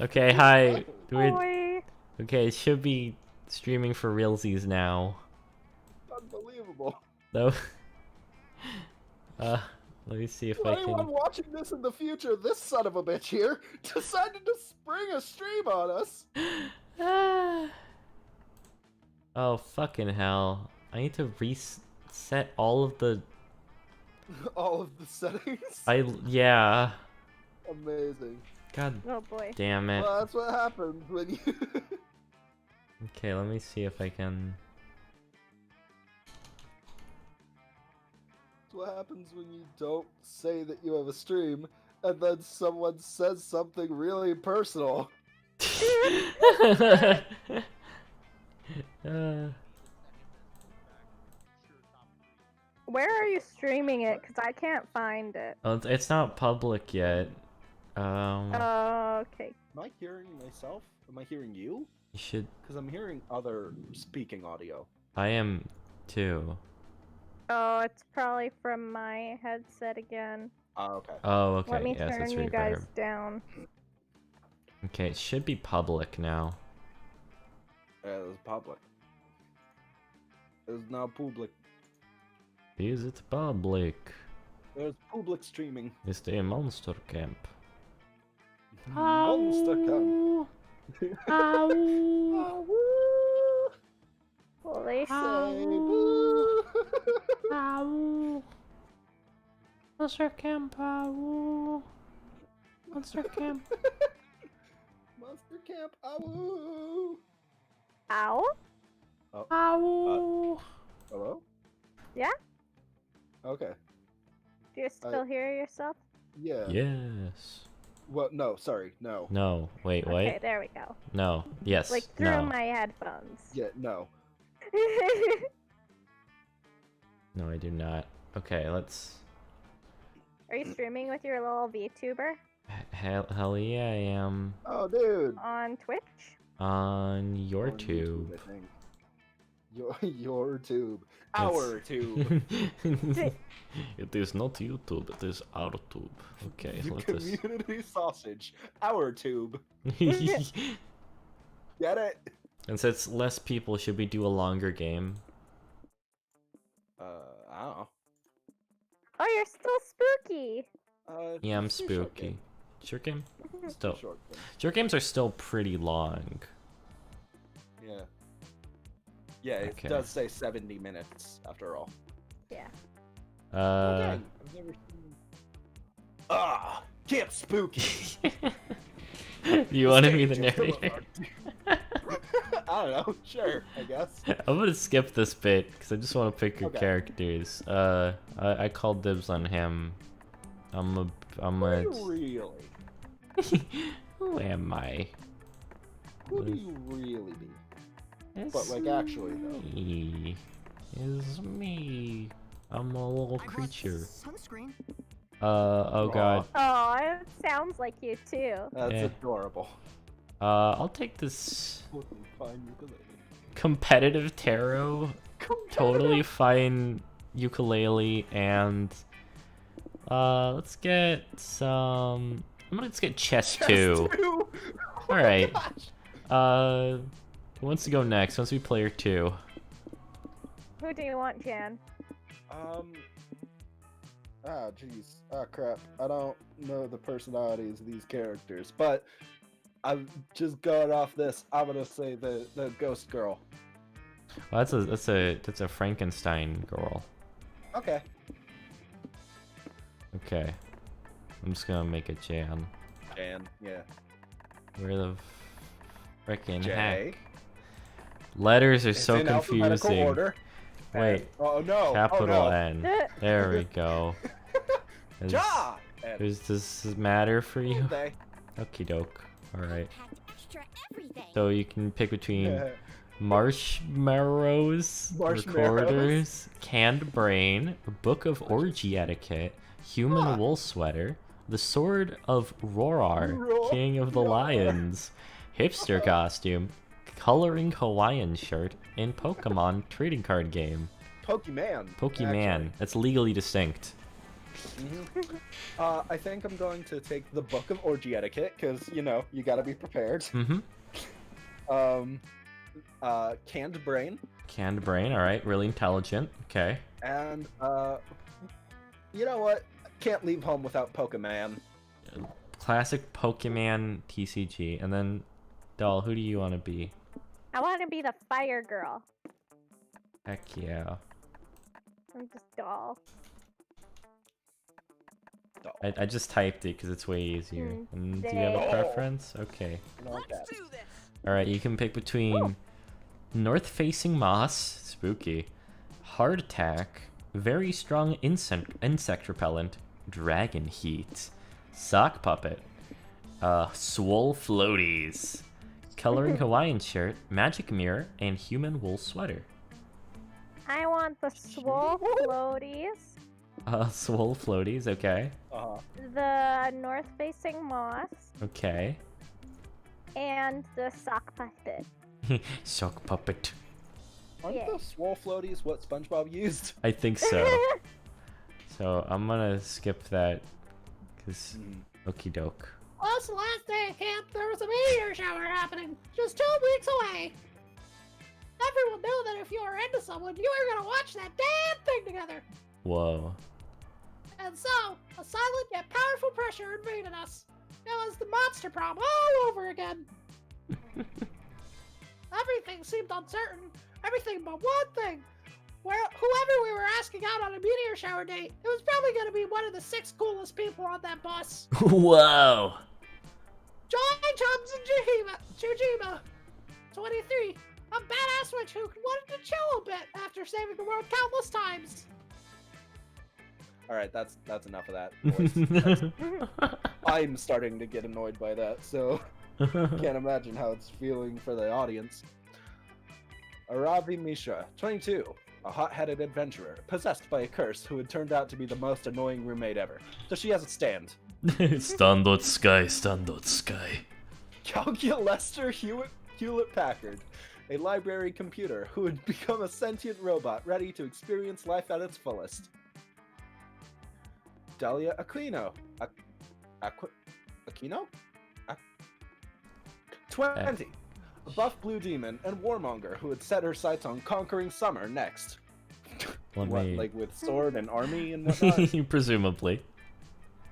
Okay, hi. Oi. Okay, it should be streaming for realsies now. Unbelievable. No. Let me see if To I anyone can. watching this in the future, this son of a bitch here decided to spring a stream on us. Ah. Oh, fucking hell. I need to reset all of the. All of the settings. Yeah. Amazing. God Oh boy. damn it. Well, that's what happens when you... Okay, let me see if I can. That's what happens when you don't say that you have a stream, and then someone says something really personal. Where are you streaming it? Because I can't find it. Oh, it's not public yet. Oh, okay. Am I hearing myself? Am I hearing you? You should. Because I'm hearing other speaking audio. I am too. Oh, it's probably from my headset again. Oh, okay. Oh, okay. Let me Yes, turn it's you guys reverb. down. Okay, it should be public now. It's public. It's now public. Is it public? There's public streaming. It's the monster camp. Monster camp. Ow. Holy Say boo. Ow. Monster camp. Ow. Monster camp. Monster camp. Ow. Ow? Oh. Ow. Hello? Yeah? Okay. Do you still hear yourself? Yeah. Yes. Well, no, sorry, no. No. Wait. Okay, Wait. there we go. No. Yes. Like through no. my headphones. Yeah, no. No, I do not. Okay, let's. Are you streaming with your little VTuber Hell yeah, I am Oh, dude. on Twitch? on your On tube. YouTube, I think. Your tube. Our tube. It is not YouTube, it is our tube. Okay, You let us. community sausage. Our tube. And Get it? since less people, should we do a longer game? I don't know. Oh, you're still spooky. Yeah, I'm let's do a short spooky. game. Short game? Let's do a Still. short game. Short games are still pretty long. Yeah. Yeah, it Okay. does say 70 minutes after all. Yeah. Okay. I've never seen. Camp Spooky. You want to be the Stage of narrator? I don't know. Sure, I guess. I'm gonna skip this bit because I just want to pick your Okay. characters. I called dibs on him. I'm a. Really? Who am I? Who do you really be? It's But, like, actually, though. me. It's me. I'm a little creature. Sunscreen. Oh god. Oh, it sounds like you too. That's Yeah. adorable. I'll take this Fine ukulele. competitive tarot. Totally fine ukulele and let's get some. Let's get chess too. All right. Who wants to go next? Once we player 2. Who do you want, Jan? Jeez. Ah, crap. I don't know the personalities of these characters, but I'm just going off this. I'm gonna say the ghost girl. Well, that's a Frankenstein girl. Okay. Okay. I'm just gonna make it Jan. Jan. Yeah. Where the frickin' J. heck? Letters are It's so in alphabetical confusing. order. Wait, Oh no. capital oh, no. N. There we go. Ja. Does this matter for you? They. Okie doke. Alright. Extra everything. So you can pick between marshmallows, Marshmallows. recorders, canned brain, book of orgy etiquette, human Huh. wool sweater, the sword of Rorar, Roar. king of the Roar. lions, hipster costume, coloring Hawaiian shirt, and Pokemon trading card game. Pokemon. Pokemon. That's legally distinct. I think I'm going to take the Book of Orgy Etiquette, because, you know, you gotta be prepared. Mm-hmm. Canned Brain. Canned brain, alright, really intelligent. Okay. And, you know what? Can't leave home without Pokemon. Classic Pokemon TCG. And then, Doll, who do you want to be? I want to be the fire girl. Heck yeah. I'm just doll. I just typed it because it's way easier. And do you have a dang. preference? Okay. Let's do this. Alright, you can pick between north-facing moss, spooky, hard attack, very strong insect repellent, dragon heat, sock puppet, swole floaties, coloring Hawaiian shirt, magic mirror, and human wool sweater. I want the swole floaties, Swole floaties, okay. the north-facing moss, Okay. and the sock puppet. Sock puppet. Aren't Yeah. the swole floaties what SpongeBob used? I think so. So I'm gonna skip that, because okie doke. Well, it's the last day of camp. There was a meteor shower happening just 2 weeks away. Everyone knew that if you were into someone, you were gonna watch that damn thing together. Whoa. And so, a silent yet powerful pressure invaded us. It was the monster prom all over again. Everything seemed uncertain. Everything but one thing. Whoever we were asking out on a meteor shower date, it was probably going to be one of the 6 coolest people on that bus. Whoa. Joy Johnson Jujima, 23, a badass witch who wanted to chill a bit after saving the world countless times. Alright, that's enough of that voice. I'm starting to get annoyed by that, so can't imagine how it's feeling for the audience. Aravi Misha, 22, a hot-headed adventurer, possessed by a curse who had turned out to be the most annoying roommate ever. So she has a stand. Stand out sky, stand out sky. Calculester Hewlett-Packard, a library computer who had become a sentient robot ready to experience life at its fullest. Delia Aquino. Aquino? 20. A buff blue demon and warmonger who had set her sights on conquering summer next. Let What, me... like with sword and army and whatnot? Presumably.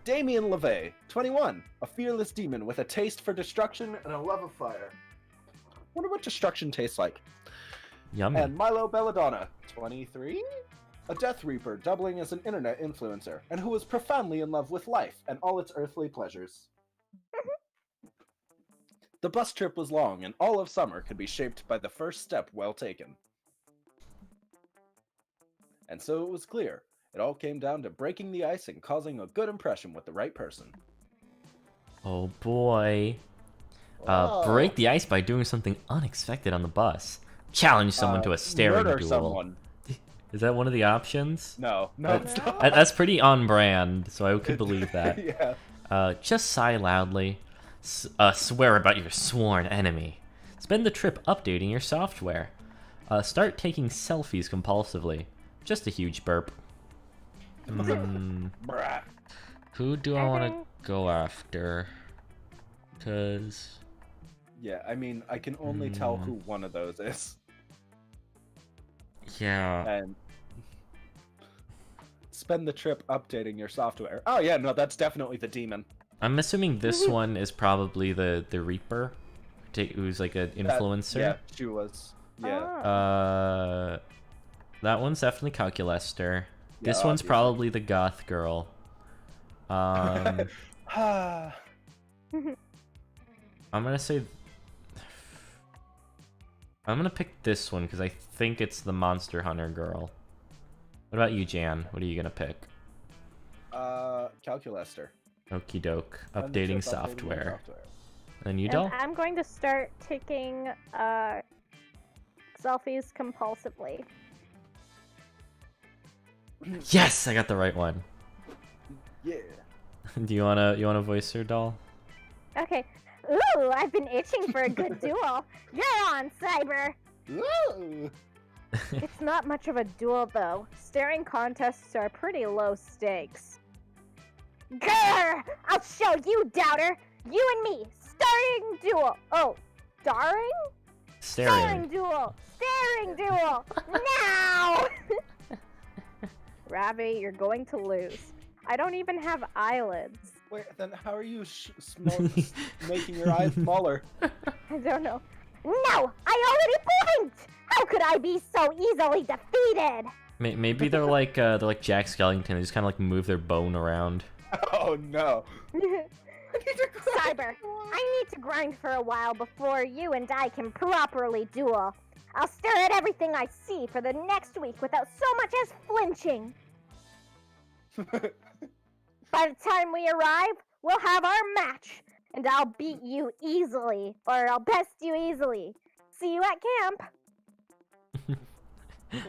Damien LeVay, 21. A fearless demon with a taste for destruction and a love of fire. Wonder what destruction tastes like. Yummy. And Milo Belladonna, 23? A Death Reaper doubling as an internet influencer, and who was profoundly in love with life and all its earthly pleasures. The bus trip was long, and all of summer could be shaped by the first step well taken. And so it was clear. It all came down to breaking the ice and causing a good impression with the right person. Oh boy. Break the ice by doing something unexpected on the bus. Challenge someone to a staring murder duel. someone. Is that one of the options? No, That's- it's not. That's pretty on brand, so I could believe that. Yeah. Just sigh loudly. Swear about your sworn enemy. Spend the trip updating your software. Start taking selfies compulsively. Just a huge burp. Brat. Who do I want to go after? Cause... Yeah, I mean, I can only tell who one of those is. Yeah. And spend the trip updating your software. Oh yeah, no, that's definitely the demon. I'm assuming this one is probably the Reaper, who's like an influencer. Yeah, she was. Yeah. Oh. That one's definitely Calculester. This Yeah, one's obviously. probably the Goth girl. I'm gonna say... I'm gonna pick this one because I think it's the Monster Hunter girl. What about you, Jan? What are you gonna pick? Calculester. Okie doke. Spend the Updating trip software. software. And you, And Doll? I'm going to start taking selfies compulsively. Yes, I got the right one. Yeah. Do you wanna voice her, Doll? Okay. Ooh, I've been itching for a good duel. You're on, Cyber. Ooh. It's not much of a duel, though. Staring contests are pretty low stakes. Grr! I'll show you, doubter. You and me, starring duel. Oh, starring? Staring duel. Staring duel. Now! Ravi, you're going to lose. I don't even have eyelids. Wait, then how are you making your eyes smaller? I don't know. No! I already blinked! How could I be so easily defeated? Maybe they're like Jack Skellington. They just kind of like move their bone around. Oh no! Cyber, I need to grind for a while before you and I can properly duel. I'll stare at everything I see for the next week without so much as flinching. By the time we arrive, we'll have our match, and I'll beat you easily, or I'll best you easily. See you at camp.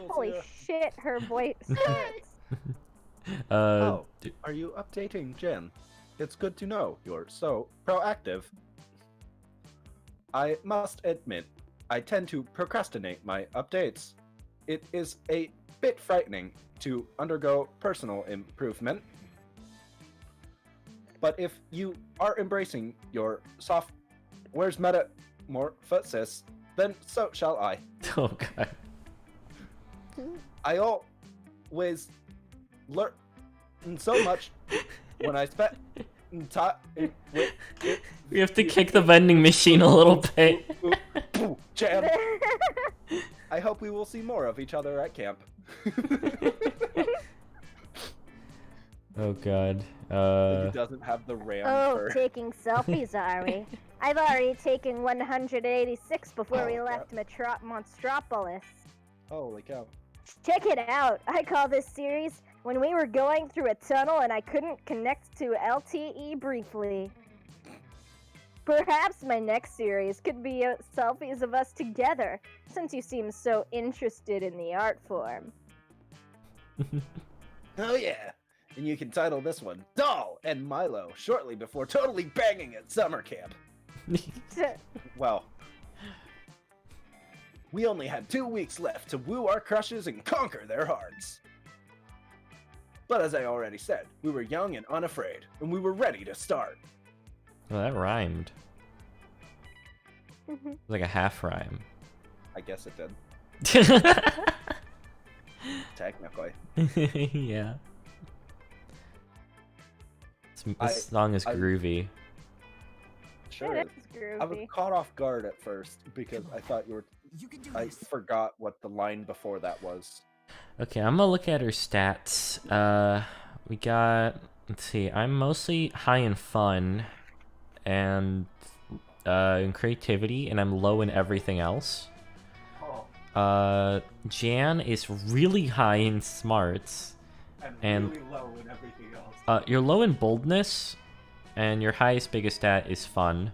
Holy shit, her voice hurts. Oh, are you updating Jen? It's good to know you're so proactive. I must admit, I tend to procrastinate my updates. It is a bit frightening to undergo personal improvement. But if you are embracing your software's metamorphosis, then so shall I. Oh god. I always learn so much when I spend time with it. We have to kick the vending machine a little bit. Jam. I hope we will see more of each other at camp. Oh god. He doesn't have the RAM for... taking selfies, are we? I've already taken 186 before we left Monstropolis. Holy cow. Check it out! I call this series When We Were Going Through a Tunnel and I Couldn't Connect to LTE Briefly. Perhaps my next series could be selfies of us together, since you seem so interested in the art form. Oh yeah, and you can title this one Doll and Milo shortly before totally banging at summer camp. Well, we only had 2 weeks left to woo our crushes and conquer their hearts. But as I already said, we were young and unafraid, and we were ready to start. Well, that rhymed. Like a half rhyme. I guess it did. Technically. Yeah. This song is groovy. Sure It is. is groovy. I was caught off guard at first because I thought you were... I forgot what the line before that was. Okay, I'm gonna look at her stats. We got... Let's see, I'm mostly high in fun and in creativity, and I'm low in everything else. Jan is really high in smarts. And really low in everything else. You're low in boldness, and your highest biggest stat is fun.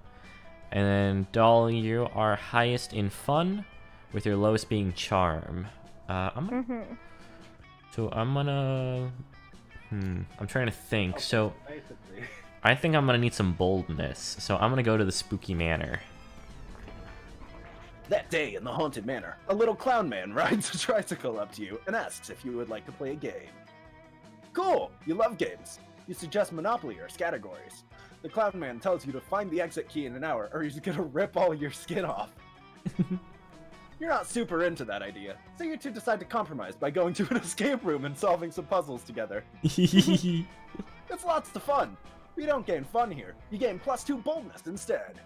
And then Doll, you are highest in fun, with your lowest being charm. So I'm gonna... I'm trying to think. Okay, so basically. I think I'm gonna need some boldness. So I'm gonna go to the spooky manor. That day in the haunted manor, a little clown man rides a tricycle up to you and asks if you would like to play a game. Cool! You love games. You suggest Monopoly or categories. The clown man tells you to find the exit key in an hour or he's gonna rip all your skin off. You're not super into that idea, so you two decide to compromise by going to an escape room and solving some puzzles together. It's lots of fun. You don't gain fun here, you gain +2 boldness instead.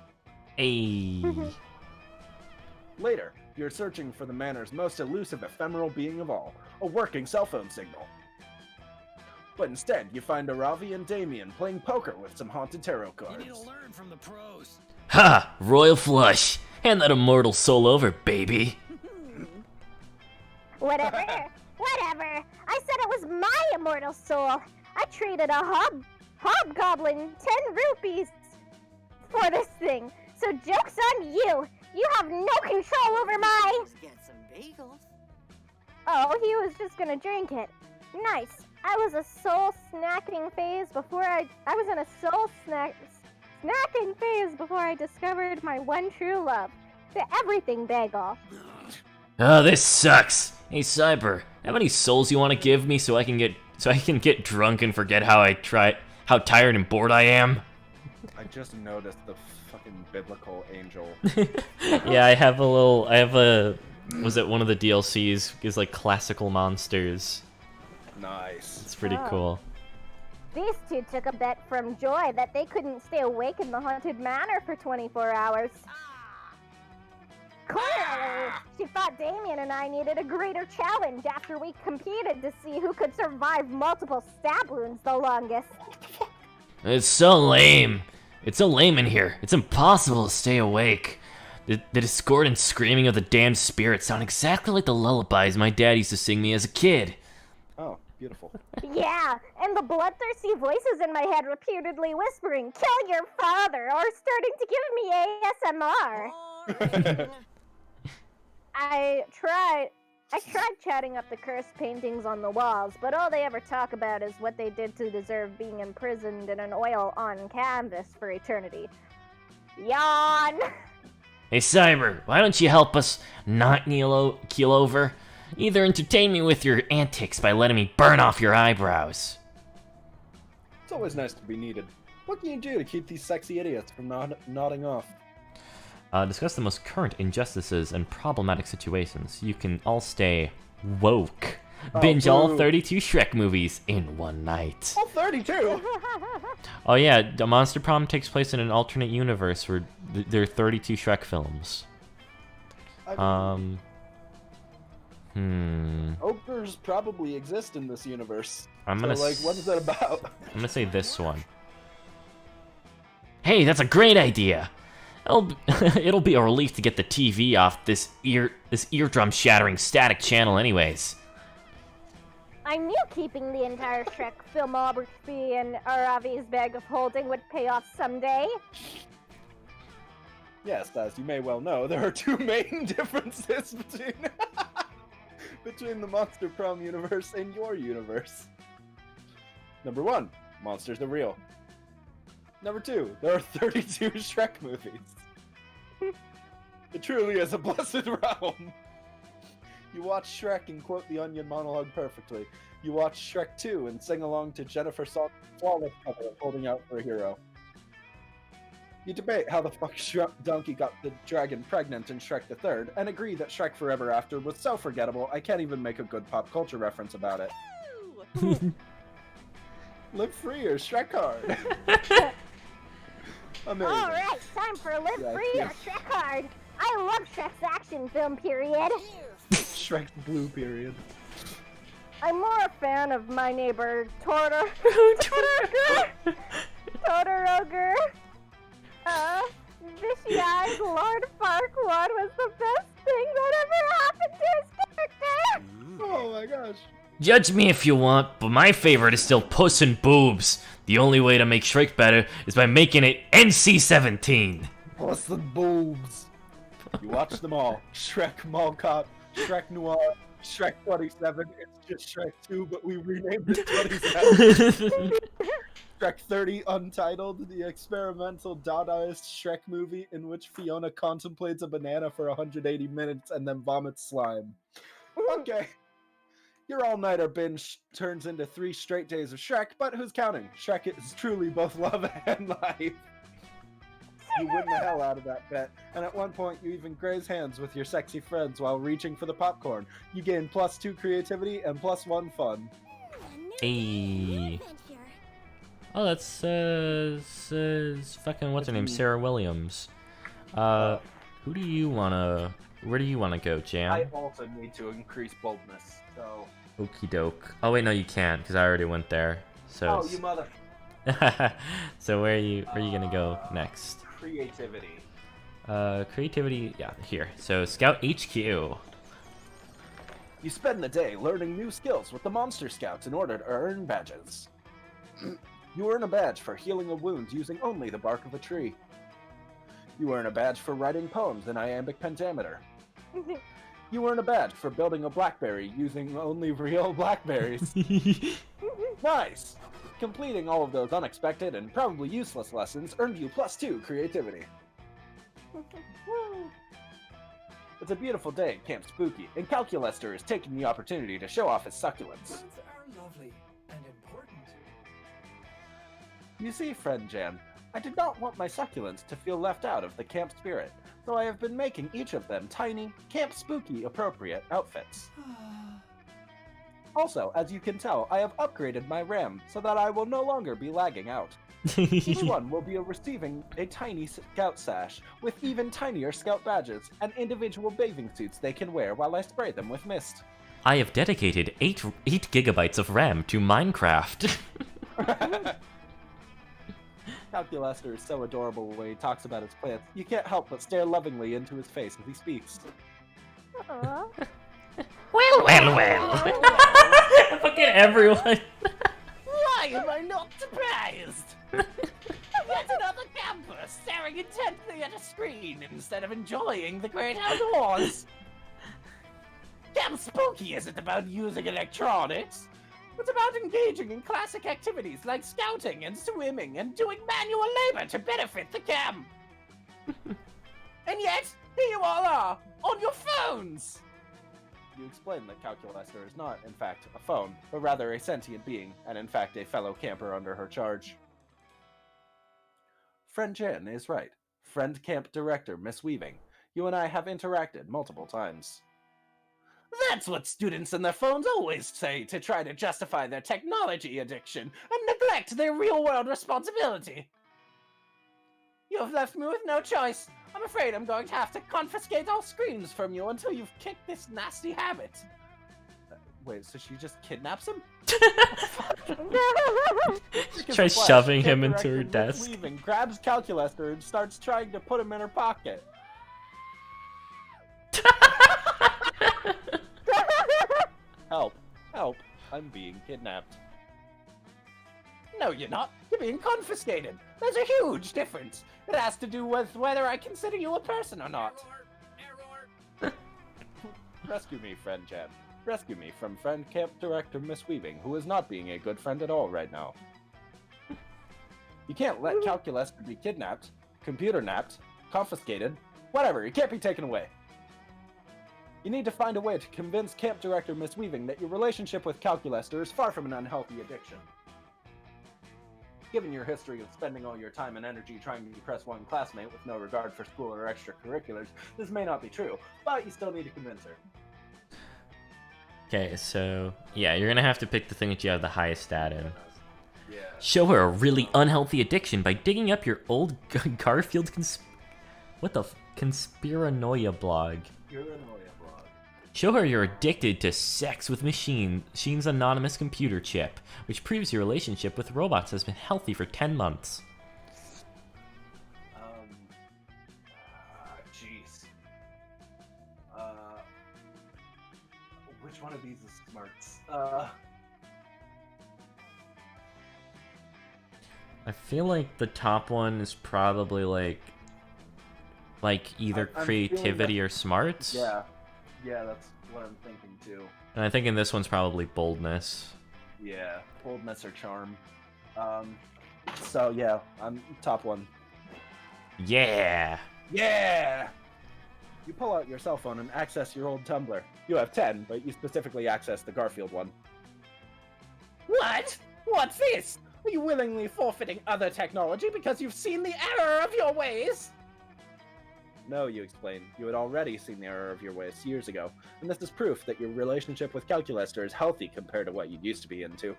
Hey. Later, you're searching for the manor's most elusive ephemeral being of all, a working cell phone signal. But instead, you find Aravi and Damien playing poker with some haunted tarot cards. You need to learn from the pros. Ha! Royal flush! Hand that immortal soul over, baby! Whatever. Whatever. I said it was my immortal soul. I traded a hobgoblin 10 rupees for this thing. So joke's on you. You have no control over my... Let's get some bagels. Oh, he was just gonna drink it. Nice. I was a soul snacking phase before I was in a soul snacking phase before I discovered my one true love, the everything bagel. Oh, this sucks. Hey, Cyber, how many souls you want to give me so I can get drunk and forget how I how tired and bored I am? I just noticed the fucking biblical angel. Yeah, I have was it one of the DLCs is like classical monsters. Nice. It's pretty Oh. cool. These two took a bet from Joy that they couldn't stay awake in the haunted manor for 24 hours. Clearly, she thought Damien and I needed a greater challenge after we competed to see who could survive multiple stab wounds the longest. It's so lame. It's so lame in here. It's impossible to stay awake. The discordant screaming of the damned spirits sound exactly like the lullabies my dad used to sing me as a kid. Oh, beautiful. Yeah, and the bloodthirsty voices in my head repeatedly whispering, "Kill your father," or starting to give me ASMR. I tried chatting up the cursed paintings on the walls, but all they ever talk about is what they did to deserve being imprisoned in an oil-on canvas for eternity. Yawn! Hey Cyber, why don't you help us not keel over? Either entertain me with your antics by letting me burn off your eyebrows. It's always nice to be needed. What can you do to keep these sexy idiots from nodding off? Discuss the most current injustices and problematic situations. You can all stay woke. Binge all boo. 32 Shrek movies in one night. Oh, 32! Oh yeah, the Monster Prom takes place in an alternate universe where there are 32 Shrek films. Ogres probably exist in this universe. I'm gonna So, like, what is that about? I'm gonna say this one. Hey, that's a great idea. It'll be a relief to get the TV off this eardrum shattering static channel anyways. I knew keeping the entire Shrek filmography in Aravi's bag of holding would pay off someday. Yes, as you may well know, there are two main differences between the Monster Prom universe and your universe. Number 1, monsters are real. Number 2, there are 32 Shrek movies. It truly is a blessed realm. You watch Shrek and quote the Onion monologue perfectly. You watch Shrek 2 and sing along to Jennifer Saul's flawless cover of Holding Out for a Hero. You debate how the fuck Donkey got the dragon pregnant in Shrek the Third, and agree that Shrek Forever After was so forgettable I can't even make a good pop culture reference about it. Live free or Shrek hard. Amazing. Alright, time for Live Yeah, Free yeah. or Shrek Hard. I love Shrek's action film period. Shrek's blue period. I'm more a fan of my neighbor Totoro. Totoro. Vishy-eyed Lord Farquaad was the best thing that ever happened to his character. Oh my gosh. Judge me if you want, but my favorite is still Puss in Boobs. The only way to make Shrek better is by making it NC-17. Plus the boobs. You watch them all. Shrek Mall Cop, Shrek Noir, Shrek 27. It's just Shrek 2, but we renamed it 27. Shrek 30 Untitled, the experimental Dadaist Shrek movie in which Fiona contemplates a banana for 180 minutes and then vomits slime. Okay. Your all-nighter binge turns into 3 straight days of Shrek, but who's counting? Shrek is truly both love and life. You win the hell out of that bet, and at one point you even graze hands with your sexy friends while reaching for the popcorn. You gain +2 creativity and +1 fun. Hey. Oh, that's fucking what's her name? Sarah Williams. Where do you wanna go, Jam? I also need to increase boldness, so... Okie doke. Oh wait, no, you can't because I already went there. So. Oh, you mother... So where are you gonna go next? Creativity. Creativity. Yeah, here. So Scout HQ. You spend the day learning new skills with the Monster Scouts in order to earn badges. You earn a badge for healing a wound using only the bark of a tree. You earn a badge for writing poems in iambic pentameter. You earn a badge for building a blackberry using only real blackberries. Nice! Completing all of those unexpected and probably useless lessons earned you +2 creativity. It's a beautiful day at Camp Spooky, and Calculester is taking the opportunity to show off his succulents. Words are lovely and important. You see, friend Jan, I did not want my succulents to feel left out of the camp spirit, so I have been making each of them tiny, camp spooky appropriate outfits. Also, as you can tell, I have upgraded my RAM so that I will no longer be lagging out. Each one will be receiving a tiny scout sash with even tinier scout badges and individual bathing suits they can wear while I spray them with mist. I have dedicated 8 gigabytes of RAM to Minecraft. Calculester is so adorable when he talks about his plants. You can't help but stare lovingly into his face as he speaks. Aw. Well. Fucking everyone. Why am I not surprised? Yet another camper staring intently at a screen instead of enjoying the great outdoors. Camp Spooky isn't about using electronics. It's about engaging in classic activities like scouting and swimming and doing manual labor to benefit the camp. And yet, here you all are, on your phones! You explain that Calculester is not, in fact, a phone, but rather a sentient being, and in fact a fellow camper under her charge. Friend Jan is right. Friend Camp Director Miss Weaving. You and I have interacted multiple times. That's what students and their phones always say to try to justify their technology addiction and neglect their real-world responsibility. You have left me with no choice. I'm afraid I'm going to have to confiscate all screens from you until you've kicked this nasty habit. Wait, so she just kidnaps him? Tries Flash, shoving Camp him into her Director Miss desk. Weaving grabs Calculester and starts trying to put him in her pocket. Help. Help. I'm being kidnapped. No, you're not. You're being confiscated. There's a huge difference. It has to do with whether I consider you a person or not. Rescue me, friend Jan. Rescue me from friend Camp Director Miss Weaving, who is not being a good friend at all right now. You can't let Calculester be kidnapped, computer napped, confiscated, whatever. It can't be taken away. You need to find a way to convince Camp Director Miss Weaving that your relationship with Calculester is far from an unhealthy addiction. Given your history of spending all your time and energy trying to impress one classmate with no regard for school or extracurriculars, this may not be true, but you still need to convince her. Okay, so yeah, you're gonna have to pick the thing that you have the highest stat in. Yeah. Show her a really unhealthy addiction by digging up your old Garfield conspiranoia blog. Show her you're addicted to sex with Machine's anonymous computer chip, which proves your relationship with robots has been healthy for 10 months. Jeez. Which one of these is smarts? I feel like the top one is probably like either I'm creativity feeling or smarts. Yeah, that's what I'm thinking too. And I think in this one's probably boldness. Yeah, boldness or charm. So yeah, I'm top one. Yeah! Yeah! You pull out your cell phone and access your old Tumblr. You have 10, but you specifically access the Garfield one. What? What's this? Are you willingly forfeiting other technology because you've seen the error of your ways? No, you explain. You had already seen the error of your ways years ago, and this is proof that your relationship with Calculester is healthy compared to what you used to be into.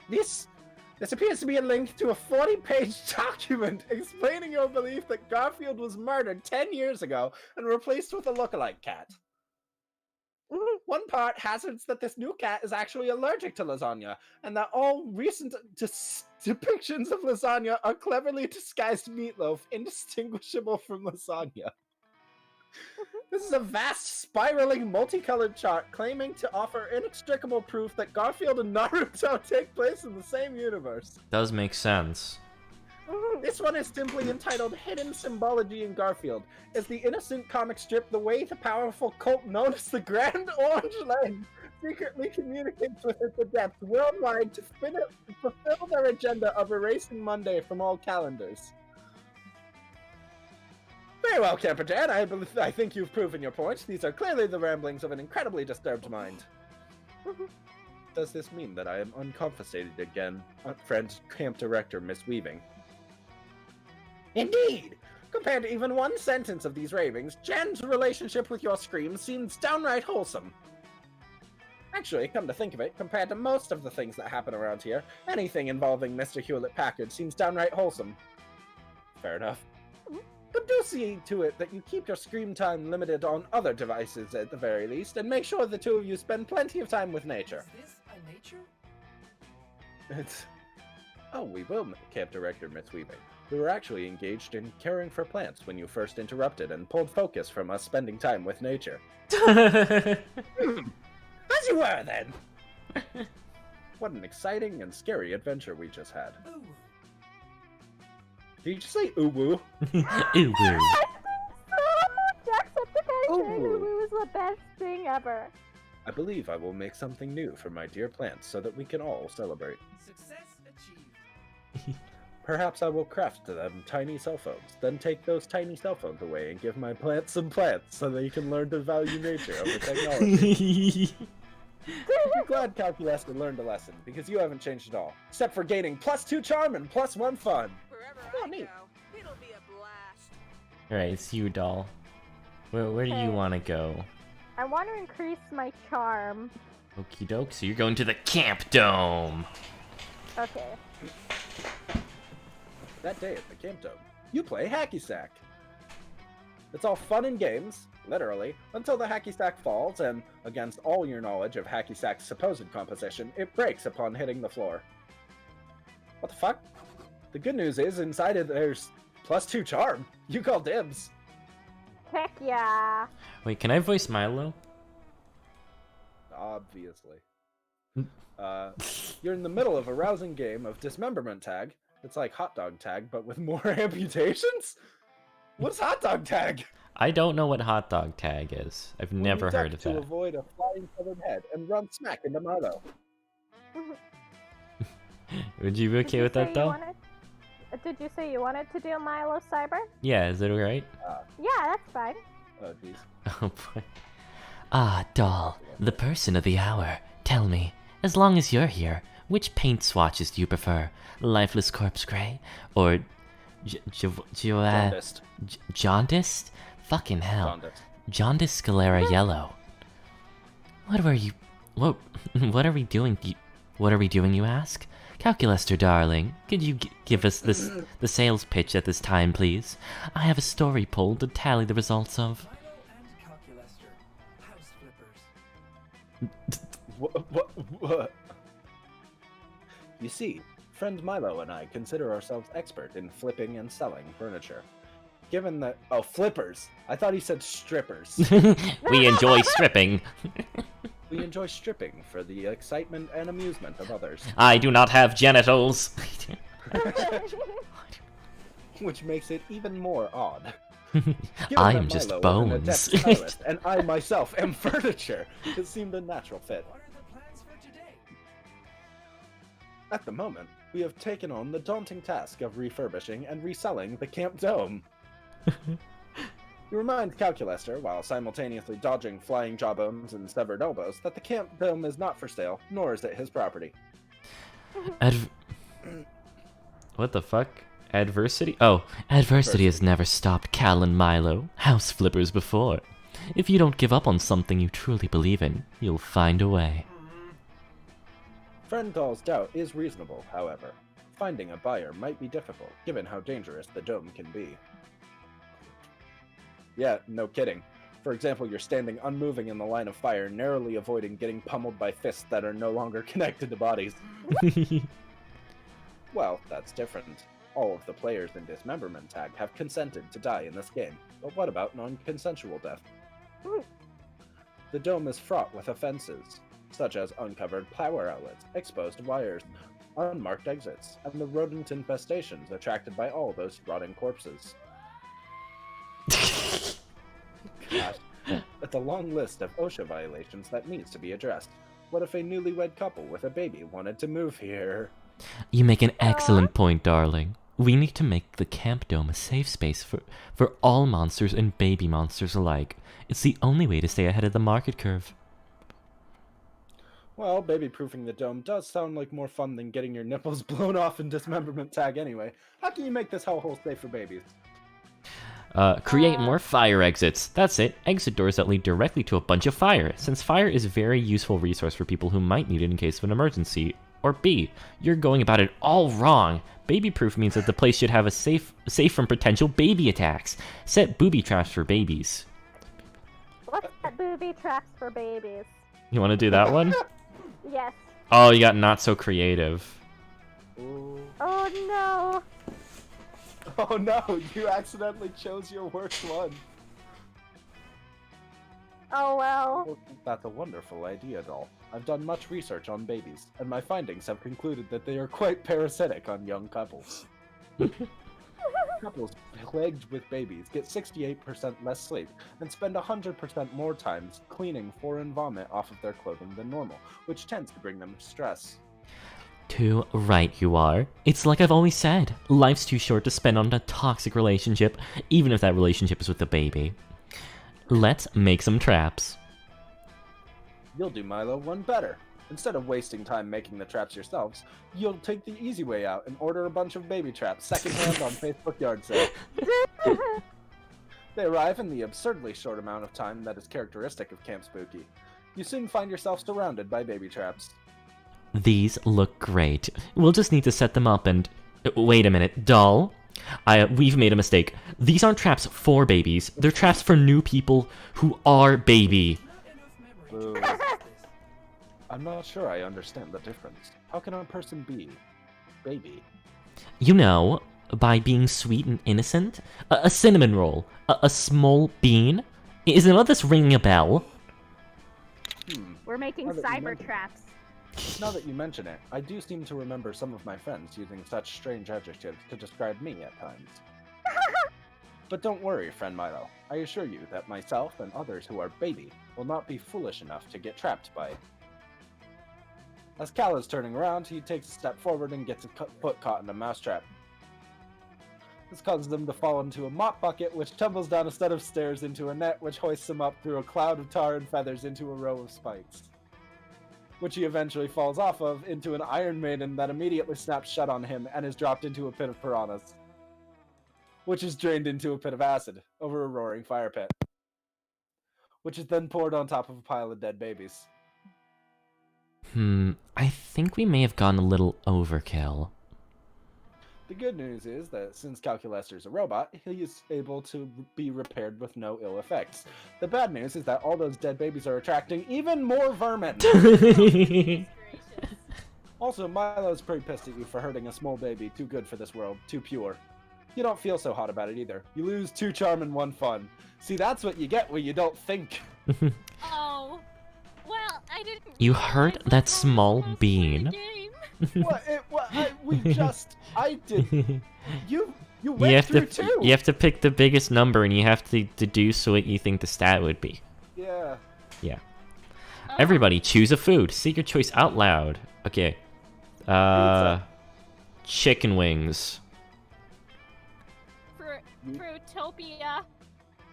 This appears to be a link to a 40-page document explaining your belief that Garfield was murdered 10 years ago and replaced with a lookalike cat. One part hazards that this new cat is actually allergic to lasagna, and that all recent depictions of lasagna are cleverly disguised meatloaf, indistinguishable from lasagna. This is a vast, spiraling, multicolored chart claiming to offer inextricable proof that Garfield and Naruto take place in the same universe. Does make sense. This one is simply entitled Hidden Symbology in Garfield. Is the innocent comic strip the way the powerful cult known as the Grand Orange Line secretly communicates with its adepts worldwide to fulfill their agenda of erasing Monday from all calendars? Very well, Camper Dad. I think you've proven your point. These are clearly the ramblings of an incredibly disturbed mind. does this mean that I am uncompensated again, friend camp director Miss Weaving? Indeed! Compared to even one sentence of these ravings, Jen's relationship with your screams seems downright wholesome. Actually, come to think of it, compared to most of the things that happen around here, anything involving Mr. Hewlett-Packard seems downright wholesome. Fair enough. But do see to it that you keep your scream time limited on other devices at the very least, and make sure the two of you spend plenty of time with nature. Is this a nature? It's... Oh, we will, Camp Director Miss Weaving. We were actually engaged in caring for plants when you first interrupted and pulled focus from us spending time with nature. As you were, then! What an exciting and scary adventure we just had. Ooh. Did you just say ooh-woo? Ooh, woo. Jacksepticeye Oh. saying Uwu was the best thing ever. I believe I will make something new for my dear plants so that we can all celebrate. Success achieved. Perhaps I will craft to them tiny cell phones, then take those tiny cell phones away and give my plants some plants so they can learn to value nature over technology. I'm glad Calculus learned a lesson, because you haven't changed at all, except for gaining +2 charm and +1 fun. Wherever Oh, I neat. go, it'll be a blast. Alright, it's you, doll. Where do you Okay. want to go? I want to increase my charm. Okie doke, so you're going to the Camp Dome! Okay. That day at the Camp Dome, you play Hacky Sack. It's all fun and games, literally, until the Hacky Sack falls, and against all your knowledge of Hacky Sack's supposed composition, it breaks upon hitting the floor. What the fuck? The good news is, inside it there's +2 charm. You call dibs. Heck yeah. Wait, can I voice Milo? Obviously. You're in the middle of a rousing game of dismemberment tag. It's like hot dog tag, but with more amputations? What's hot dog tag? I don't know what hot dog tag is. I've When never you heard duck of to that. avoid a flying covered head and run smack into Milo. Would you be okay with that, though? Did you say you wanted to do Milo Cyber? Yeah, is it alright? Yeah, that's fine. Oh, jeez. Oh boy. Ah, doll, the person of the hour. Tell me, as long as you're here, which paint swatches do you prefer? Lifeless corpse gray? Or Jaundiced. jaundiced? Fucking hell. Jaundiced. Jaundiced sclera yellow. What are we doing? What are we doing, you ask? Calculaster, darling, could you give us the sales pitch at this time, please? I have a story pulled to tally the results of. Milo and Calculaster. House flippers. What? You see, friend Milo and I consider ourselves expert in flipping and selling furniture. Given that... Oh, flippers! I thought he said strippers. We enjoy stripping. We enjoy stripping for the excitement and amusement of others, I do not have genitals. which makes it even more odd. I Given am that just Milo is an bones. adept stylist, and I myself am furniture, it seemed a natural fit. What are the plans for today? At the moment, we have taken on the daunting task of refurbishing and reselling the Camp Dome. You remind Calculaster, while simultaneously dodging flying jawbones and severed elbows, that the Camp Dome is not for sale, nor is it his property. What the fuck? Adversity? Oh, adversity has never stopped Cal and Milo, house flippers before. If you don't give up on something you truly believe in, you'll find a way. Friend Doll's doubt is reasonable, however. Finding a buyer might be difficult, given how dangerous the dome can be. Yeah, no kidding. For example, you're standing unmoving in the line of fire, narrowly avoiding getting pummeled by fists that are no longer connected to bodies. Well, that's different. All of the players in Dismemberment Tag have consented to die in this game, but what about non-consensual death? The dome is fraught with offenses, such as uncovered power outlets, exposed wires, unmarked exits, and the rodent infestations attracted by all those rotting corpses. Gosh, it's a long list of OSHA violations that needs to be addressed. What if a newlywed couple with a baby wanted to move here? You make an excellent point, darling. We need to make the Camp Dome a safe space for all monsters and baby monsters alike. It's the only way to stay ahead of the market curve. Well, baby-proofing the dome does sound like more fun than getting your nipples blown off in dismemberment tag anyway. How can you make this hellhole safe for babies? Create more fire exits. That's it. Exit doors that lead directly to a bunch of fire, since fire is a very useful resource for people who might need it in case of an emergency. Or B, you're going about it all wrong. Baby-proof means that the place should have a safe from potential baby attacks. Set booby traps for babies. What's that booby traps for babies? You want to do that one? Yes. Oh, you got not so creative. Ooh. Oh no. Oh no, you accidentally chose your worst one. Oh well. Well, that's a wonderful idea, doll. I've done much research on babies, and my findings have concluded that they are quite parasitic on young couples. Couples plagued with babies get 68% less sleep and spend 100% more time cleaning foreign vomit off of their clothing than normal, which tends to bring them stress. Too right you are. It's like I've always said, life's too short to spend on a toxic relationship, even if that relationship is with a baby. Let's make some traps. You'll do Milo one better. Instead of wasting time making the traps yourselves, you'll take the easy way out and order a bunch of baby traps secondhand on Facebook yard sale. They arrive in the absurdly short amount of time that is characteristic of Camp Spooky. You soon find yourself surrounded by baby traps. These look great. We'll just need to set them up and... Wait a minute, doll? We've made a mistake. These aren't traps for babies. They're traps for new people who are baby. Boo. I'm not sure I understand the difference. How can a person be baby? You know, by being sweet and innocent. A cinnamon roll. A small bean. Is none of this ringing a bell? We're making Now that you cyber mention it. traps. Now that you mention it, I do seem to remember some of my friends using such strange adjectives to describe me at times. But don't worry, friend Milo. I assure you that myself and others who are baby will not be foolish enough to get trapped by it. As Cal is turning around, he takes a step forward and gets his foot caught in a mousetrap. This causes him to fall into a mop bucket, which tumbles down a set of stairs into a net, which hoists him up through a cloud of tar and feathers into a row of spikes, which he eventually falls off of into an Iron Maiden that immediately snaps shut on him and is dropped into a pit of piranhas, which is drained into a pit of acid over a roaring fire pit, which is then poured on top of a pile of dead babies. I think we may have gone a little overkill. The good news is that since Calculester's a robot, he is able to be repaired with no ill effects. The bad news is that all those dead babies are attracting even more vermin. Also, Milo's pretty pissed at you for hurting a small baby too good for this world, too pure. You don't feel so hot about it either. You lose 2 charm and 1 fun. See, that's what you get when you don't think. Oh. Well, I didn't. You hurt that small bean. I did. You went through 2. You have to pick the biggest number, and you have to deduce what you think the stat would be. Yeah. Yeah. Oh. Everybody, choose a food. Say your choice out loud. Okay. Chicken wings. Fruitopia.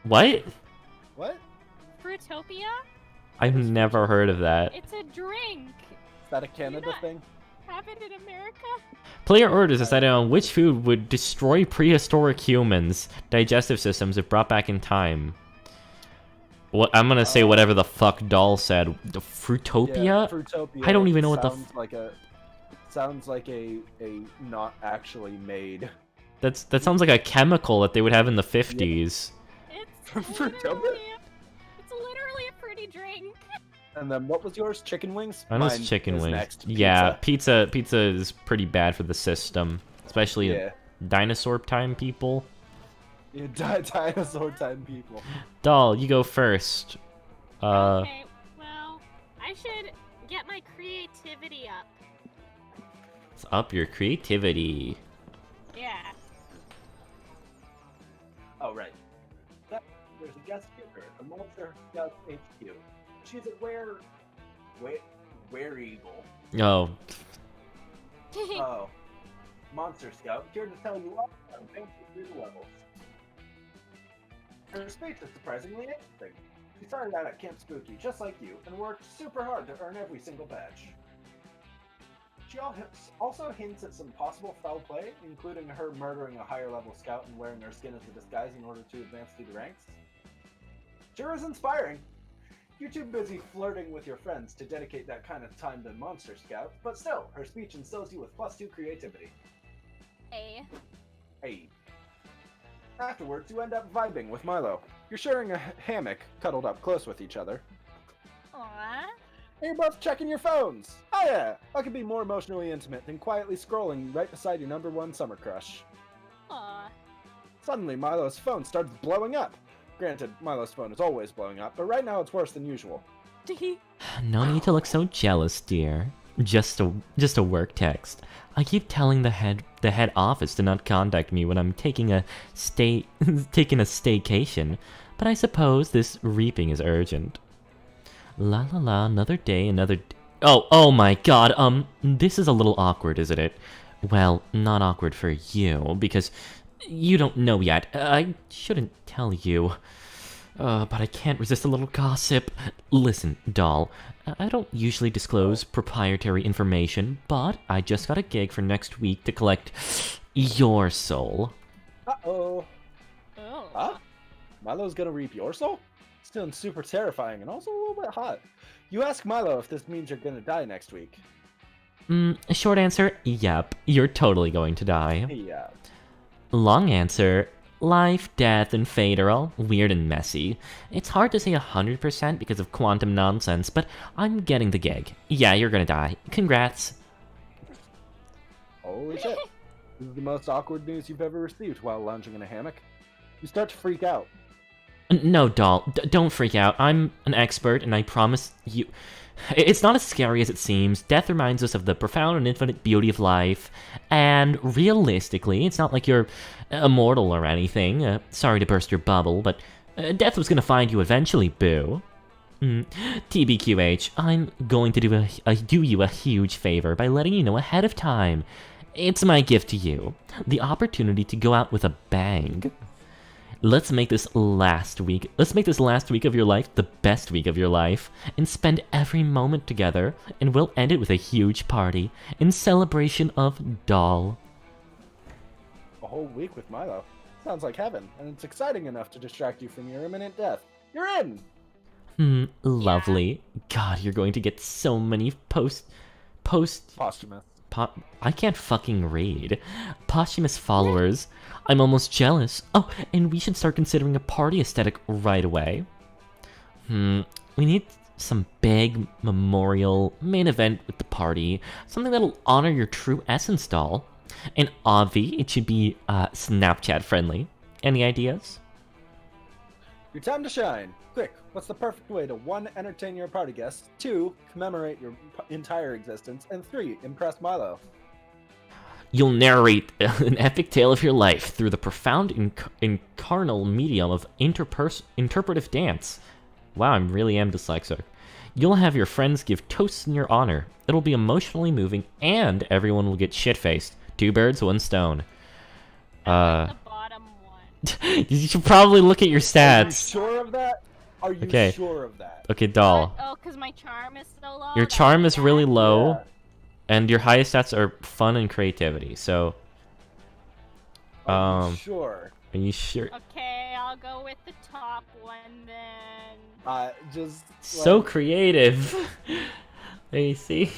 What? What? Fruitopia? I've never heard of that. It's a drink. Is that a Canada thing? Have it in America? Player orders decided on which food would destroy prehistoric humans' digestive systems if brought back in time. What I'm gonna say whatever the fuck Doll said. The Fruitopia? Yeah, Fruitopia. I don't even know what the sounds like a not actually made. that sounds like a chemical that they would have in the 50s. It's literally a fruity drink. And then what was yours? Chicken wings? Mine was chicken is wings. Next. Yeah, pizza is pretty bad for the system, especially dinosaur time people. Yeah, dinosaur time people. Doll, you go first. Okay, well, I should get my creativity up. Let's up your creativity. Yeah. Oh, right. There's a guest speaker, a Monster Scout HQ. She's a were-eagle. Oh, Oh. Monster Scout, here to tell you all about things through the levels. Her speech is surprisingly interesting. She started out at Camp Spooky, just like you, and worked super hard to earn every single badge. She also hints at some possible foul play, including her murdering a higher level scout and wearing her skin as a disguise in order to advance through the ranks. Sure is inspiring. You're too busy flirting with your friends to dedicate that kind of time to Monster Scout, but still, her speech instills you with +2 creativity. Hey. Hey. Afterwards, you end up vibing with Milo. You're sharing a hammock, cuddled up close with each other. Aww. And you're both checking your phones. Oh yeah, what could be more emotionally intimate than quietly scrolling right beside your #1 summer crush? Aw. Suddenly, Milo's phone starts blowing up. Granted, Milo's phone is always blowing up, but right now it's worse than usual. No need to look so jealous, dear. Just a work text. I keep telling the head office to not contact me when I'm taking a staycation, but I suppose this reaping is urgent. La la la, another day, oh my god, this is a little awkward, isn't it? Well, not awkward for you, because you don't know yet. I shouldn't tell you. But I can't resist a little gossip. Listen, doll, I don't usually disclose proprietary information, but I just got a gig for next week to collect your soul. Uh-oh. Oh. Huh? Milo's gonna reap your soul? It's feeling super terrifying and also a little bit hot. You ask Milo if this means you're gonna die next week. Short answer, yep, you're totally going to die. Yeah. Long answer, life, death, and fate are all weird and messy. It's hard to say 100% because of quantum nonsense, but I'm getting the gig. Yeah, you're gonna die. Congrats. Holy shit. This is the most awkward news you've ever received while lounging in a hammock. You start to freak out. No, doll, don't freak out. I'm an expert, and I promise you... It's not as scary as it seems. Death reminds us of the profound and infinite beauty of life. And realistically, it's not like you're immortal or anything. Sorry to burst your bubble, but death was gonna find you eventually, boo. TBQH, I'm going to do you a huge favor by letting you know ahead of time. It's my gift to you. The opportunity to go out with a bang. Let's make this last week of your life the best week of your life, and spend every moment together, and we'll end it with a huge party in celebration of Doll. A whole week with Milo. Sounds like heaven, and it's exciting enough to distract you from your imminent death. You're in! Lovely. God, you're going to get so many Posthumous. I can't fucking read. Posthumous followers. I'm almost jealous. Oh, and we should start considering a party aesthetic right away. We need some big memorial main event with the party. Something that'll honor your true essence, doll. And obvi, it should be Snapchat friendly. Any ideas? Your time to shine. Quick, what's the perfect way to 1. Entertain your party guests, 2. Commemorate your entire existence, and 3. Impress Milo? You'll narrate an epic tale of your life through the profound incarnal medium of interpretive dance. Wow, I really am dyslexic. You'll have your friends give toasts in your honor. It'll be emotionally moving, and everyone will get shit-faced. 2 birds, 1 stone. The bottom one. You should probably look at your stats. Are you sure of that? Are you Okay. sure of that? Okay, doll. Oh, because my charm is so low. Your that's charm is really bad. low, Yeah. and your highest stats are fun and creativity. So, Are you sure? are you sure? Okay, I'll go with the top one then. Just So like, creative. Let me see.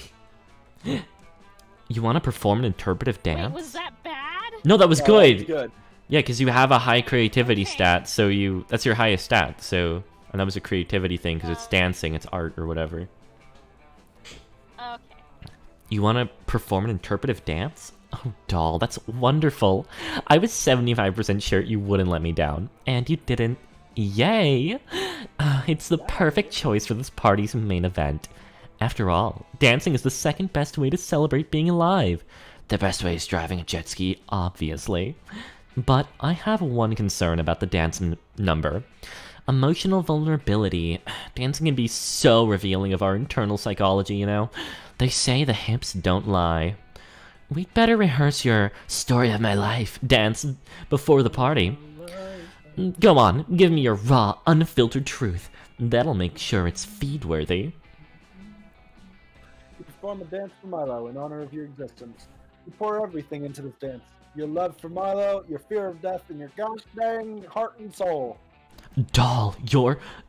You want to perform an interpretive dance? Wait, was that bad? No, that was oh, good. that's good. Yeah, because you have a high creativity Okay. stat, so that's your highest stat. So, and that was a creativity thing because it's Oh. dancing, it's art or whatever. Okay. You want to perform an interpretive dance? Oh, doll, that's wonderful. I was 75% sure you wouldn't let me down, and you didn't. Yay! It's the perfect choice for this party's main event. After all, dancing is the second best way to celebrate being alive. The best way is driving a jet ski, obviously. But I have one concern about the dance number. Emotional vulnerability. Dancing can be so revealing of our internal psychology, you know? They say the hips don't lie. We'd better rehearse your story of my life dance before the party. Go on, give me your raw, unfiltered truth. That'll make sure it's feed-worthy. You perform a dance for Milo in honor of your existence. You pour everything into this dance. Your love for Milo, your fear of death, and your gosh dang heart and soul. Doll,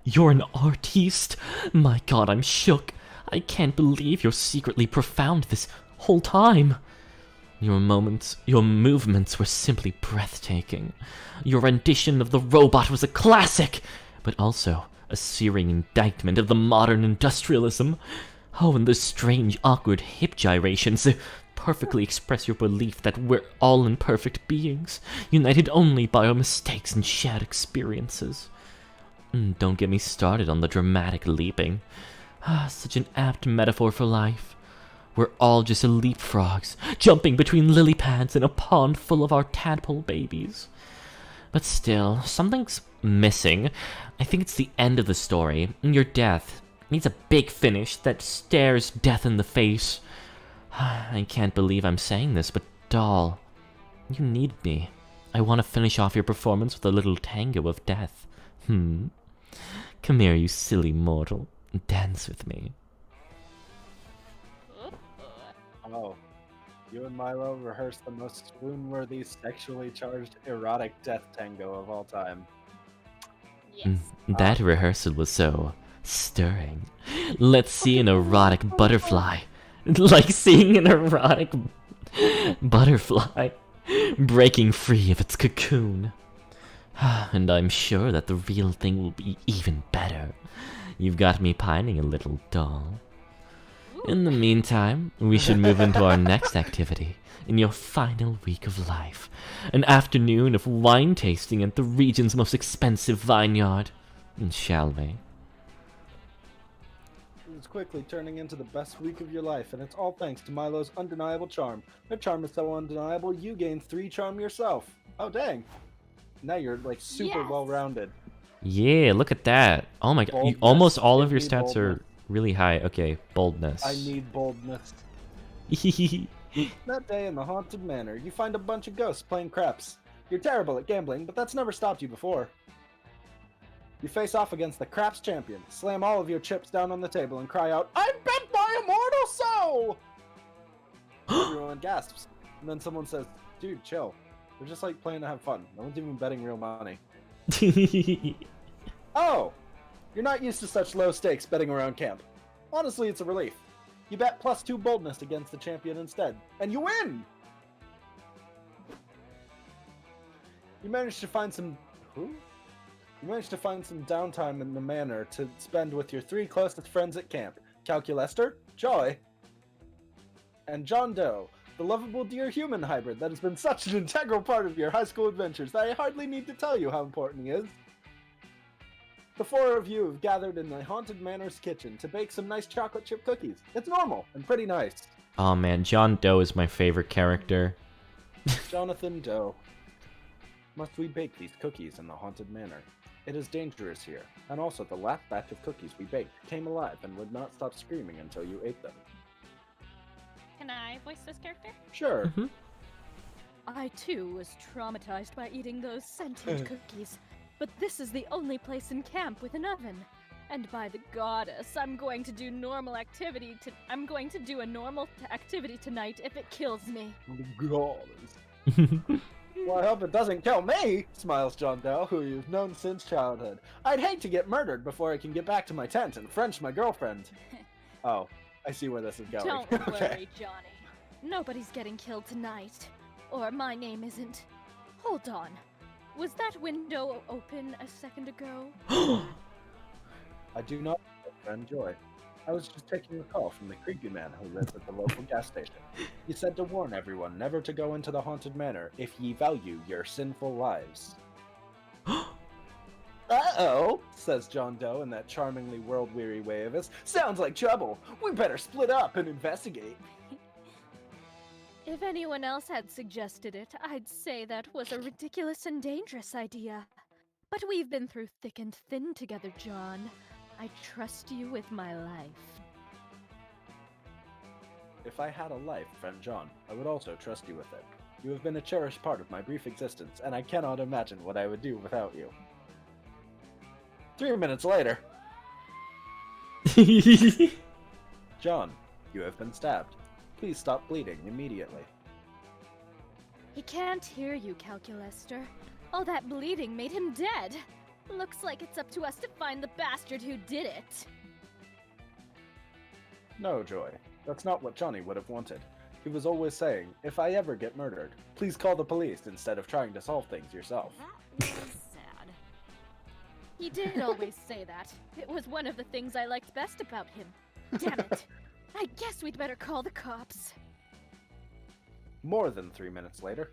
you're an artiste? My god, I'm shook. I can't believe you're secretly profound this whole time. Your movements were simply breathtaking. Your rendition of the robot was a classic, but also a searing indictment of the modern industrialism. Oh, and those strange, awkward hip gyrations perfectly express your belief that we're all imperfect beings, united only by our mistakes and shared experiences. Don't get me started on the dramatic leaping. Such an apt metaphor for life. We're all just leapfrogs, jumping between lily pads in a pond full of our tadpole babies. But still, something's missing. I think it's the end of the story. Your death needs a big finish that stares death in the face. I can't believe I'm saying this, but doll, you need me. I want to finish off your performance with a little tango of death. Come here, you silly mortal. Dance with me. Oh, you and Milo rehearsed the most swoon-worthy, sexually charged, erotic death tango of all time. Yes. That rehearsal was so stirring. Let's see an erotic butterfly. Like seeing an erotic butterfly breaking free of its cocoon. And I'm sure that the real thing will be even better. You've got me pining a little, doll. In the meantime, we should move into our next activity in your final week of life. An afternoon of wine tasting at the region's most expensive vineyard. Shall we? It's quickly turning into the best week of your life, and it's all thanks to Milo's undeniable charm. Her charm is so undeniable, you gain 3 charm yourself. Oh, dang. Now you're, like, super Yes. well-rounded. Yeah, look at that. Oh my god. Boldness. Almost all of Give your me stats are boldness. really high. Okay, boldness. I need boldness. That day in the haunted manor, you find a bunch of ghosts playing craps. You're terrible at gambling, but that's never stopped you before. You face off against the craps champion, slam all of your chips down on the table, and cry out, "I bet my immortal soul!" Everyone gasps, and then someone says, "Dude, chill. We're just like playing to have fun. No one's even betting real money." Oh! You're not used to such low stakes betting around camp. Honestly, it's a relief. You bet +2 boldness against the champion instead, and you win! You managed to find some... Who? You managed to find some downtime in the manor to spend with your 3 closest friends at camp. Calculester, Joy, and John Doe, the lovable dear human hybrid that has been such an integral part of your high school adventures that I hardly need to tell you how important he is. The 4 of you have gathered in the Haunted Manor's kitchen to bake some nice chocolate chip cookies. It's normal and pretty nice. Oh man, John Doe is my favorite character. Jonathan Doe. Must we bake these cookies in the Haunted Manor? It is dangerous here, and also the last batch of cookies we baked came alive and would not stop screaming until you ate them. Can I voice this character? Sure. I too was traumatized by eating those sentient cookies, but this is the only place in camp with an oven. And by the goddess, I'm going to do a normal activity tonight if it kills me. Well, I hope it doesn't kill me, smiles John Doe, who you've known since childhood. I'd hate to get murdered before I can get back to my tent and French my girlfriend. Oh, I see where this is going. Don't Okay. worry, Johnny. Nobody's getting killed tonight. Or my name isn't. Hold on. Was that window open a second ago? I do not know, friend Joy. I was just taking a call from the creepy man who lives at the local gas station. He said to warn everyone never to go into the haunted manor if ye value your sinful lives. Uh-oh, says John Doe in that charmingly world-weary way of his. Sounds like trouble. We better split up and investigate. If anyone else had suggested it, I'd say that was a ridiculous and dangerous idea. But we've been through thick and thin together, John. I trust you with my life. If I had a life, friend John, I would also trust you with it. You have been a cherished part of my brief existence, and I cannot imagine what I would do without you. 3 minutes later. John, you have been stabbed. Please stop bleeding immediately. He can't hear you, Calculester. All that bleeding made him dead. Looks like it's up to us to find the bastard who did it. No, Joy. That's not what Johnny would have wanted. He was always saying, if I ever get murdered, please call the police instead of trying to solve things yourself. That was sad. He did always say that. It was one of the things I liked best about him. Damn it. I guess we'd better call the cops. More than 3 minutes later.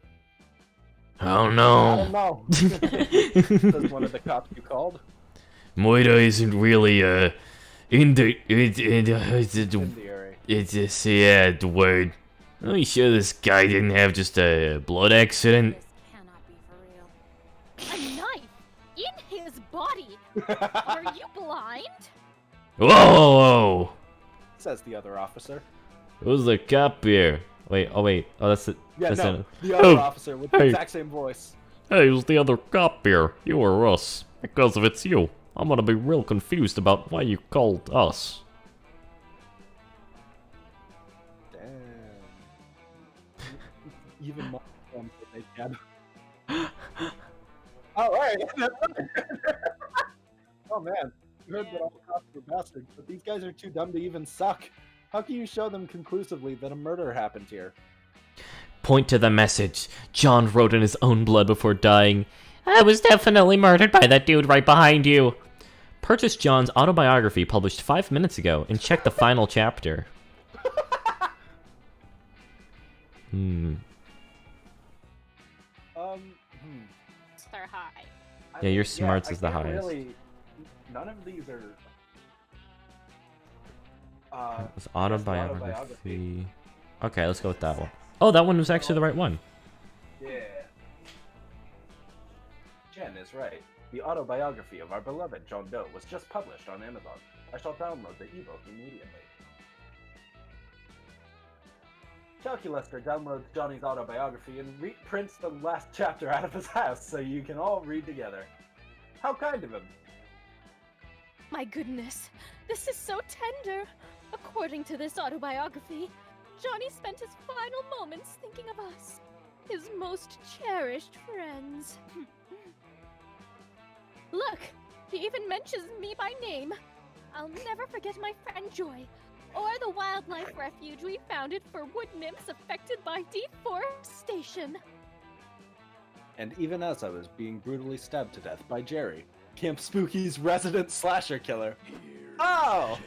Oh I no. don't know. Says one of the cops you called. Moira isn't really, in the Incendiary. it's just, yeah, the word. Are you sure this guy didn't have just a blood accident? This cannot be for real. A knife in his body. Are you blind? Whoa, whoa, whoa. Says the other officer. Who's the cop here? Wait, oh, that's it. Yeah, That's no, it. the other Oh, officer with the hey. exact same voice. Hey, who's the other cop here? You or us? Because if it's you, I'm gonna be real confused about why you called us. Damn. Even more than they can. Oh, right. Oh, man. You heard that all cops were bastards, but these guys are too dumb to even suck. How can you show them conclusively that a murder happened here? Point to the message. John wrote in his own blood before dying. I was definitely murdered by that dude right behind you. Purchase John's autobiography published 5 minutes ago and check the final chapter. Star high. Yeah, your smarts is the I can't highest. Really, none of these are. It's just autobiography. Okay, let's go with that one. Oh, that one was actually the right one. Yeah. Jen is right. The autobiography of our beloved John Doe was just published on Amazon. I shall download the ebook immediately. Calculester downloads Johnny's autobiography and reprints the last chapter out of his house so you can all read together. How kind of him. My goodness, this is so tender. According to this autobiography, Johnny spent his final moments thinking of us, his most cherished friends. Look, he even mentions me by name. I'll never forget my friend Joy, or the wildlife refuge we founded for wood nymphs affected by deforestation. And even as I was being brutally stabbed to death by Jerry, Camp Spooky's resident slasher killer. Oh!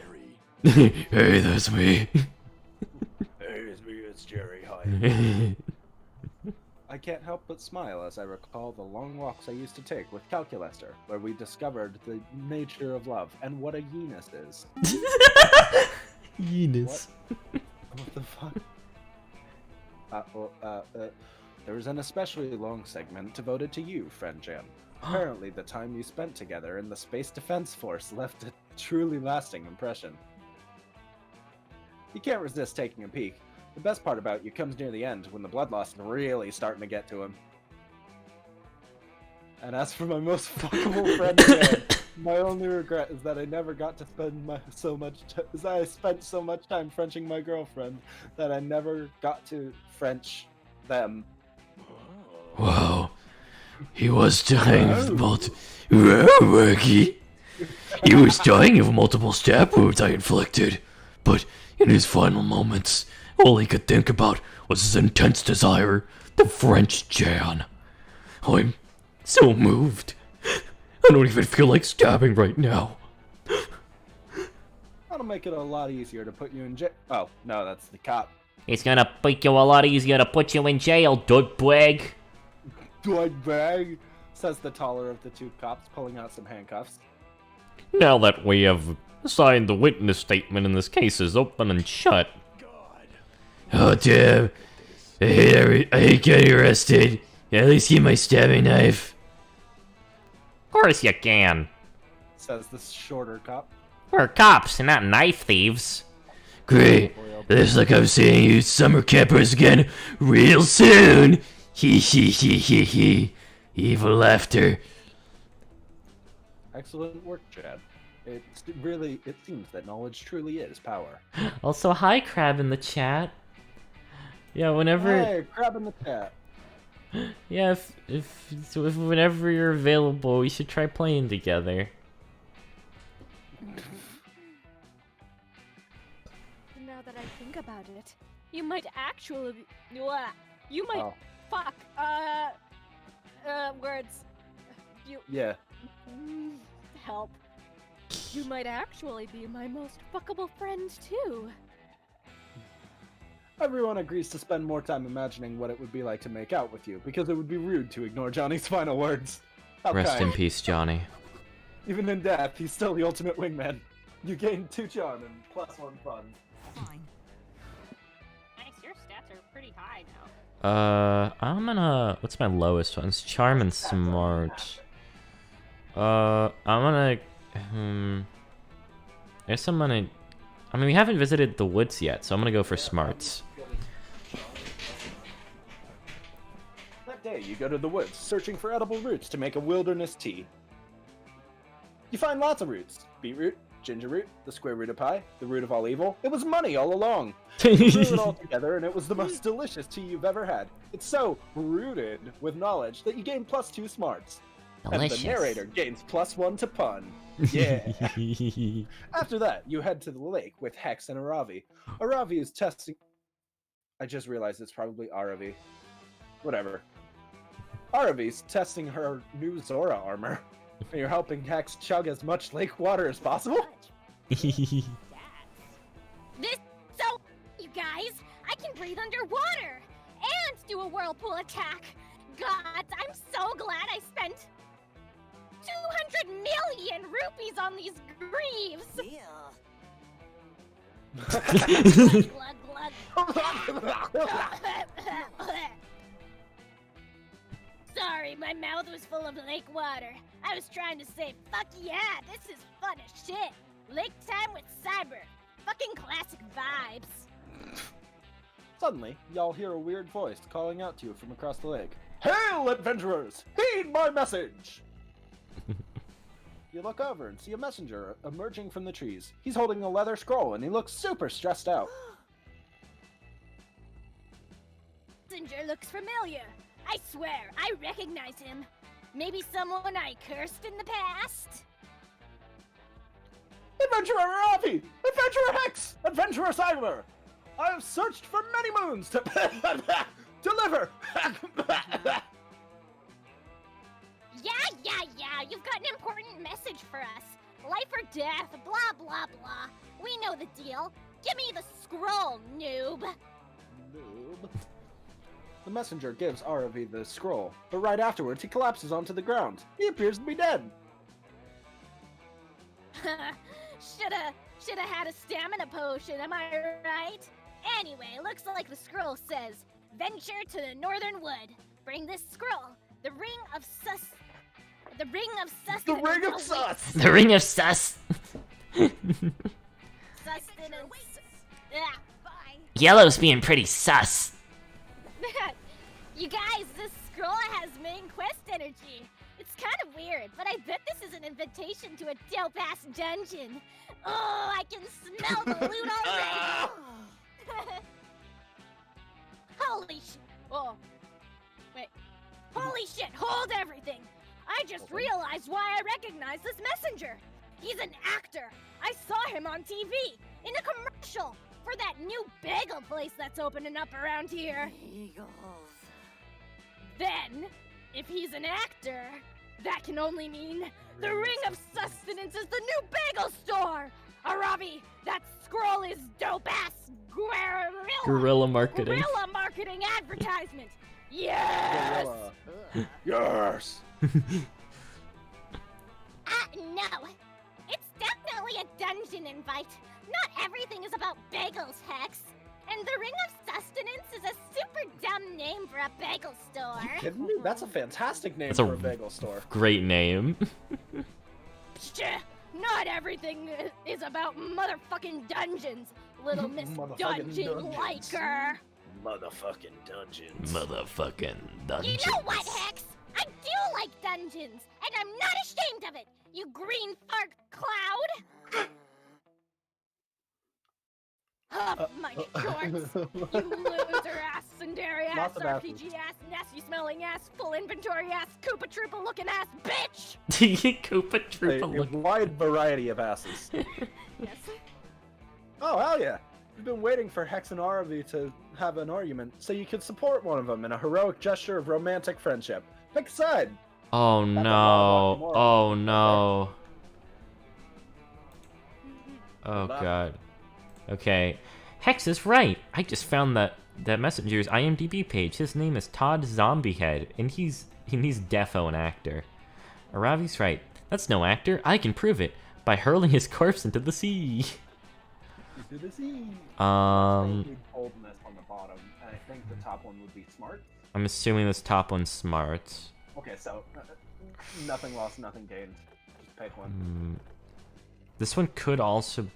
Hey, that's me. Hey, it's Jerry. Hi. I can't help but smile as I recall the long walks I used to take with Calculester, where we discovered the nature of love and what a yenis is. Yenis. What the fuck? There was an especially long segment devoted to you, friend Jen. Apparently, the time you spent together in the Space Defense Force left a truly lasting impression. You can't resist taking a peek. The best part about you comes near the end, when the blood loss is really starting to get to him. And as for my most fuckable friend Jen, my only regret is that I never got to spend I spent so much time Frenching my girlfriend that I never got to French them. Wow. He was dying of He was dying of multiple stab wounds I inflicted, but in his final moments, all he could think about was his intense desire to French Jan. I'm so moved. I don't even feel like stabbing right now. That'll make it a lot easier to put you in jail. Oh, no, that's the cop. It's gonna make you a lot easier to put you in jail, dirtbag. Blood bag, says the taller of the two cops, pulling out some handcuffs. Now that we have signed the witness statement and this case is open and shut. Oh damn. I hate getting arrested. At least get my stabbing knife. Of course you can. Says the shorter cop. We're cops and not knife thieves. Great. Looks like I'm seeing you summer campers again real soon. Hee hee hee hee hee. Evil laughter. Excellent work, Chad. It seems that knowledge truly is power. Also, hi, Crab in the chat. Yeah, whenever. Hey, crab in the chat. Yeah, if whenever you're available, we should try playing together. Now that I think about it, you might actually you might Oh. fuck words. You Yeah. help. You might actually be my most fuckable friend too. Everyone agrees to spend more time imagining what it would be like to make out with you, because it would be rude to ignore Johnny's final words. How Rest in kind. peace, Johnny. Even in death, he's still the ultimate wingman. You gain 2 charm and +1 fun. Fine. Nice, your stats are pretty high now. I'm gonna. What's my lowest one? It's charm and smart. I'm gonna. I guess I'm gonna. I mean, we haven't visited the woods yet, so I'm gonna go for smarts. That day, you go to the woods, searching for edible roots to make a wilderness tea. You find lots of roots. Beetroot, ginger root, the square root of pie, the root of all evil. It was money all along. You threw it all together, and it was the most delicious tea you've ever had. It's so rooted with knowledge that you gain +2 smarts. Delicious. And the narrator gains +1 to pun. Yeah. After that, you head to the lake with Hex and Aravi. Aravi is testing... I just realized it's probably Aravi. Whatever. Aravi's testing her new Zora armor. And you're helping Hex chug as much lake water as possible? This so you guys, I can breathe underwater and do a whirlpool attack. God, I'm so glad I spent 200 million rupees on these greaves. Glug, glug, glug. Sorry, my mouth was full of lake water. I was trying to say, fuck yeah, this is fun as shit. Lake time with Cyber. Fucking classic vibes. Suddenly, y'all hear a weird voice calling out to you from across the lake. Hail, adventurers! Heed my message! You look over and see a messenger emerging from the trees. He's holding a leather scroll and he looks super stressed out. Messenger looks familiar. I swear, I recognize him. Maybe someone I cursed in the past? Adventurer Ravi! Adventurer Hex! Adventurer Cyber! I have searched for many moons to deliver! Yeah, you've got an important message for us. Life or death, blah, blah, blah. We know the deal. Give me the scroll, noob. Noob. The messenger gives Aravi the scroll, but right afterwards he collapses onto the ground. He appears to be dead. Shoulda had a stamina potion, am I right? Anyway, looks like the scroll says, venture to the northern wood. Bring this scroll. The ring of sus. The ring of sus. The ring of sus! The ring of sus. Sustenance. Bye. Yellow's being pretty sus. You guys, this scroll has main quest energy. It's kind of weird, but I bet this is an invitation to a dope-ass dungeon. Oh, I can smell the loot already. Holy shit. Oh. Wait. Holy shit, hold everything. I just realized why I recognize this messenger. He's an actor. I saw him on TV, in a commercial, for that new bagel place that's opening up around here. Eagles. Then, if he's an actor, that can only mean the Ring of Sustenance is the new bagel store! Arabi, that scroll is dope-ass Guerrilla marketing. Guerrilla marketing advertisement! Yes! Yes! No. It's definitely a dungeon invite. Not everything is about bagels, Hex. And the Ring of Sustenance is a super dumb name for a bagel store. You kidding me? That's a fantastic name That's for a a bagel store. Great name. Not everything is about motherfucking dungeons, little Miss Motherfucking Dungeon Liker. Motherfucking dungeons. Motherfucking dungeons. You know what, Hex? I do like dungeons, and I'm not ashamed of it, you green fart cloud. off my shorts! You loser ass, Sundari ass, Lots of asses. RPG ass, nasty smelling ass, full inventory ass, Koopa Troopa looking ass bitch! Koopa A Troopa look. wide variety of asses. Yes. Oh, hell yeah. We've been waiting for Hex and Aravi to have an argument so you could support one of them in a heroic gesture of romantic friendship. Pick a side. Oh That's a lot no. more. Oh no. Oh Hold up. god. Okay. Hex is right. I just found that messenger's IMDb page. His name is Todd Zombiehead, and he's defo an actor. Aravi's right. That's no actor. I can prove it by hurling his corpse into the sea. Into the sea. Um, Boldness on the bottom, and I think the top one would be smart. I'm assuming this top one's smart. Okay, so nothing lost, nothing gained. Just pick one. This one could also.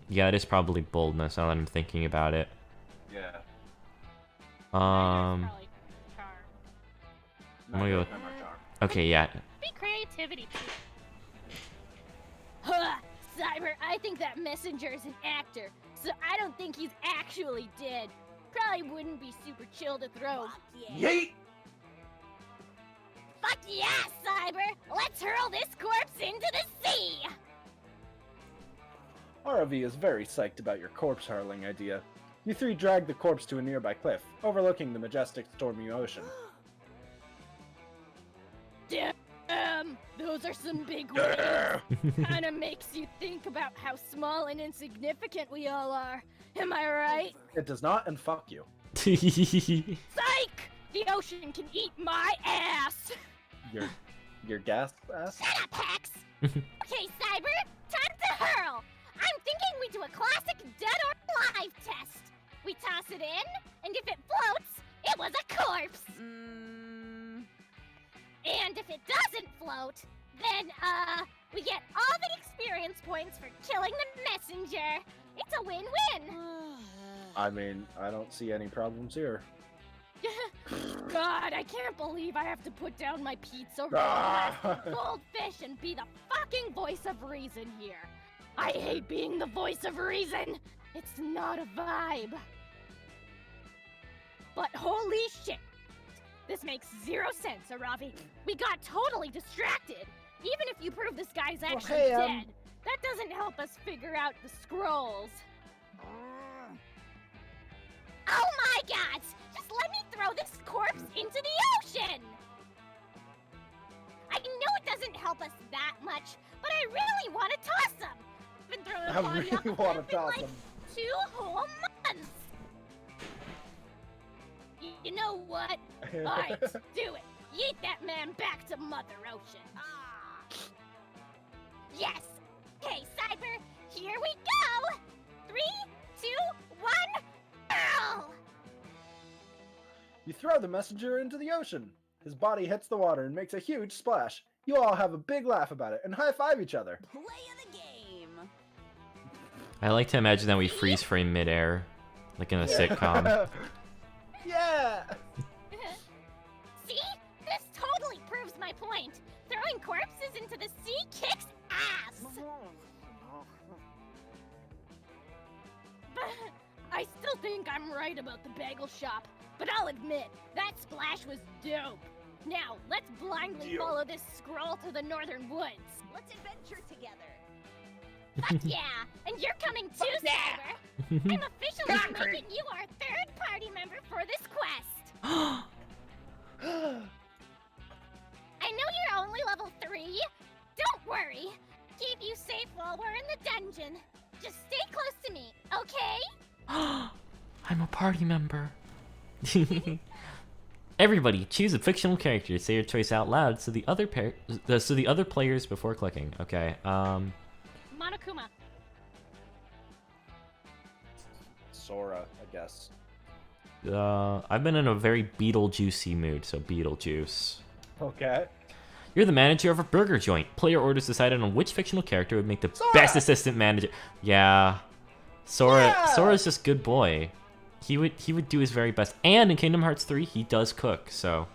Yeah, it is probably boldness. Now that I'm thinking about it. Yeah. Um. Probably charm. I'm gonna go with- Neither of them are charmed. Okay, yeah. Be creativity. Huh, Cyber, I think that messenger is an actor, so I don't think he's actually dead. Probably wouldn't be super chill to throw. Yeet! Fuck yeah, Cyber! Let's hurl this corpse into the sea! RV is very psyched about your corpse hurling idea. You three drag the corpse to a nearby cliff, overlooking the majestic stormy ocean. Damn, those are some big waves. Kinda makes you think about how small and insignificant we all are. Am I right? It does not, and fuck you. Psych! The ocean can eat my ass! Your gas ass? Shut up, Hex! Okay, Cyber, time to hurl! I'm thinking we do a classic dead or alive test. We toss it in, and if it floats, it was a corpse. And if it doesn't float, then, we get all the experience points for killing the messenger. It's a win-win. I mean, I don't see any problems here. God, I can't believe I have to put down my pizza roll, Ah! goldfish, and be the fucking voice of reason here. I hate being the voice of reason. It's not a vibe. But holy shit. This makes 0 sense, Aravi. We got totally distracted. Even if you prove this guy's actually hey, dead, that doesn't help us figure out the scrolls. Oh my god! Just let me throw this corpse into the ocean! I know it doesn't help us that much, but I really want to toss him! I've been throwing I body really off the want cliff to in toss like him. 2 whole months! You know what? Alright, do it! Yeet that man back to Mother Ocean! Yes! Okay, Cyber, here we go! 3, 2, 1, hurl! You throw the messenger into the ocean. His body hits the water and makes a huge splash. You all have a big laugh about it and high-five each other. Play of the game. I like to imagine that we freeze frame midair, like in a sitcom. Yeah! See? This totally proves my point. Throwing corpses into the sea kicks ass. But I still think I'm right about the bagel shop. But I'll admit, that splash was dope. Now, let's blindly follow this scroll to the northern woods. Let's adventure together. Fuck yeah! And you're coming too, Cyber! I'm officially making you our 3rd party member for this quest! I know you're only level 3. Don't worry. Keep you safe while we're in the dungeon. Just stay close to me, okay? I'm a party member. Everybody, choose a fictional character. Say your choice out loud so the other players before clicking. Okay. Monokuma. Sora, I guess. I've been in a very Beetlejuicy mood, so Beetlejuice. Okay. You're the manager of a burger joint. Player orders decided on which fictional character would make the Sora! best assistant manager. Yeah. Sora. Yeah! Sora's just good boy. He would do his very best. And in Kingdom Hearts 3, he does cook, so.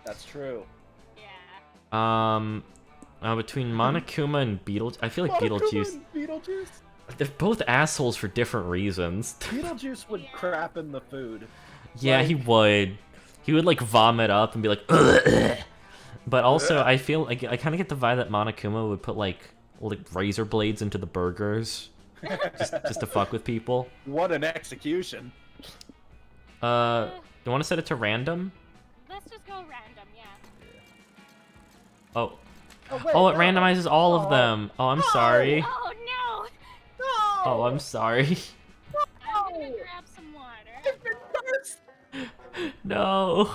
That's true. Yeah. Between Monokuma and Beetlejuice, I feel like Beetlejuice. Beetlejuice? They're both assholes for different reasons. Beetlejuice would crap in the food. Yeah, Like- he would. He would like vomit up and be like, ugh. But also, I feel like I kind of get the vibe that Monokuma would put like razor blades into the burgers, just to fuck with people. What an execution! You want to set it to random? Let's just go random, yeah. Oh, wait, oh, it no. randomizes all of them. Oh, I'm sorry. Oh no! Oh, I'm sorry. I'm gonna grab some water. No,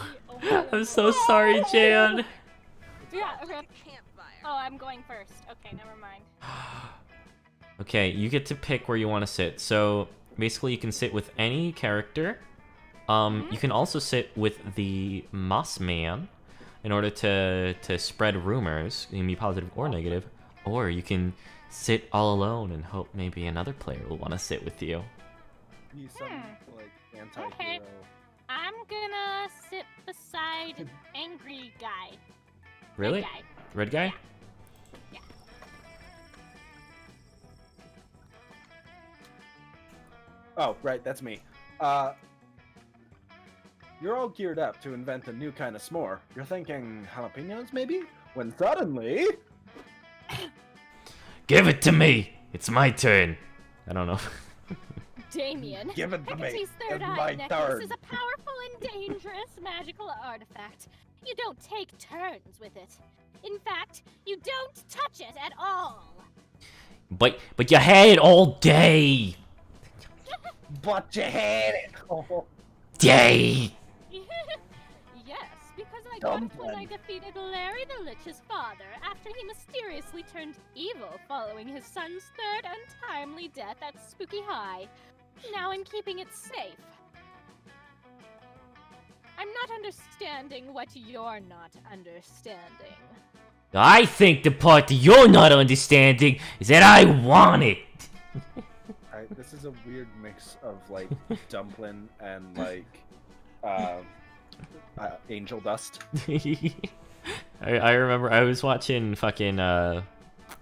I'm so sorry, Jan. Yeah, okay. Campfire. Oh, I'm going first. Okay, never mind. Okay, you get to pick where you want to sit. So basically, you can sit with any character. You can also sit with the Moss Man in order to spread rumors, it can be positive or negative, or you can sit all alone and hope maybe another player will want to sit with you. He's some like anti-hero. Okay. I'm gonna sit beside angry guy. Really? Red guy. Red guy? Yeah. Oh, right, that's me. You're all geared up to invent a new kind of s'more. You're thinking jalapenos, maybe? When suddenly... Give it to me! It's my turn. I don't know. Damien, Give it to me. Hecate's third It's eye my necklace turn. is a powerful and dangerous magical artifact. You don't take turns with it. In fact, you don't touch it at all. But you had it all day! But you had it! Oh, Day! Yes, because I got it when I Dumpling. defeated Larry the Lich's father after he mysteriously turned evil following his son's third untimely death at Spooky High. Now I'm keeping it safe. I'm not understanding what you're not understanding. I think the part that you're not understanding is that I want it! this is a weird mix of, like, dumpling and, like, angel dust. I remember I was watching fucking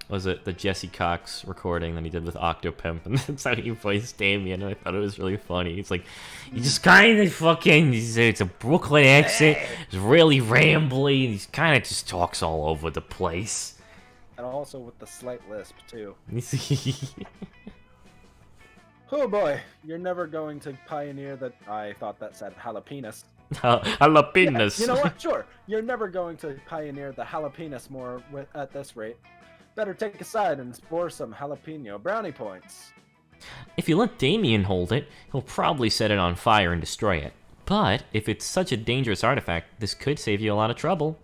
was it the Jesse Cox recording that he did with Octopimp, and that's how he voiced Damien, and I thought it was really funny. It's like he just kind of fucking it's a Brooklyn accent, it's really rambly, and he kind of just talks all over the place. And also with the slight lisp, too. Oh boy, you're never going to pioneer that... I thought that said jalapenos. Jalapenos. You know what? Sure. You're never going to pioneer the jalapenos more at this rate. Better take a side and score some jalapeno brownie points. If you let Damien hold it, he'll probably set it on fire and destroy it. But if it's such a dangerous artifact, this could save you a lot of trouble.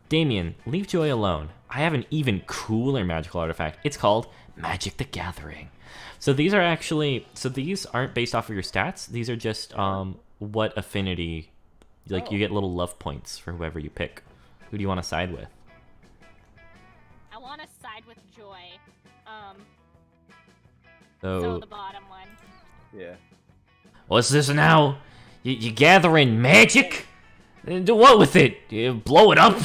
Damien, leave Joy alone. I have an even cooler magical artifact. It's called Magic the Gathering. So these are actually... So these aren't based off of your stats. These are just what affinity... Like, you get little love points for whoever you pick. Who do you want to side with? I want to side with Joy. So So the bottom one. Yeah. what's this now? You gathering magic? Do what with it? You blow it up?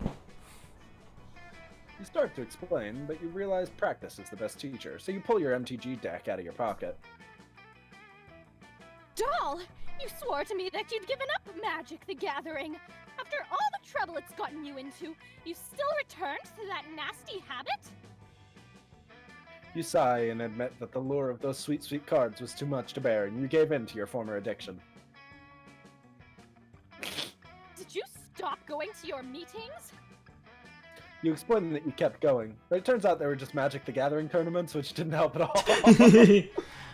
You start to explain, but you realize practice is the best teacher, so you pull your MTG deck out of your pocket. Doll, you swore to me that you'd given up Magic the Gathering. After all the trouble it's gotten you into, you still returned to that nasty habit? You sigh and admit that the lure of those sweet, sweet cards was too much to bear, and you gave in to your former addiction. Did you stop going to your meetings? You explained that you kept going, but it turns out they were just Magic the Gathering tournaments, which didn't help at all.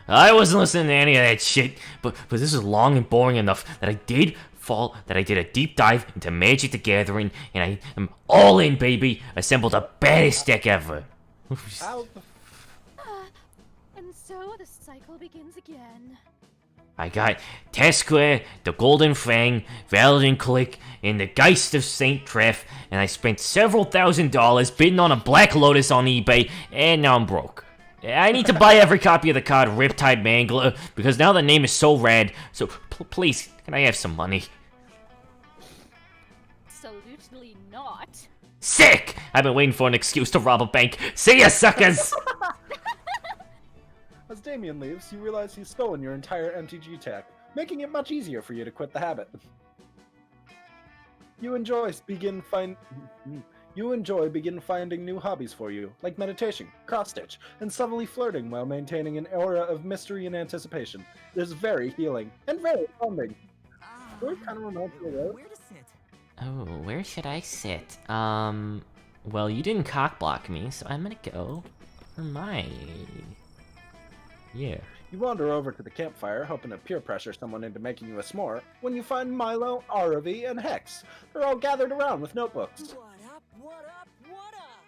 I wasn't listening to any of that shit, but this is long and boring enough that I did a deep dive into Magic the Gathering, and I am all in, baby. Assembled the baddest deck ever. How the And so the cycle begins again. I got Tesquire, the Golden Fang, Valadin Click, and the Geist of Saint Treff, and I spent several $1,000s bidding on a Black Lotus on eBay, and now I'm broke. I need to buy every copy of the card Riptide Mangler, because now the name is so rad, so please, can I have some money? Absolutely not. Sick! I've been waiting for an excuse to rob a bank. See ya, suckers! Damien leaves, you realize he's stolen your entire MTG tech, making it much easier for you to quit the habit. You begin finding new hobbies for you, like meditation, cross-stitch, and subtly flirting while maintaining an aura of mystery and anticipation. It is very healing and very bonding. We're kind of romantic, right? Where to sit? Oh, where should I sit? Well, you didn't cockblock me, so I'm gonna go for my... Yeah. You wander over to the campfire, hoping to peer pressure someone into making you a s'more, when you find Milo, Aravi, and Hex. They're all gathered around with notebooks. What up? What up? What up?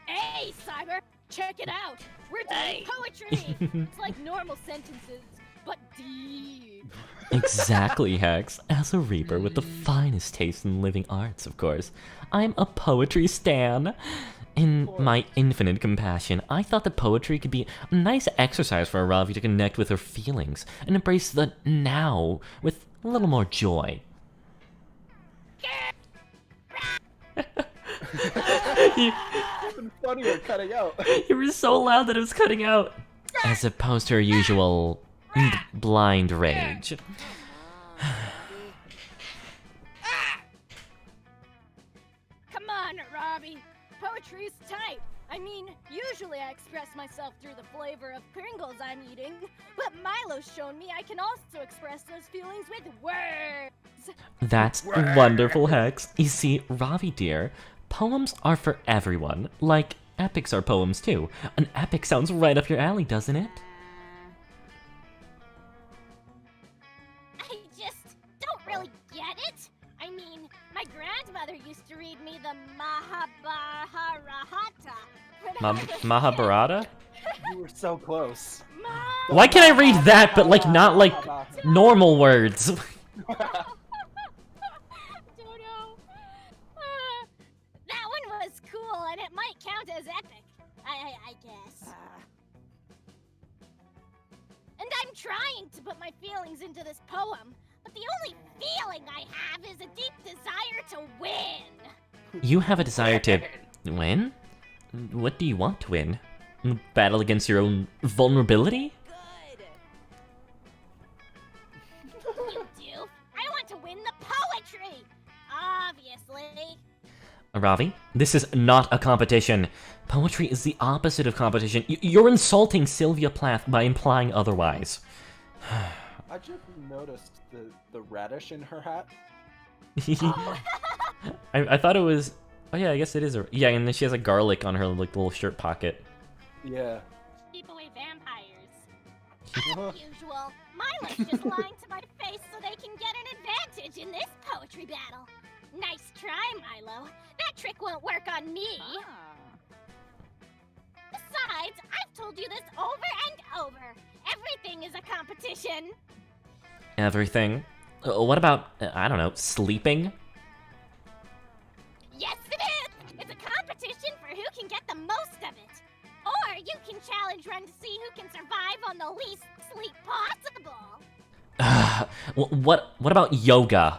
Hey, Cyber! Check it out! We're doing poetry! It's like normal sentences, but deep. Exactly, Hex. As a Reaper with the finest taste in living arts, of course, I'm a poetry stan. In my infinite compassion, I thought that poetry could be a nice exercise for Aravi to connect with her feelings and embrace the now with a little more joy. It's been funnier cutting out. You were so loud that it was cutting out. As opposed to her usual blind rage. Come on, Robbie. Poetry's tight. I mean, usually I express myself through the flavor of Pringles I'm eating, but Milo's shown me I can also express those feelings with words. That's wonderful, Hex. You see, Ravi dear, poems are for everyone. Like, epics are poems too. An epic sounds right up your alley, doesn't it? I just don't really get it. I mean, my grandmother used to read me the Mahabharata. Mahabharata? You were so close. Why can't I read that, but like not like normal words? Don't know. That one was cool, and it might count as epic. I guess. And I'm trying to put my feelings into this poem, but the only feeling I have is a deep desire to win. You have a desire to win? What do you want to win? Battle against your own vulnerability? You do. I want to win the poetry. Obviously. Ravi, this is not a competition. Poetry is the opposite of competition. You're insulting Sylvia Plath by implying otherwise. I just noticed the radish in her hat. I thought it was... Oh yeah, I guess it is. Yeah, and then she has a garlic on her like little shirt pocket. Yeah. Keep away vampires. As usual, Milo's just lying to my face so they can get an advantage in this poetry battle. Nice try, Milo. That trick won't work on me. Besides, I've told you this over and over. Everything is a competition. Everything? What about, I don't know, sleeping? Yes, it is! It's a competition for who can get the most of it. Or you can challenge run to see who can survive on the least sleep possible. What about yoga?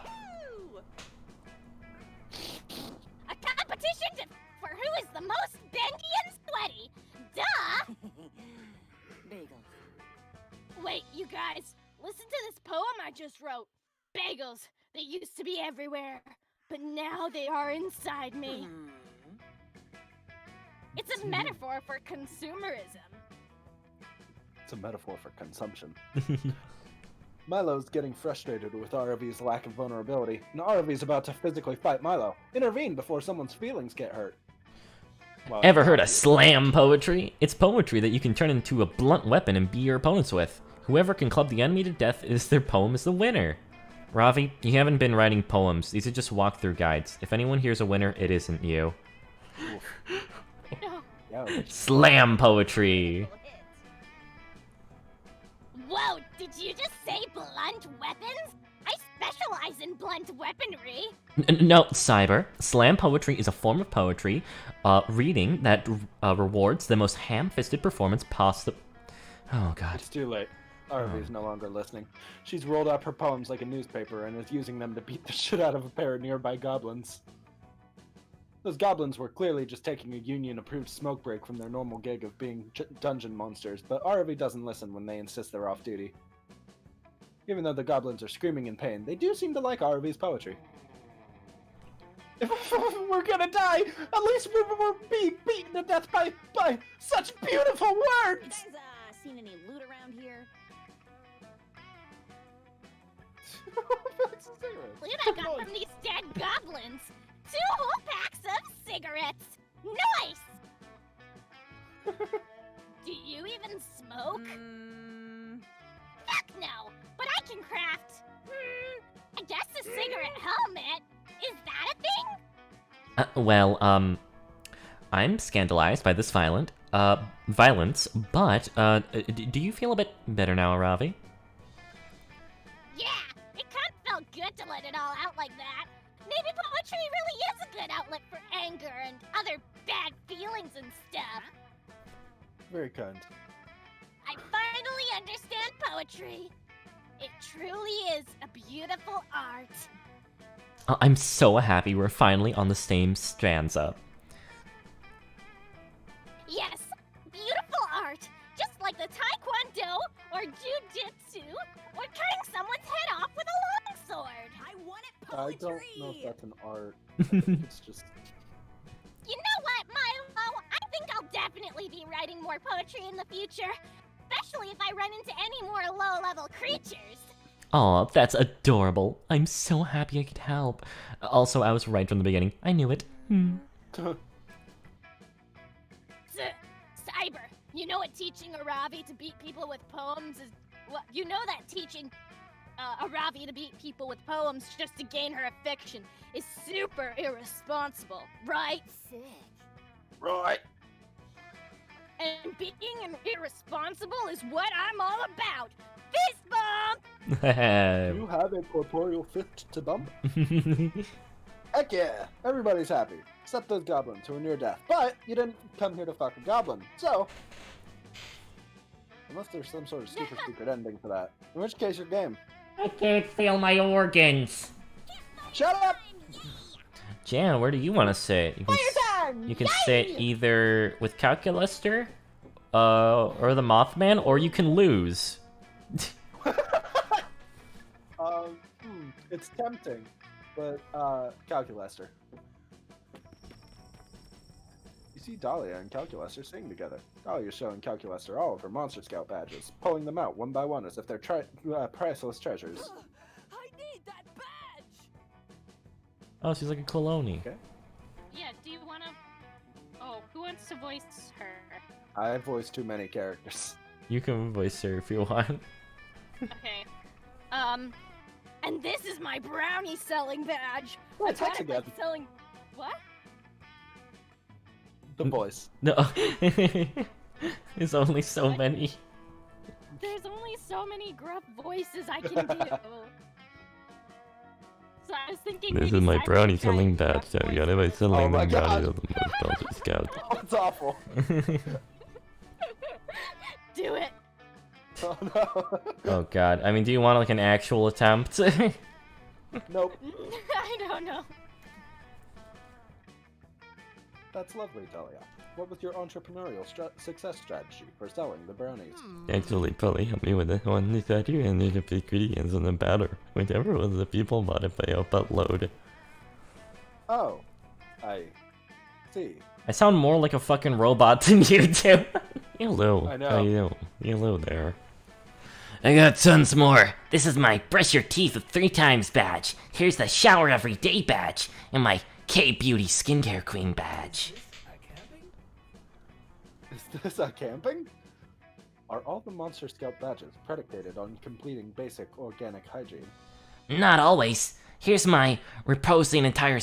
A competition for who is the most bendy and sweaty. Duh! Bagels. Wait, you guys, listen to this poem I just wrote. Bagels, they used to be everywhere, but now they are inside me. It's a metaphor for consumerism. It's a metaphor for consumption. Milo's getting frustrated with RV's lack of vulnerability, and RV's about to physically fight Milo. Intervene before someone's feelings get hurt. Well, Ever heard of slam poetry? It's poetry that you can turn into a blunt weapon and beat your opponents with. Whoever can club the enemy to death is their poem is the winner. Ravi, you haven't been writing poems. These are just walkthrough guides. If anyone here's a winner, it isn't you. Slam poetry. Whoa, did you just say blunt weapons? I specialize in blunt weaponry. No, Cyber. Slam poetry is a form of poetry reading that rewards the most ham-fisted performance possible. Oh, God. It's too late. RV's no longer listening. She's rolled up her poems like a newspaper and is using them to beat the shit out of a pair of nearby goblins. Those goblins were clearly just taking a union-approved smoke break from their normal gig of being dungeon monsters, but RV doesn't listen when they insist they're off duty. Even though the goblins are screaming in pain, they do seem to like RV's poetry. If we're gonna die, at least we're being beaten to death by such beautiful words! You guys, seen any loot around here? Loot I got from these dead goblins. 2 whole packs of cigarettes. Nice! Do you even smoke? Fuck no, but I can craft. I guess a cigarette helmet. Is that a thing? Well, I'm scandalized by this violence, but, do you feel a bit better now, Aravi? Yeah, it kind of felt good to let it all out like that. Maybe poetry really is a good outlet for anger and other bad feelings and stuff. Very kind. I finally understand poetry. It truly is a beautiful art. I'm so happy we're finally on the same stanza. Yes, beautiful art. Just like the Taekwondo, or Jiu-Jitsu, or cutting someone's head off with a longsword. I wanted I poetry! don't know if that's an art. I think it's just... You know what, Milo? I think I'll definitely be writing more poetry in the future. Especially if I run into any more low-level creatures. Aw, that's adorable. I'm so happy I could help. Also, I was right from the beginning. I knew it. Cyber, you know what teaching Aravi to beat people with poems is... Well, you know that teaching Aravi to beat people with poems just to gain her affection is super irresponsible, right? Sick. Right. And being irresponsible is what I'm all about. Fist bump! You have a corporeal fist to bump? Heck yeah! Everybody's happy. Except those goblins who are near death. But you didn't come here to fuck a goblin, so... Unless there's some sort of super secret ending for that. In which case, you're game. I can't feel my organs. Shut up! Jan, where do you want to sit? You can sit either with Calculaster, or the Mothman, or you can lose. It's tempting, but, Calculaster. You see Dahlia and Calculaster singing together. Dahlia's showing Calculaster all of her Monster Scout badges, pulling them out one by one as if they're priceless treasures. I need that badge! Oh, she's like a Cologne. Okay. Yeah, do you wanna... Oh, who wants to voice her? I voiced too many characters. You can voice her if you want. Okay. And this is my brownie selling badge. Oh, I got text it by again. selling... What? The voice. No. There's only so many. There's only so many gruff voices I can do. So I was thinking This maybe is my Cyber brownie should try selling and badge. gruff So I got it voices. by selling Oh my the brownie God. of the most Monster Scout. Oh, it's awful. Do it. Oh no. Oh god. I mean, do you want like an actual attempt? Nope. I don't know. That's lovely, Dahlia. What was your entrepreneurial success strategy for selling the brownies? Actually, probably help me with the one that you and the ingredients in the batter. Whichever was the people bought it by upload. Oh, I see. I sound more like a fucking robot than you do. Hello. I know. How you doing? Hello there. I got tons more. This is my brush your teeth with 3 times badge. Here's the shower every day badge. And my K-Beauty skincare queen badge. Is this a camping? Are all the Monster Scout badges predicated on completing basic organic hygiene? Not always. Here's my repose an entire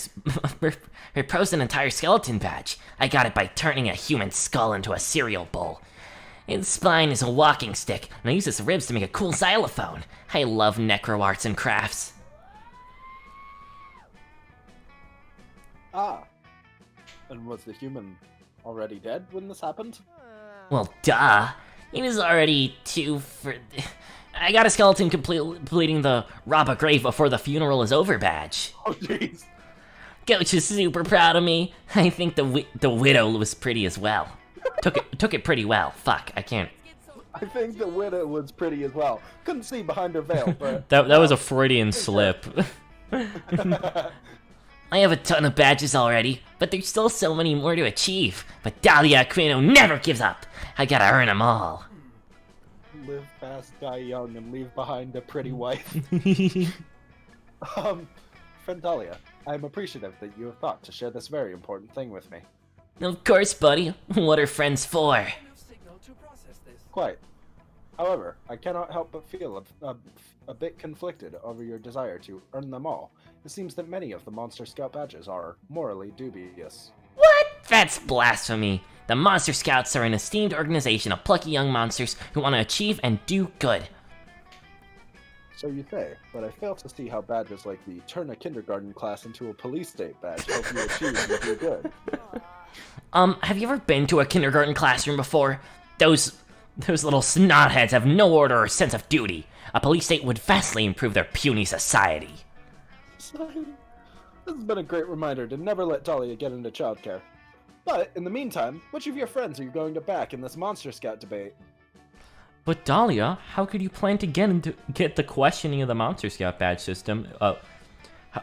skeleton badge. I got it by turning a human skull into a cereal bowl. Its spine is a walking stick, and I use its ribs to make a cool xylophone. I love necro arts and crafts. Ah. And was the human already dead when this happened? Well, duh. He was already I got a skeleton completing the rob a grave before the funeral is over badge. Oh jeez. Coach is super proud of me. I think the widow was pretty as well. Took it pretty well. Fuck, I can't. I think the widow was pretty as well. Couldn't see behind her veil, but... that was a Freudian slip. I have a ton of badges already, but there's still so many more to achieve. But Dahlia Aquino never gives up. I gotta earn them all. Live fast, die young, and leave behind a pretty wife. Friend Dahlia, I am appreciative that you have thought to share this very important thing with me. Of course, buddy. What are friends for? Quite. However, I cannot help but feel a bit conflicted over your desire to earn them all. It seems that many of the Monster Scout badges are morally dubious. What? That's blasphemy. The Monster Scouts are an esteemed organization of plucky young monsters who want to achieve and do good. So you say, but I fail to see how badges like the turn a kindergarten class into a police state badge help you achieve and do good. Have you ever been to a kindergarten classroom before? Those little snotheads have no order or sense of duty. A police state would vastly improve their puny society. This has been a great reminder to never let Dahlia get into childcare. But, in the meantime, which of your friends are you going to back in this Monster Scout debate? But Dahlia, how could you plan to get the questioning of the Monster Scout badge system?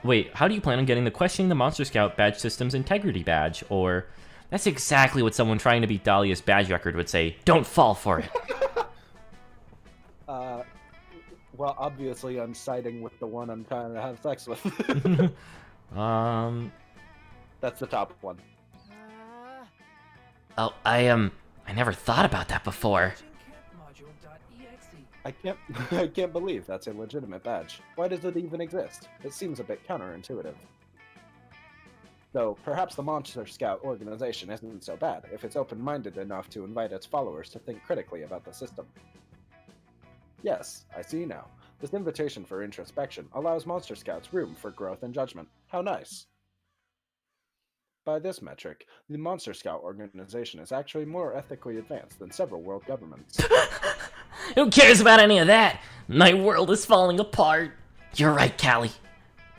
Wait, how do you plan on getting the questioning the Monster Scout badge system's integrity badge? Or, that's exactly what someone trying to beat Dahlia's badge record would say. Don't fall for it. Well, obviously I'm siding with the one I'm trying to have sex with. That's the top one. Oh, I never thought about that before. I can't believe that's a legitimate badge. Why does it even exist? It seems a bit counterintuitive. Though, perhaps the Monster Scout organization isn't so bad if it's open-minded enough to invite its followers to think critically about the system. Yes, I see now. This invitation for introspection allows Monster Scouts room for growth and judgment. How nice. By this metric, the Monster Scout organization is actually more ethically advanced than several world governments. Who cares about any of that? My world is falling apart. You're right, Callie.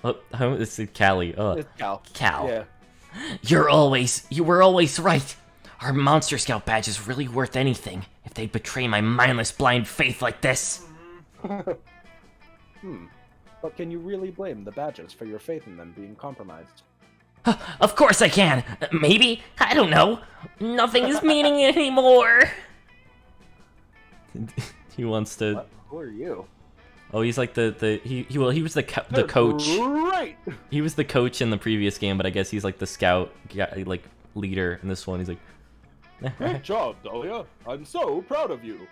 Oh, this is Callie. It's Cal. Cal. Yeah. You were always right. Our Monster Scout badge is really worth anything if they betray my mindless blind faith like this. But can you really blame the badges for your faith in them being compromised? Of course I can. Maybe. I don't know. Nothing is meaning it anymore. He wants to... What? Who are you? Oh, he's like he was the coach. Right. He was the coach in the previous game, but I guess he's like the scout like leader in this one. He's like, Great job, Dahlia. I'm so proud of you.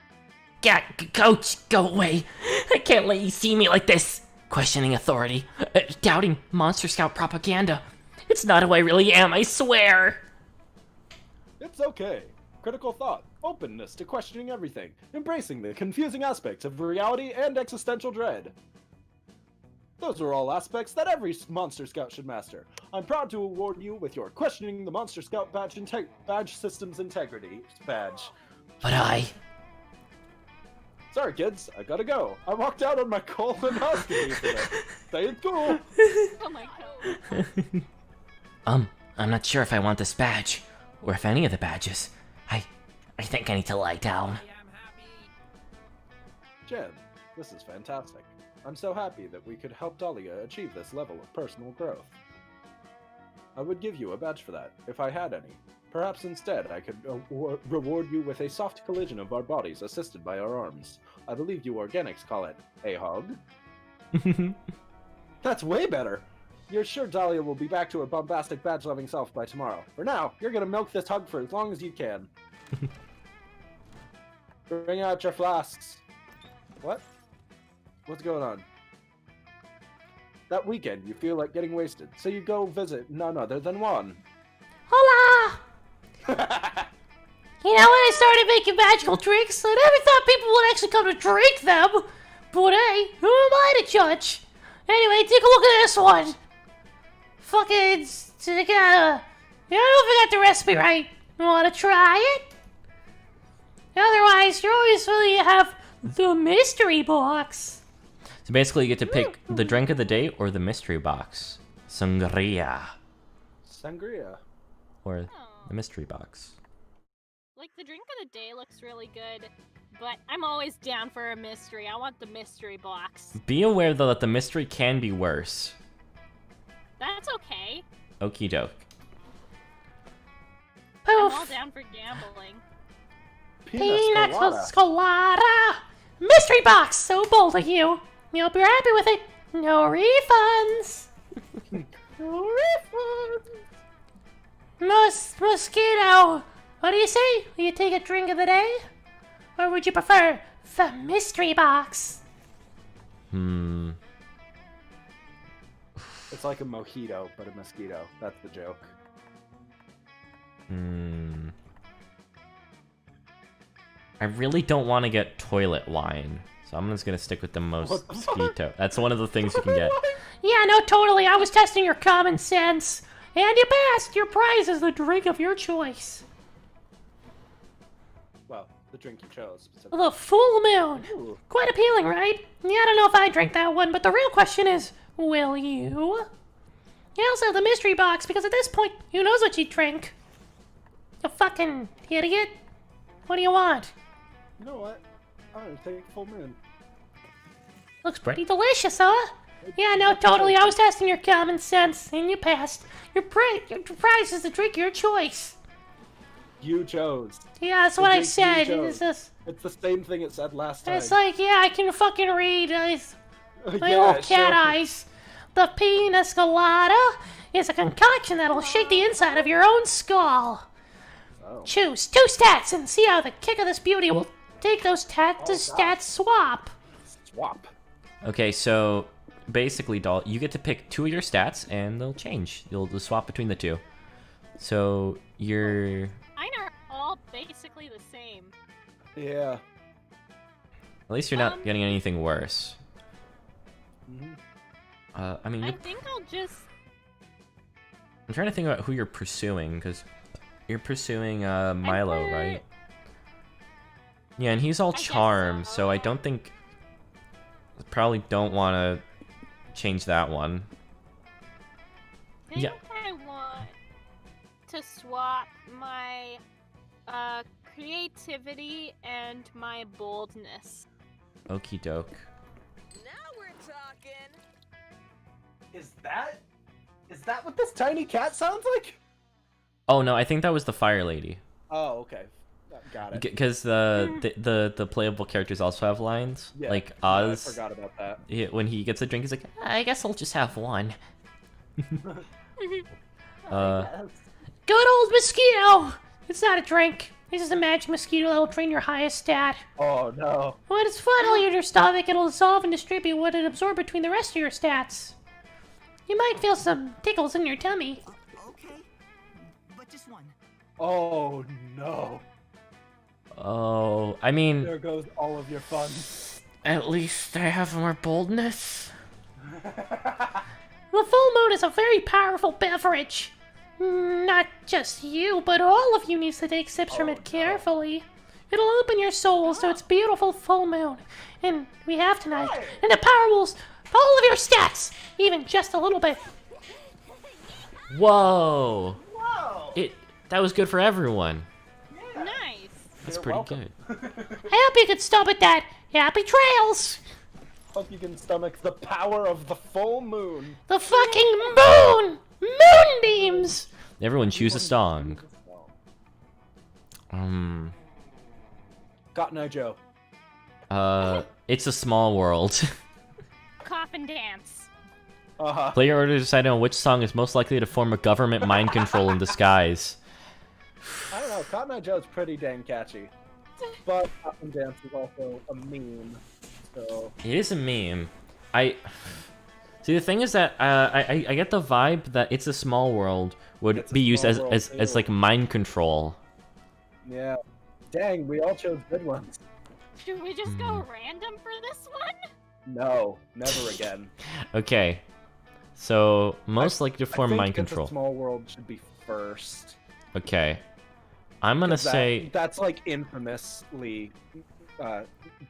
yeah, coach, go away. I can't let you see me like this. Questioning authority, doubting Monster Scout propaganda. It's not who I really am, I swear. It's okay. Critical thought, openness to questioning everything, embracing the confusing aspects of reality and existential dread. Those are all aspects that every Monster Scout should master. I'm proud to award you with your Questioning the Monster Scout badge Systems Integrity badge. But I... Sorry, kids, I gotta go. I walked out on my colonoscopy today. Stay in school. Oh my god. I'm not sure if I want this badge, or if any of the badges. I think I need to lie down. Jen, this is fantastic. I'm so happy that we could help Dahlia achieve this level of personal growth. I would give you a badge for that, if I had any. Perhaps instead I could reward you with a soft collision of our bodies assisted by our arms. I believe you organics call it a hug. That's way better! You're sure Dahlia will be back to her bombastic badge-loving self by tomorrow. For now, you're gonna milk this hug for as long as you can. Bring out your flasks. What? What's going on? That weekend, you feel like getting wasted, so you go visit none other than Juan. Hola! You know, when I started making magical drinks, I never thought people would actually come to drink them. But hey, who am I to judge? Anyway, take a look at this one. Fucking, I don't know if I got the recipe right. You wanna try it? Otherwise, you're always willing to have the mystery box. So basically you get to pick the drink of the day or the mystery box. Sangria. Sangria. Or Oh. the mystery box. Like, the drink of the day looks really good, but I'm always down for a mystery. I want the mystery box. Be aware, though, that the mystery can be worse. That's okay. Okie doke. I'm all down for gambling. Pina colada! Mystery box! So bold of you. We hope you're happy with it. No refunds. No refunds. Mosquito, what do you say? Will you take a drink of the day? Or would you prefer the mystery box? It's like a mojito, but a mosquito. That's the joke. I really don't want to get toilet wine, so I'm just gonna stick with the mosquito. That's one of the things you can get. Yeah, no, totally. I was testing your common sense. And you passed. Your prize is the drink of your choice. Well, the drink you chose. The full moon. Ooh. Quite appealing, right? Yeah, I don't know if I drink that one, but the real question is, will you? You also have the mystery box, because at this point, who knows what you'd drink? You fucking idiot. What do you want? You know what? I'm gonna take full moon. Looks pretty delicious, huh? Yeah, no, totally. I was testing your common sense, and you passed. Your prize is the drink of your choice. You chose. Yeah, that's The what I drink you said. chose. It's the same thing it said last time. like, yeah, I can fucking read. My Yeah, little cat sure. eyes. The pina colada is a concoction that'll shake the inside of your own skull. Oh. Choose 2 stats and see how the kick of this beauty will take those stats swap. Swap. Okay, so basically, doll, you get to pick 2 of your stats, and they'll change. You'll swap between the 2. So you're. Mine are all basically the same. Yeah. At least you're not getting anything worse. Mhm. I mean, I think I'll just. I'm trying to think about who you're pursuing, because you're pursuing Milo, right? Yeah, and he's all guess charm, so. so I don't think. Probably don't want to change that one. I think Yeah. I want to swap my creativity and my boldness. Okie doke. Now we're talking. Is that what this tiny cat sounds like? Oh no, I think that was the fire lady. Oh, okay. Got it. Because the playable characters also have lines. Yeah, Like yeah, I Oz, forgot about that. when he gets a drink, he's like, I guess I'll just have one. Good old mosquito! It's not a drink. This is a magic mosquito that will drain your highest stat. Oh no. When it's funneled in your stomach, it'll dissolve and distribute what it absorbed between the rest of your stats. You might feel some tickles in your tummy. Okay, but just one. Oh no. Oh, I mean, There goes all of your fun. at least I have more boldness. The full moon is a very powerful beverage. Not just you, but all of you needs to take sips from it carefully. It'll open your souls to its beautiful full moon. And we have tonight. And the power will all of your stats, even just a little bit. Whoa! Whoa! That was good for everyone. Nice. That's You're pretty welcome. good. I hope you can stop at that. Happy trails! Hope you can stomach the power of the full moon. The fucking moon! Moonbeams! Everyone choose a song. Cotton Eye Joe. It's a Small World. Coffin dance. Uh-huh. Player order decided on which song is most likely to form a government mind control in disguise. I don't know. Cotton Eye Joe's pretty dang catchy. But Cotton Dance is also a meme. So It is a meme. See, the thing is that I get the vibe that It's a Small World would It's a be used Small as World, too. like mind control. yeah. Dang, we all chose good ones. Should we just go random for this one? No, never again. Okay. So, most likely to form I think mind It's control. a Small World should be first. Okay. I'm gonna 'Cause say... that's like infamously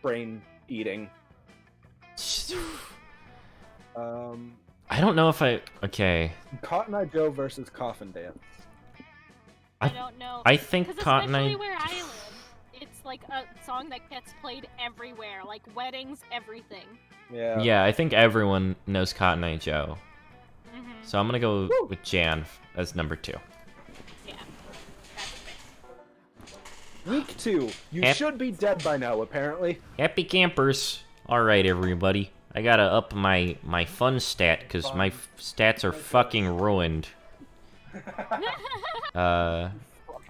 brain eating. I don't know if I... Okay. Cotton Eye Joe versus Coffin Dance. I don't know. I think Because Cotton especially Eye... where I live, it's like a song that gets played everywhere, like weddings, everything. Yeah. Yeah, I think everyone knows Cotton Eye Joe. Mm-hmm. So I'm gonna go with Jan as number 2. Yeah. Week 2. You Ep- should be dead by now, apparently. Happy campers. Alright, everybody. I gotta up my fun stat, because my stats are fucking ruined. Fuck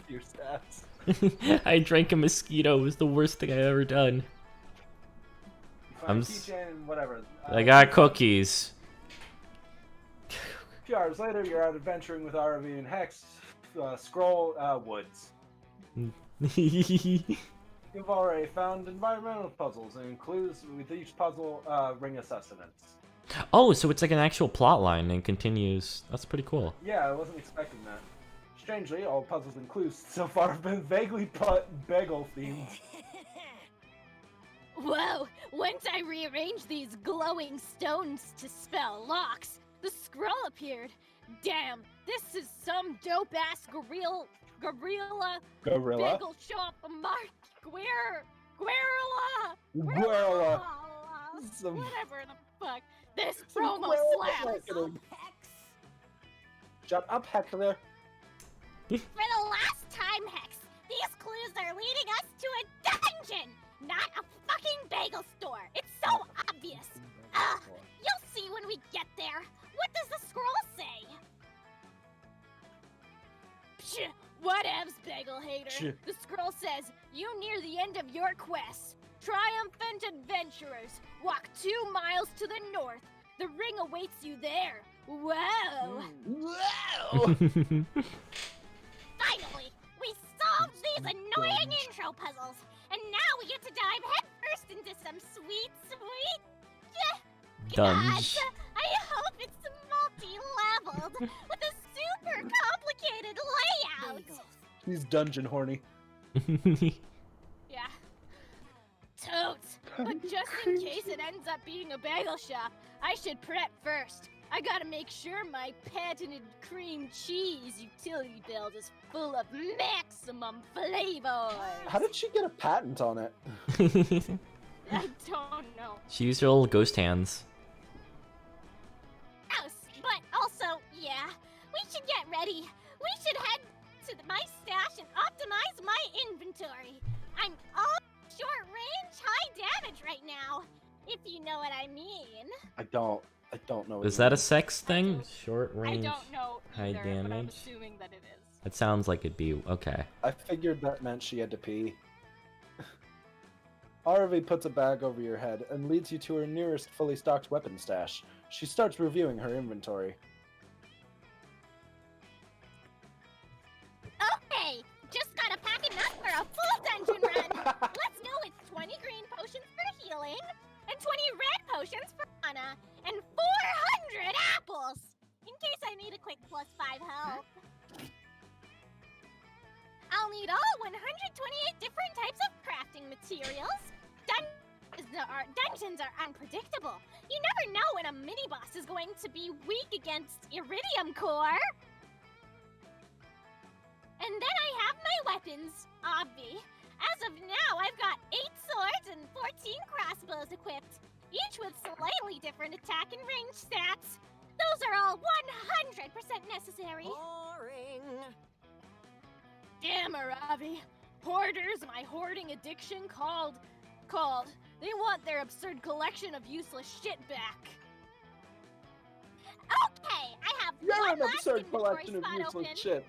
your stats. I drank a mosquito. It was the worst thing I ever done. Fine, keychain, whatever. I got cookies. A few hours later, you're out adventuring with RV and Hex. Scroll Woods. You've already found environmental puzzles and clues with each puzzle ring a sustenance. Oh, so it's like an actual plot line and continues. That's pretty cool. Yeah, I wasn't expecting that. Strangely, all puzzles and clues so far have been vaguely bagel themed. Whoa! Once I rearranged these glowing stones to spell locks, the scroll appeared. Damn, this is some dope-ass gorilla bagel shop Guerrilla! Some Whatever the fuck. This promo Guerrilla slaps! marketing. Jump up, Heckler. For the last time, Hex, these clues are leading us to a dungeon, not a fucking bagel store. It's so obvious. Ugh, you'll see when we get there. What does the scroll say? Psh, whatevs, bagel hater. Psh. The scroll says, you near the end of your quest. Triumphant adventurers, walk 2 miles to the north. The ring awaits you there. Whoa! Wow! Finally, we solved these annoying intro puzzles, and now we get to dive headfirst into some sweet Dunge. gosh, I hope it's multi-leveled with a super complicated layout. He's dungeon horny. Yeah. Totes. But just in case it ends up being a bagel shop, I should prep first. I gotta make sure my patented cream cheese utility belt is full of maximum flavors. How did she get a patent on it? I don't know. She used her little ghost hands. But also, yeah, we should get ready. We should head to my stash and optimize my inventory. I'm all short range, high damage right now, if you know what I mean. I don't know. What Is you that a mean. sex thing? Short range, I don't know high either, but I'm damage? assuming that it is. It sounds like it'd be okay. I figured that meant she had to pee. RV puts a bag over your head and leads you to her nearest fully stocked weapon stash. She starts reviewing her inventory. Okay, just gotta pack enough for a full dungeon run. Let's go with 20 green potions for healing, and 20 red potions for mana, and 400 apples, in case I need a quick +5 health. I'll need all 128 different types of crafting materials. Dungeons are unpredictable. You never know when a mini-boss is going to be weak against iridium core. And then I have my weapons, obvi. As of now, I've got 8 swords and 14 crossbows equipped, each with slightly different attack and range stats. Those are all 100% necessary. Boring. Damn, Aravi. Hoarders, my hoarding addiction called. They want their absurd collection of useless shit back. Okay, I have You're one an last absurd inventory collection of spot useless open. shit.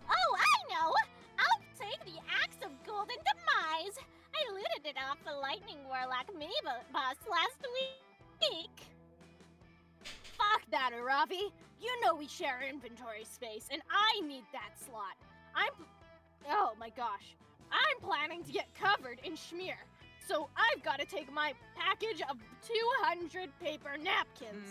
Oh, I know! I'll take the Axe of Golden Demise! I looted it off the Lightning Warlock mini-boss last week! Fuck that, Aravi! You know we share inventory space, and I need that slot. Oh my gosh. I'm planning to get covered in schmear, so I've got to take my package of 200 paper napkins.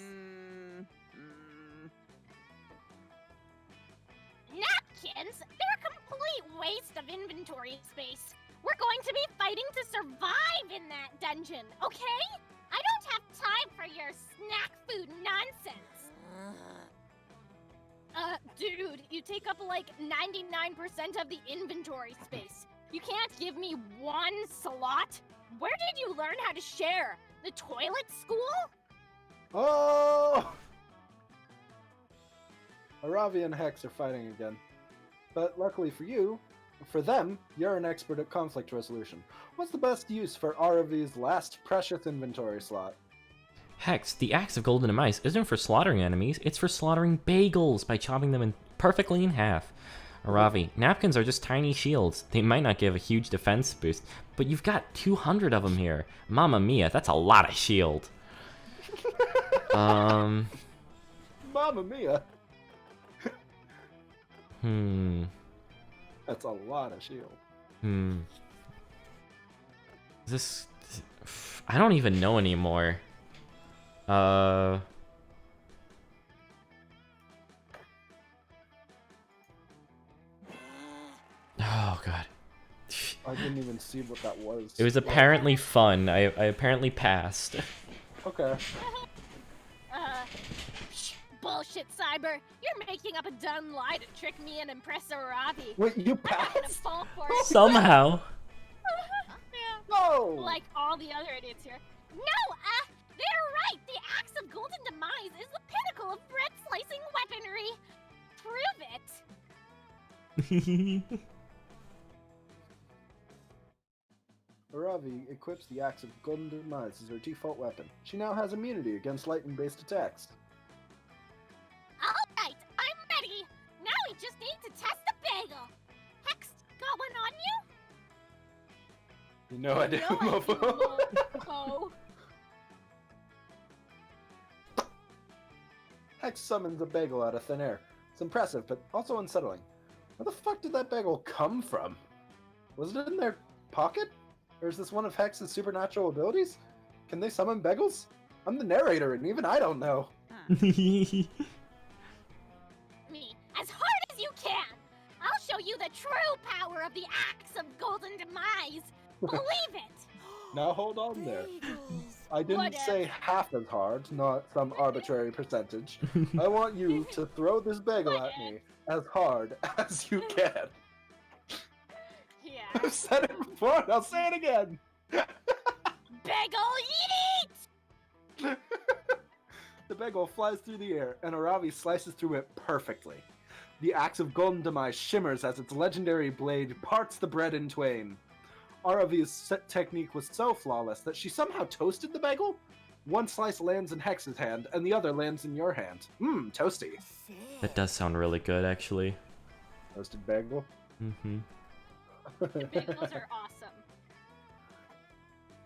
Napkins? They're a complete waste of inventory space. We're going to be fighting to survive in that dungeon, okay? I don't have time for your snack food nonsense. Dude, you take up like 99% of the inventory space. You can't give me one slot? Where did you learn how to share? The toilet school? Oh! Aravi and Hex are fighting again. But luckily for them, you're an expert at conflict resolution. What's the best use for Aravi's last precious inventory slot? Hex, the axe of golden demise isn't for slaughtering enemies, it's for slaughtering bagels by chopping them perfectly in half. Aravi, napkins are just tiny shields. They might not give a huge defense boost, but you've got 200 of them here. Mamma mia, that's a lot of shield. Mamma mia. That's a lot of shield. This... I don't even know anymore. Oh, God. I didn't even see what that was. It was apparently fun. I apparently passed. Okay. Bullshit, Cyber. You're making up a dumb lie to trick me and impress Aravi. Wait, you I'm gonna passed? fall for it. Somehow. Yeah. No! Like all the other idiots here. No, they're right! The Axe of Golden Demise is the pinnacle of bread-slicing weaponry! Prove it! Aravi equips the Axe of Golden Demise as her default weapon. She now has immunity against lightning-based attacks. Alright, I'm ready! Now we just need to test the bagel! Hex, got one on you? You know I do, mofo. Mofo. Hex summons a bagel out of thin air. It's impressive, but also unsettling. Where the fuck did that bagel come from? Was it in their pocket? Or is this one of Hex's supernatural abilities? Can they summon bagels? I'm the narrator, and even I don't know. Me, as hard as you can! I'll show you the true power of the Axe of Golden Demise! Believe it! Now hold on there. I didn't say half as hard, not some arbitrary percentage. I want you to throw this bagel at me as hard as you can. Yeah. I've said it before, and I'll say it again. Bagel eat! The bagel flies through the air, and Aravi slices through it perfectly. The Axe of Golden Demise shimmers as its legendary blade parts the bread in twain. Aravi's technique was so flawless that she somehow toasted the bagel? One slice lands in Hex's hand, and the other lands in your hand. Mmm, toasty. That does sound really good, actually. Toasted bagel? Mm-hmm. Bagels are awesome.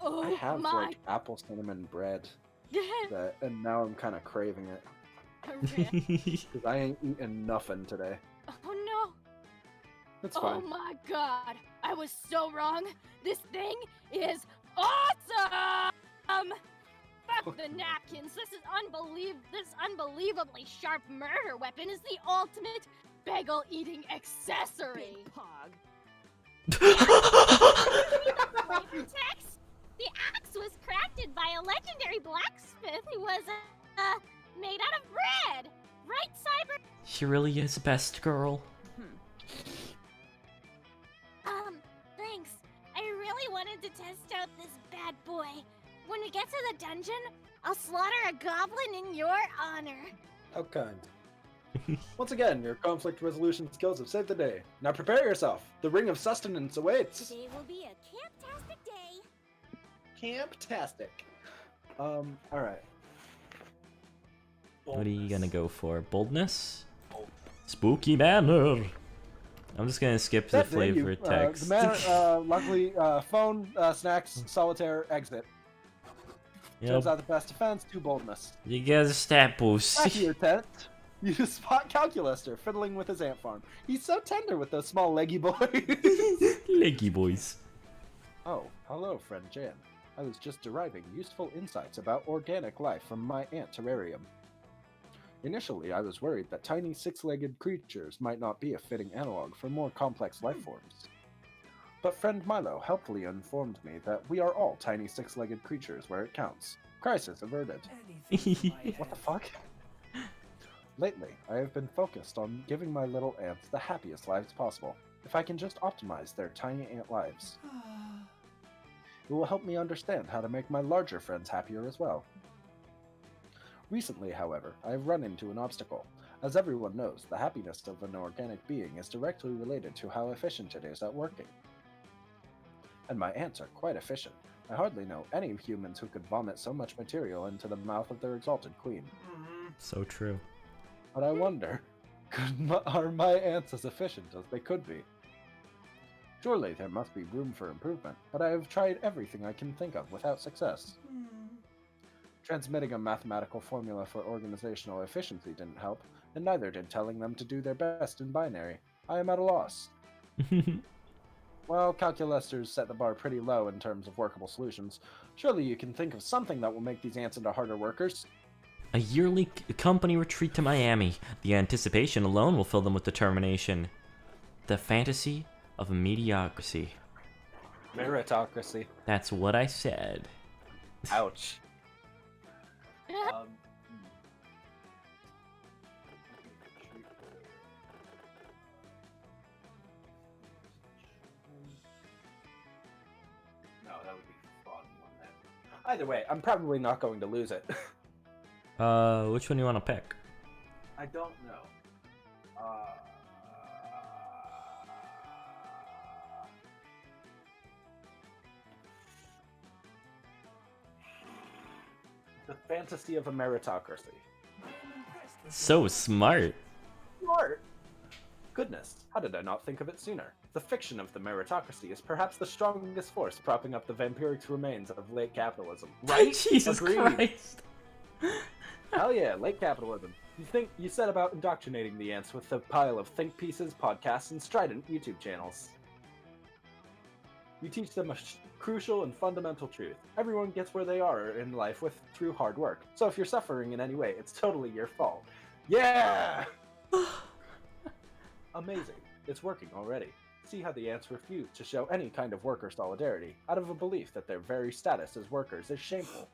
Oh, I have, my... like, apple cinnamon bread, and now I'm kind of craving it. Because I ain't eating nothing today. Oh, no. It's fine. Oh, my God. I was so wrong. This thing is awesome! Fuck the napkins. This unbelievably sharp murder weapon is the ultimate bagel-eating accessory. Big pog. Text. The axe was crafted by a legendary blacksmith who was, made out of bread. Right, Cyber? She really is best girl. Thanks. I really wanted to test out this bad boy. When we get to the dungeon, I'll slaughter a goblin in your honor. How kind. Once again, your conflict resolution skills have saved the day. Now prepare yourself. The ring of sustenance awaits. Today will be a camptastic day. Camptastic. Alright. What are you gonna go for? Boldness? Spooky manner. I'm just gonna skip the flavor text. Luckily, phone, snacks, solitaire, exit. Turns out the best defense, 2 boldness. You get a stat boost. Back to your tent. You spot Calculaster fiddling with his ant farm. He's so tender with those small leggy boys. Leggy boys. Oh, hello, friend Jan. I was just deriving useful insights about organic life from my ant terrarium. Initially, I was worried that tiny 6-legged creatures might not be a fitting analog for more complex life forms. But friend Milo helpfully informed me that we are all tiny 6-legged creatures where it counts. Crisis averted. What the fuck? Lately, I have been focused on giving my little ants the happiest lives possible. If I can just optimize their tiny ant lives, it will help me understand how to make my larger friends happier as well. Recently, however, I have run into an obstacle. As everyone knows, the happiness of an organic being is directly related to how efficient it is at working. And my ants are quite efficient. I hardly know any humans who could vomit so much material into the mouth of their exalted queen. So true. But I wonder, are my ants as efficient as they could be? Surely there must be room for improvement, but I have tried everything I can think of without success. Transmitting a mathematical formula for organizational efficiency didn't help, and neither did telling them to do their best in binary. I am at a loss. Well, calculusters set the bar pretty low in terms of workable solutions. Surely you can think of something that will make these ants into harder workers. A yearly company retreat to Miami. The anticipation alone will fill them with determination. The fantasy of mediocrity. Meritocracy. That's what I said. Ouch. No, that would be fun one then. Either way, I'm probably not going to lose it. Which one do you want to pick? I don't know. The fantasy of a meritocracy. So smart. Smart! Goodness, how did I not think of it sooner? The fiction of the meritocracy is perhaps the strongest force propping up the vampiric remains of late capitalism. Right? Jesus Agreed. Christ. Hell yeah, late capitalism. You said about indoctrinating the ants with a pile of think pieces, podcasts, and strident YouTube channels. You teach them a crucial and fundamental truth. Everyone gets where they are in life through hard work. So if you're suffering in any way, it's totally your fault. Yeah! Amazing. It's working already. See how the ants refuse to show any kind of worker solidarity, out of a belief that their very status as workers is shameful.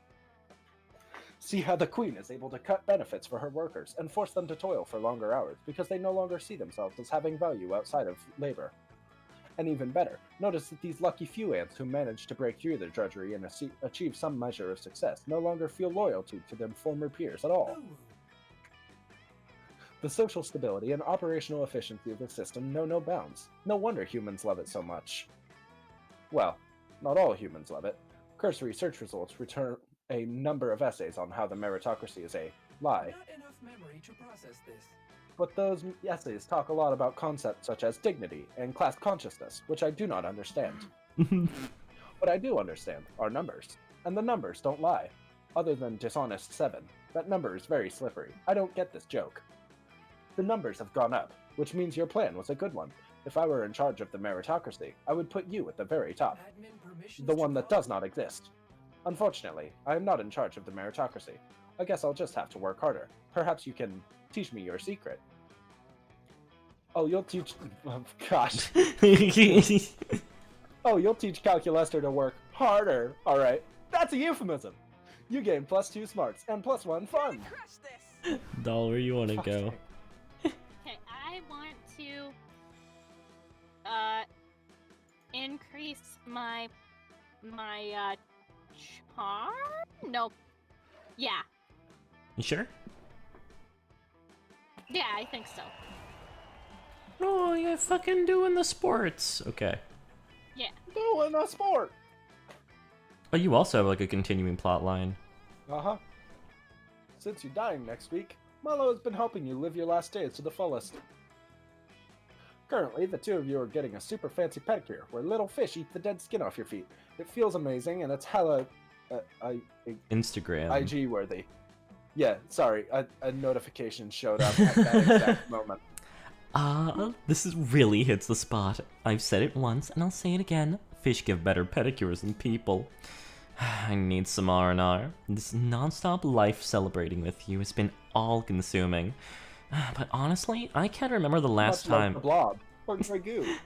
See how the queen is able to cut benefits for her workers and force them to toil for longer hours because they no longer see themselves as having value outside of labor. And even better, notice that these lucky few ants who manage to break through their drudgery and achieve some measure of success no longer feel loyalty to their former peers at all. The social stability and operational efficiency of the system know no bounds. No wonder humans love it so much. Well, not all humans love it. Cursory search results return a number of essays on how the meritocracy is a lie. Not enough memory to process this. But those essays talk a lot about concepts such as dignity and class consciousness, which I do not understand. What I do understand are numbers, and the numbers don't lie. Other than dishonest 7, that number is very slippery. I don't get this joke. The numbers have gone up, which means your plan was a good one. If I were in charge of the meritocracy, I would put you at the very top. The one that does not exist. Unfortunately, I am not in charge of the meritocracy. I guess I'll just have to work harder. Perhaps you can teach me your secret. Oh, you'll teach... Oh, gosh. Oh, you'll teach Calculuster to work harder. Alright, that's a euphemism. You gain +2 smarts and +1 fun. Doll, where you want to go? Okay, I want to increase my charm? No. Yeah. You sure? Yeah, I think so. Oh, you're fucking doing the sports. Okay. Yeah. Doing a sport. Oh, you also have like a continuing plot line. Uh-huh. Since you're dying next week, Milo has been helping you live your last days to the fullest. Currently, the two of you are getting a super fancy pedicure, where little fish eat the dead skin off your feet. It feels amazing, and it's hella... Instagram. IG worthy. Yeah, sorry, a notification showed up at that exact moment. This really hits the spot. I've said it once, and I'll say it again. Fish give better pedicures than people. I need some R&R. This non-stop life celebrating with you has been all-consuming. But honestly, I can't remember the last time... Like the blob, or Dragoo.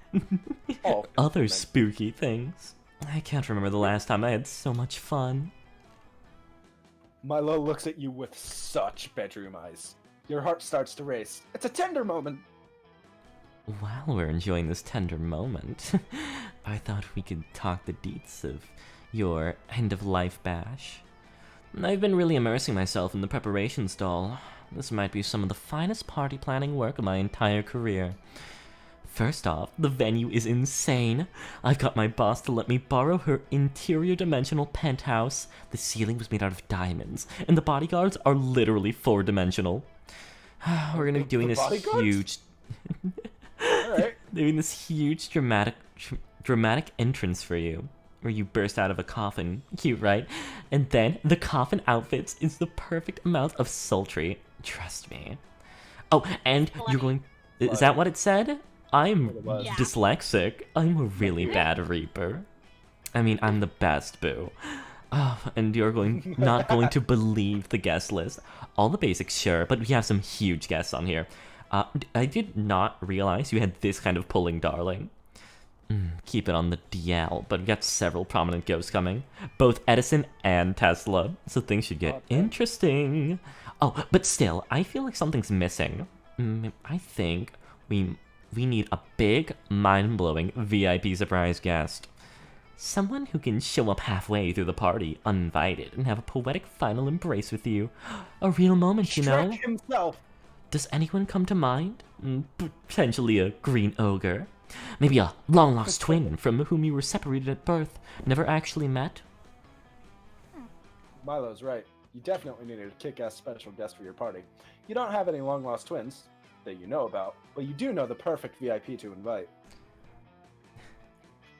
Other spooky things. I can't remember the last time I had so much fun. Milo looks at you with such bedroom eyes. Your heart starts to race. It's a tender moment. While we're enjoying this tender moment, I thought we could talk the deets of your end-of-life bash. I've been really immersing myself in the preparations, doll. This might be some of the finest party planning work of my entire career. First off, the venue is insane. I've got my boss to let me borrow her interior dimensional penthouse. The ceiling was made out of diamonds, and the bodyguards are literally 4-dimensional. We're gonna be doing this huge... Alright. doing this huge dramatic entrance for you, where you burst out of a coffin. Cute, right? And then the coffin outfits is the perfect amount of sultry. Trust me. Oh, and you're going... Is that what it said? I'm dyslexic. I'm a really bad reaper. I mean, I'm the best, boo. Oh, and you're not going to believe the guest list. All the basics, sure, but we have some huge guests on here. I did not realize you had this kind of pulling, darling. Keep it on the DL, but we got several prominent ghosts coming. Both Edison and Tesla, so things should get interesting. Oh, but still, I feel like something's missing. I think we need a big, mind-blowing VIP surprise guest. Someone who can show up halfway through the party, uninvited, and have a poetic final embrace with you. A real moment, you know? Shrek himself. Does anyone come to mind? Potentially a green ogre. Maybe a long-lost twin from whom you were separated at birth, never actually met? Milo's right. You definitely needed a kick-ass special guest for your party. You don't have any long-lost twins that you know about, but you do know the perfect VIP to invite.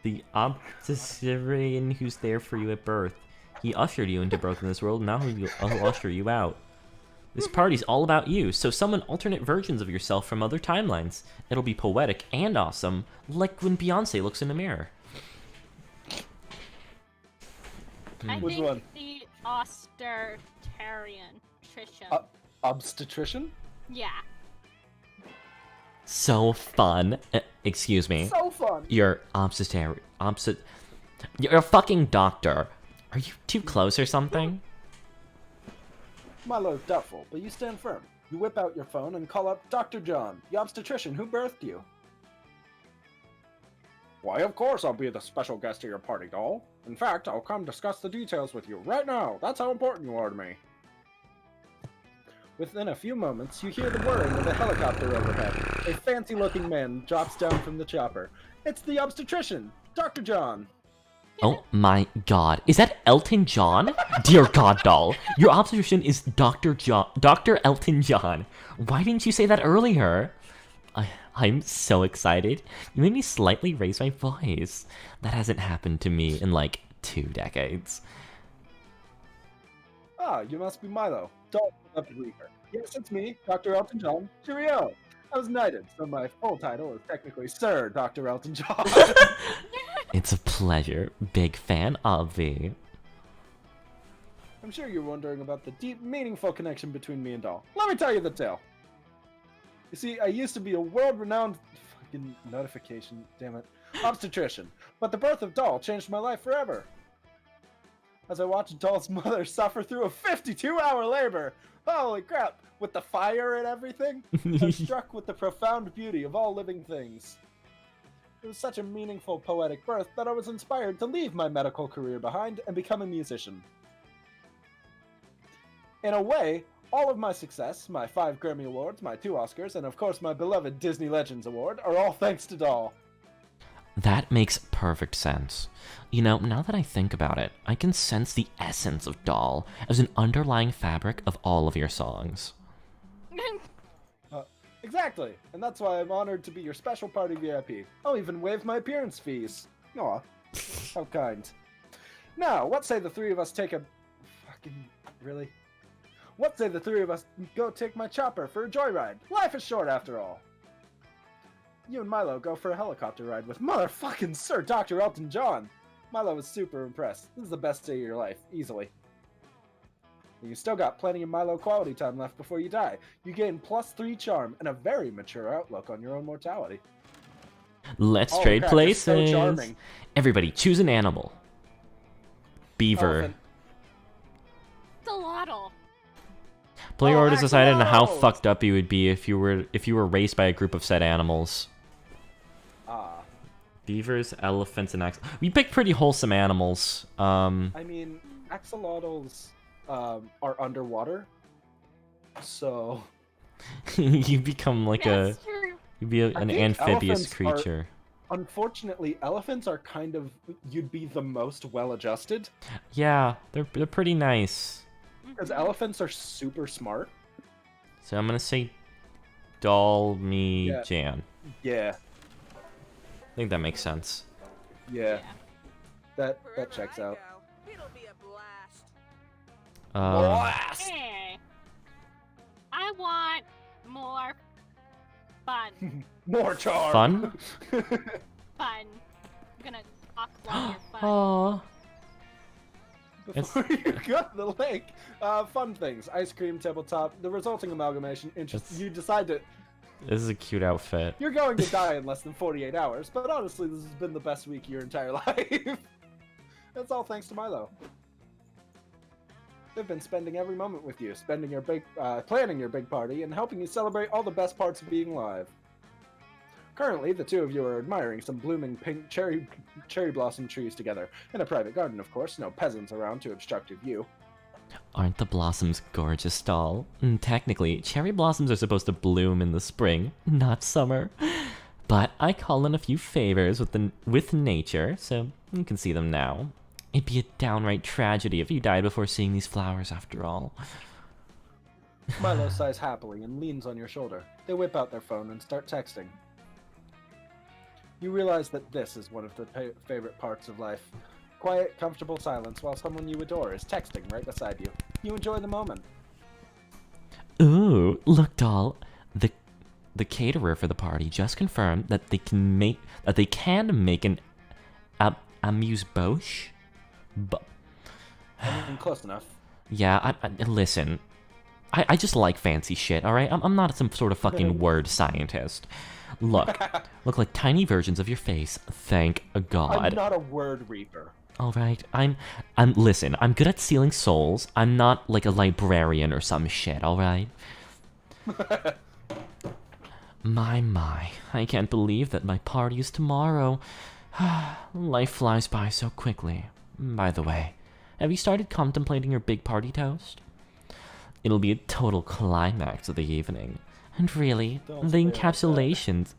The obstetrician who's there for you at birth. He ushered you into birth in this world, now he'll usher you out. This party's all about you, so summon alternate versions of yourself from other timelines. It'll be poetic and awesome, like when Beyonce looks in the mirror. I Which think one? the obstetrician. Obstetrician? Yeah. So fun. Excuse me. So fun. You're You're a fucking doctor. Are you too close or something? Milo's doubtful, but you stand firm. You whip out your phone and call up Dr. John, the obstetrician who birthed you. Why, of course I'll be the special guest at your party, doll. In fact, I'll come discuss the details with you right now. That's how important you are to me. Within a few moments, you hear the whirring of a helicopter overhead. A fancy-looking man drops down from the chopper. It's the obstetrician, Dr. John. Oh my god. Is that Elton John? Dear God, doll. Your obstetrician is Dr. Elton John. Why didn't you say that earlier? I'm so excited. You made me slightly raise my voice. That hasn't happened to me in like 2 decades. Ah, you must be Milo. Doll of the Reaper. Yes, it's me, Dr. Elton John. Cheerio. I was knighted, so my full title is technically Sir Dr. Elton John. It's a pleasure. Big fan of thee. I'm sure you're wondering about the deep, meaningful connection between me and Doll. Let me tell you the tale. You see, I used to be a world-renowned fucking notification, damn it, obstetrician, but the birth of Doll changed my life forever. As I watched Doll's mother suffer through a 52-hour labor, holy crap, with the fire and everything, I'm struck with the profound beauty of all living things. It was such a meaningful, poetic birth that I was inspired to leave my medical career behind and become a musician. In a way, all of my success, my 5 Grammy Awards, my 2 Oscars, and of course my beloved Disney Legends Award, are all thanks to Doll. That makes perfect sense. You know, now that I think about it, I can sense the essence of Doll as an underlying fabric of all of your songs. Exactly, and that's why I'm honored to be your special party VIP. I'll even waive my appearance fees. Aw, how kind. Now, what say the 3 of us take a... Fucking... Really? What say the 3 of us go take my chopper for a joyride? Life is short after all. You and Milo go for a helicopter ride with motherfucking Sir Dr. Elton John. Milo was super impressed. This is the best day of your life, easily. You still got plenty of Milo quality time left before you die. You gain +3 charm and a very mature outlook on your own mortality. Let's Oh, trade crap, you're so places. axolotl. Player Oh, orders decided on how axolotls! fucked up you would be if you were raced by a group of said animals. Ah. Beavers, elephants, and we picked pretty wholesome animals. I mean, axolotls are underwater, so You become like That's true. you'd be an think amphibious elephants are- creature. unfortunately, elephants are kind of you'd be the most well-adjusted Yeah, they're pretty nice. because elephants are super smart. So I'm gonna say doll me Yeah. Jan. Yeah, I think that makes sense. yeah, Yeah. that Wherever checks I out. go, it'll be a blast. Blast! Hey, I want more fun. More charm. Fun? Fun. I'm gonna talk while you're fun. Aww. Before you got the lake, fun things: ice cream, tabletop. The resulting amalgamation. You decide that This is a cute outfit. you're going to die in less than 48 hours. But honestly, this has been the best week of your entire life. That's all thanks to Milo. They've been spending every moment with you, planning your big party, and helping you celebrate all the best parts of being live. Currently, the two of you are admiring some blooming pink cherry blossom trees together. In a private garden, of course, no peasants around to obstruct your view. Aren't the blossoms gorgeous, doll? Technically, cherry blossoms are supposed to bloom in the spring, not summer. But I call in a few favors with nature, so you can see them now. It'd be a downright tragedy if you died before seeing these flowers, after all. Milo sighs happily and leans on your shoulder. They whip out their phone and start texting. You realize that this is one of the favorite parts of life. Quiet, comfortable silence while someone you adore is texting right beside you. You enjoy the moment. Ooh, look, doll. The caterer for the party just confirmed that they can make an amuse-bouche. I mean, close enough. Yeah, listen. I just like fancy shit, alright? I'm not some sort of fucking word scientist. Look like tiny versions of your face, thank God. I'm not a word reaper. Alright, listen, I'm good at sealing souls. I'm not like a librarian or some shit, alright? My, I can't believe that my party is tomorrow. Life flies by so quickly. By the way, have you started contemplating your big party toast? It'll be a total climax of the evening. And really, Don't the say it like that. encapsulations...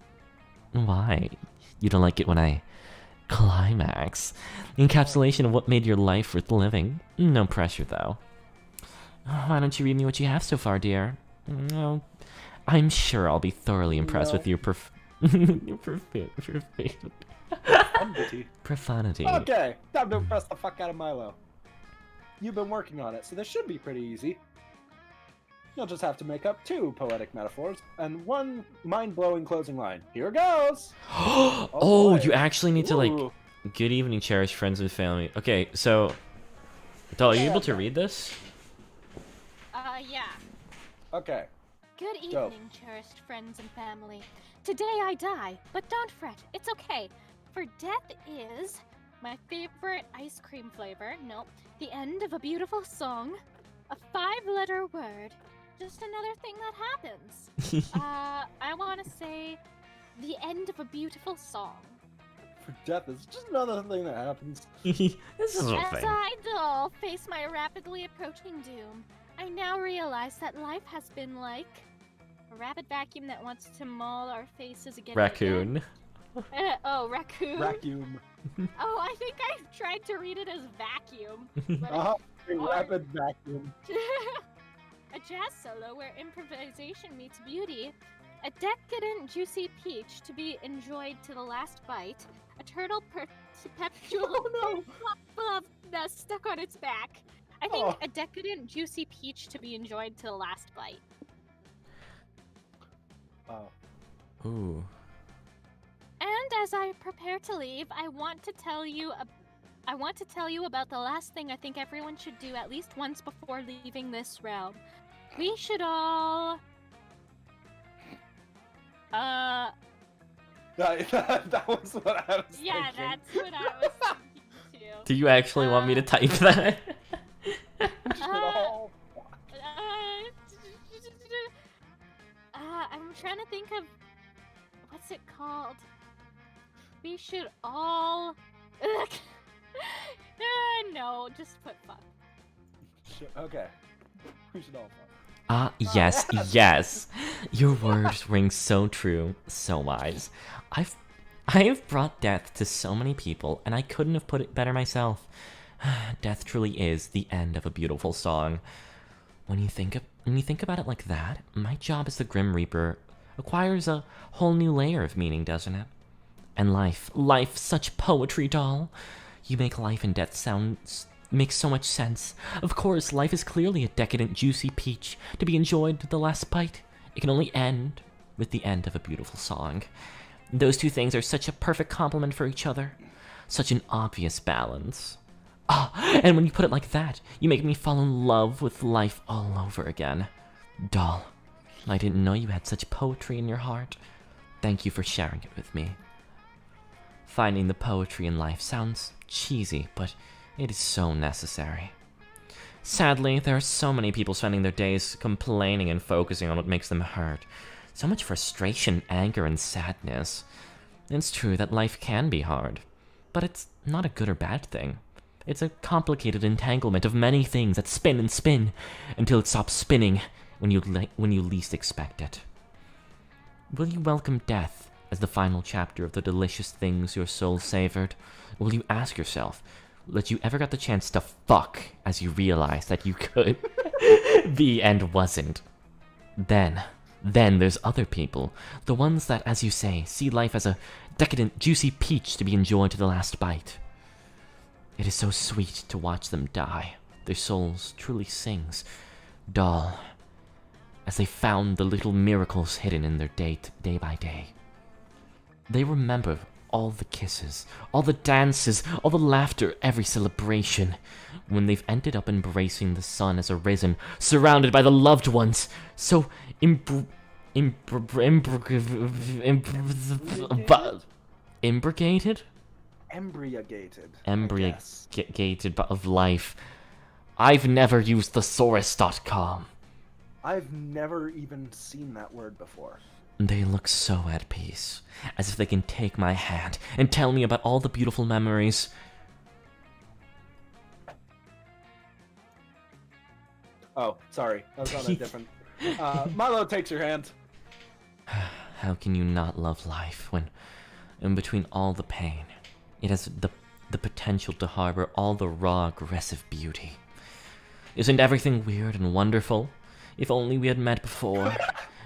Why? You don't like it when I... climax? The encapsulation of what made your life worth living. No pressure, though. Why don't you read me what you have so far, dear? No, I'm sure I'll be thoroughly impressed with your profanity. Okay, time to impress the fuck out of Milo. You've been working on it, so this should be pretty easy. You'll just have to make up 2 poetic metaphors and 1 mind-blowing closing line. Here goes! Oh, boy. you actually need to, like... Ooh. Good evening, cherished friends and family. Okay, so... Doll, are you able to read this? Yeah. Okay. Good Dope. evening, cherished friends and family. Today I die, but don't fret, it's okay. For death is my favorite ice cream flavor. Nope. The end of a beautiful song. A 5-letter word. Just another thing that happens. I want to say the end of a beautiful song. For death is just another thing that happens. This is a As thing. I, doll, face my rapidly approaching doom, I now realize that life has been like a rabid vacuum that wants to maul our faces again. and Raccoon. again. Oh, raccoon. Vacuum. Oh, I think I tried to read it as vacuum. but Uh-huh. A Or- rapid vacuum. A jazz solo where improvisation meets beauty. A decadent, juicy peach to be enjoyed to the last bite. A turtle perpetual stuck on its back. I think Oh. a decadent, juicy peach to be enjoyed to the last bite. Oh. Ooh. And as I prepare to leave, I want to tell you about the last thing I think everyone should do at least once before leaving this realm. We should all That was what I was yeah, thinking. that's what I was thinking too. Do you actually want me to type that? We should all trying to think of what's it called. We should all. No, just put fuck. Okay. We should all fuck. Yes, yes. Your words ring so true, so wise. I have brought death to so many people, and I couldn't have put it better myself. Death truly is the end of a beautiful song. When you think about it like that, my job as the Grim Reaper acquires a whole new layer of meaning, doesn't it? And life, such poetry, doll. You make life and death makes so much sense. Of course, life is clearly a decadent, juicy peach to be enjoyed to the last bite. It can only end with the end of a beautiful song. Those two things are such a perfect complement for each other. Such an obvious balance. And when you put it like that, you make me fall in love with life all over again. Doll, I didn't know you had such poetry in your heart. Thank you for sharing it with me. Finding the poetry in life sounds cheesy, but it is so necessary. Sadly, there are so many people spending their days complaining and focusing on what makes them hurt. So much frustration, anger, and sadness. It's true that life can be hard, but it's not a good or bad thing. It's a complicated entanglement of many things that spin and spin until it stops spinning when you least expect it. Will you welcome death as the final chapter of the delicious things your soul savored? Will you ask yourself that you ever got the chance to fuck as you realized that you could be and wasn't? Then there's other people, the ones that, as you say, see life as a decadent, juicy peach to be enjoyed to the last bite. It is so sweet to watch them die. Their souls truly sings, doll, as they found the little miracles hidden in their day by day. They remember all the kisses, all the dances, all the laughter, every celebration, when they've ended up embracing the sun as arisen, surrounded by the loved ones, so imbricated? Embriagated of life. I've never used thesaurus.com. I've never even seen that word before. They look so at peace, as if they can take my hand and tell me about all the beautiful memories. Oh, sorry. I was on a different... Milo takes your hand. How can you not love life when, in between all the pain, it has the potential to harbor all the raw, aggressive beauty? Isn't everything weird and wonderful? If only we had met before.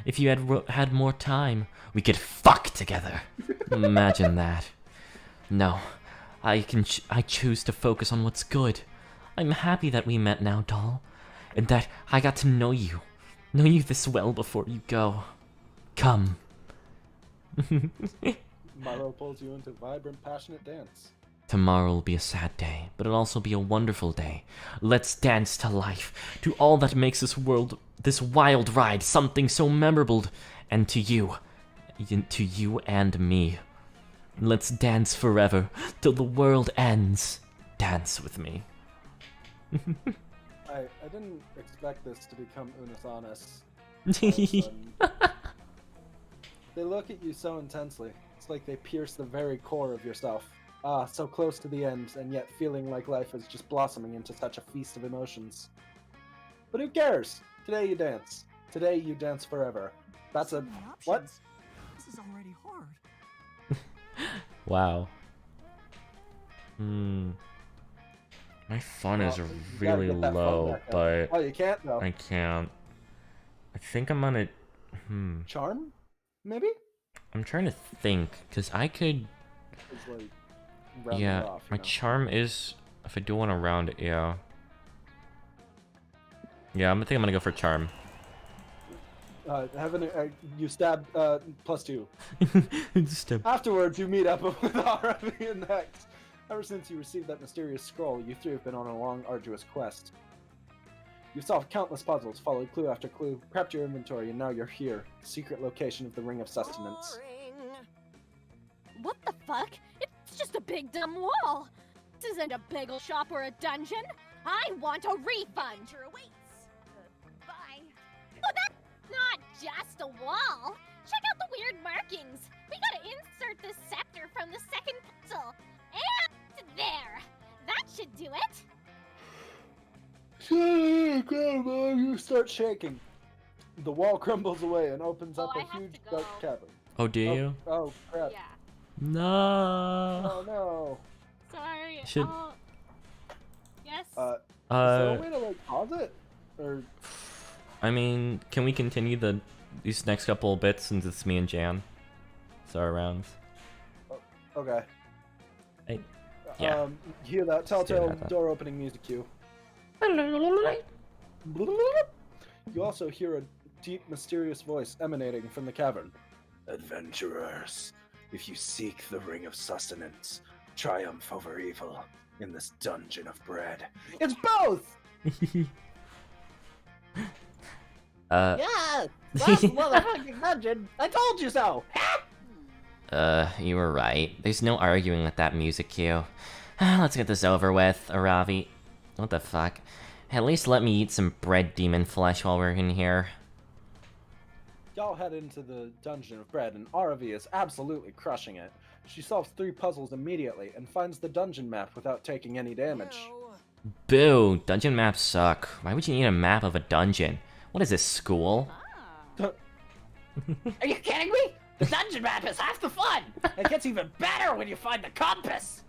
If you had more time, we could fuck together. Imagine that. No, I choose to focus on what's good. I'm happy that we met now, doll, and that I got to know you this well before you go. Come. Milo pulls you into vibrant, passionate dance. Tomorrow will be a sad day, but it'll also be a wonderful day. Let's dance to life, to all that makes this world, this wild ride, something so memorable, and to you and me. Let's dance forever, till the world ends. Dance with me. I didn't expect this to become unis honest. They look at you so intensely. It's like they pierce the very core of yourself. So close to the end, and yet feeling like life is just blossoming into such a feast of emotions. But who cares? Today you dance. Today you dance forever. That's a... What? This is already hard. Wow. My fun is really low, but... Oh, you can't, though. I can't. I think I'm on a... Charm? Maybe? I'm trying to think, because I could... It's like... Yeah, off, my charm is, if I do want to round it, yeah. Yeah, I think I'm gonna go for charm. You stab +2. Stab. Afterwards, you meet up with Aravi and Hex. Ever since you received that mysterious scroll, you three have been on a long, arduous quest. You've solved countless puzzles, followed clue after clue, prepped your inventory, and now you're here, the secret location of the Ring of Sustenance. What the fuck? It's just a big dumb wall. This isn't a bagel shop or a dungeon. I want a refund. Awaits. Bye. Oh, that's not just a wall. markings! We gotta insert this scepter from the second puzzle! And there! That should do it! You start shaking. The wall crumbles away and opens up I a have huge to go. dark cavern. Oh, do you? Oh, crap. Yeah. No. Oh, no. Sorry. Should- Yes? Is there a way to, like, pause it? Or... I mean, can we continue these next couple of bits since it's me and Jan? It's our rounds. Okay. Yeah. Hear that telltale that. door opening music cue. You also hear a deep, mysterious voice emanating from the cavern. Adventurers, if you seek the ring of sustenance, triumph over evil in this dungeon of bread. It's both! Yeah! That's the motherfucking dungeon! I told you so! You were right. There's no arguing with that music cue. Let's get this over with, Aravi. What the fuck? At least let me eat some bread demon flesh while we're in here. Y'all head into the dungeon of bread, and Aravi is absolutely crushing it. She solves 3 puzzles immediately and finds the dungeon map without taking any damage. Boo! Dungeon maps suck. Why would you need a map of a dungeon? What is this, school? Are you kidding me? The dungeon map is half the fun! It gets even better when you find the compass!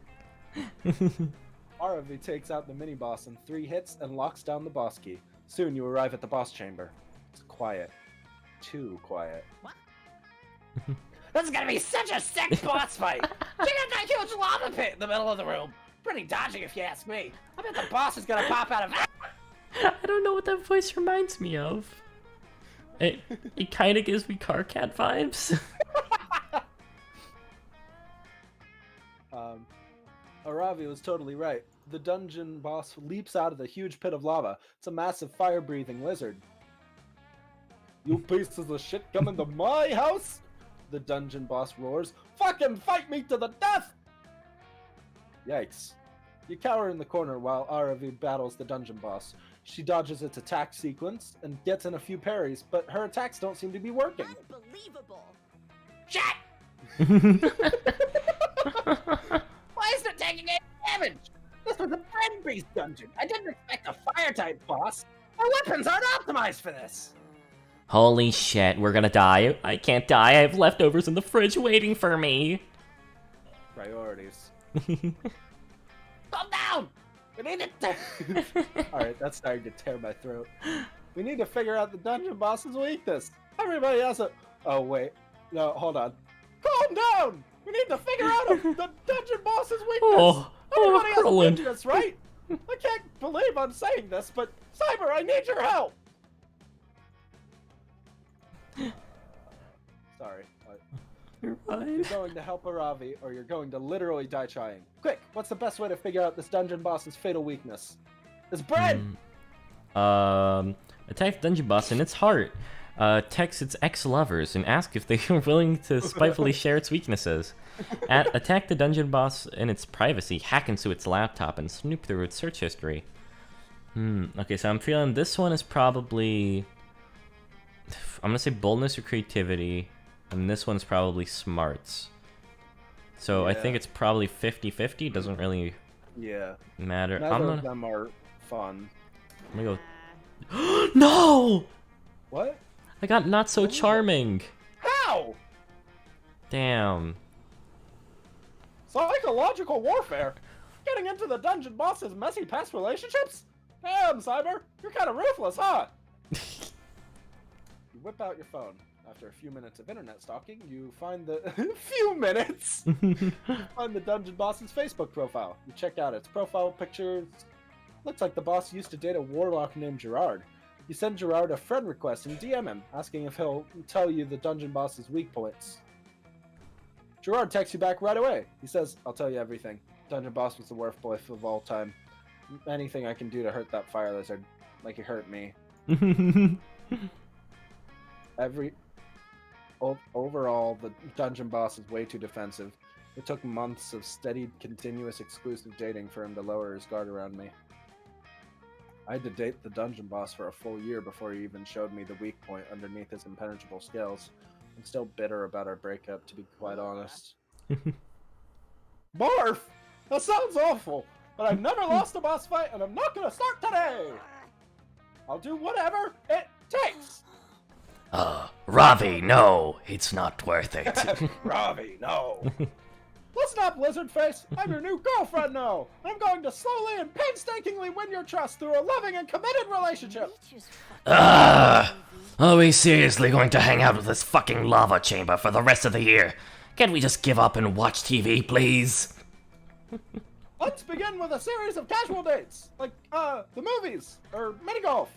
Aravi takes out the mini-boss in 3 hits and locks down the boss key. Soon you arrive at the boss chamber. It's quiet. Too quiet. This is gonna be such a sick boss fight! Check out that huge lava pit in the middle of the room! Pretty dodgy if you ask me. I bet the boss is gonna pop out of it. I don't know what that voice reminds me of. It kind of gives me Car Cat vibes. Aravi was totally right. The dungeon boss leaps out of the huge pit of lava. It's a massive fire-breathing lizard. You pieces of shit come into my house? The dungeon boss roars. Fucking fight me to the death! Yikes. You cower in the corner while Aravi battles the dungeon boss. She dodges its attack sequence and gets in a few parries, but her attacks don't seem to be working. Unbelievable. Shit! Why isn't it taking any damage? This was a friend-based dungeon. I didn't expect a fire-type boss. My weapons aren't optimized for this. Holy shit, we're gonna die. I can't die. I have leftovers in the fridge waiting for me. Priorities. Calm down! We need it. Alright, that's starting to tear my throat. We need to figure out the dungeon boss's weakness. Everybody has a... Oh, wait. No, hold on. Calm down! We need to figure out the dungeon boss's weakness! Everybody has a Roland. weakness, right? I can't believe I'm saying this, but Cyber, I need your help! Sorry. You're You're fine. going to help Aravi, or you're going to literally die trying. Quick, what's the best way to figure out this dungeon boss's fatal weakness? Bread! Attack the dungeon boss in its heart. Text its ex-lovers and ask if they are willing to spitefully share its weaknesses. Attack the dungeon boss in its privacy. Hack into its laptop and snoop through its search history. Okay, so I'm feeling this one is probably... I'm gonna say boldness or creativity, and this one's probably smarts. So I think it's probably 50-50. Doesn't really matter. Neither of them are fun. I'm gonna go... No! What? I got not so charming. How? Damn. Psychological warfare? Getting into the dungeon boss's messy past relationships? Damn, Cyber, you're kind of ruthless, huh? You whip out your phone. After a few minutes of internet stalking, you find the... few minutes? You find the dungeon boss's Facebook profile. You check out its profile pictures. Looks like the boss used to date a warlock named Gerard. You send Gerard a friend request and DM him, asking if he'll tell you the dungeon boss's weak points. Gerard texts you back right away. He says, I'll tell you everything. Dungeon boss was the worst boy of all time. Anything I can do to hurt that fire lizard, like it hurt me. Overall, the dungeon boss is way too defensive. It took months of steady, continuous, exclusive dating for him to lower his guard around me. I had to date the dungeon boss for a full year before he even showed me the weak point underneath his impenetrable scales. I'm still bitter about our breakup, to be quite honest. Barf! That sounds awful, but I've never lost a boss fight, and I'm not gonna start today! I'll do whatever it takes! Ravi, no, it's not worth it. Ravi, no! Listen up, Lizard Face! I'm your new girlfriend now! I'm going to slowly and painstakingly win your trust through a loving and committed relationship! Are we seriously going to hang out with this fucking lava chamber for the rest of the year? Can't we just give up and watch TV, please? Let's begin with a series of casual dates, like, the movies, or mini-golf.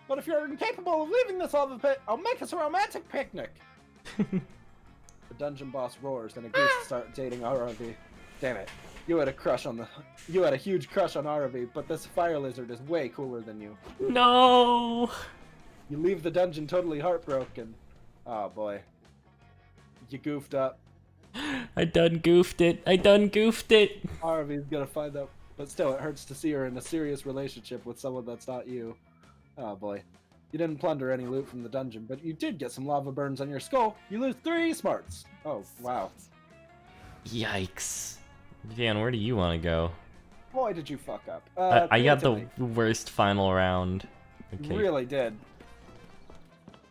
But if you're incapable of leaving this lava pit, I'll make us a romantic picnic. The dungeon boss roars and agrees to start dating RV. Damn it. You had a huge crush on RV, but this fire lizard is way cooler than you. No! You leave the dungeon totally heartbroken. Oh boy. You goofed up. I done goofed it. RV's gonna find out, but still it hurts to see her in a serious relationship with someone that's not you. Oh boy. You didn't plunder any loot from the dungeon, but you did get some lava burns on your skull. You lose 3 smarts. Oh, wow. Yikes. Dan, where do you want to go? Boy, did you fuck up. I got the worst final round. Okay. Really did.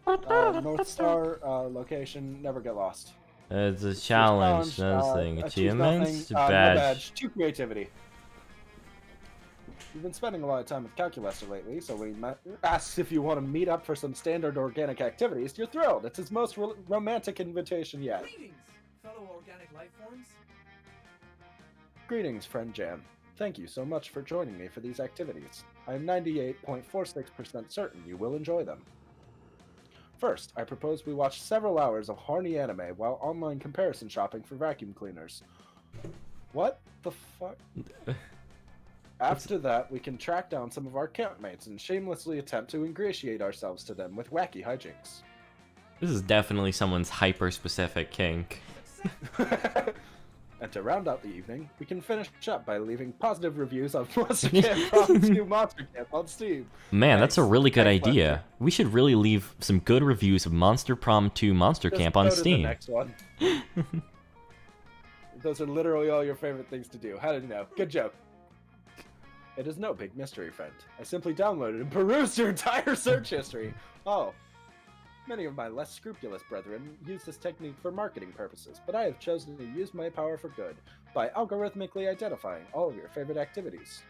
North Star location, never get lost. It's a challenge, nothing. Achievements, no badge. 2 creativity. You've been spending a lot of time with Calculester lately, so when he asks if you want to meet up for some standard organic activities, you're thrilled. It's his most romantic invitation yet. Greetings, fellow organic life forms. Greetings, friend Jam. Thank you so much for joining me for these activities. I am 98.46% certain you will enjoy them. First, I propose we watch several hours of horny anime while online comparison shopping for vacuum cleaners. What the fuck? After that, we can track down some of our campmates and shamelessly attempt to ingratiate ourselves to them with wacky hijinks. This is definitely someone's hyper-specific kink. And to round out the evening, we can finish up by leaving positive reviews on Monster Camp Prom 2 Monster Camp on Steam. Man, that's a really good idea. We should really leave some good reviews of Monster Prom 2 Monster Camp on Steam. The next one. Those are literally all your favorite things to do. How did you know? Good joke. It is no big mystery, friend. I simply downloaded and perused your entire search history. Oh. Many of my less scrupulous brethren use this technique for marketing purposes, but I have chosen to use my power for good by algorithmically identifying all of your favorite activities.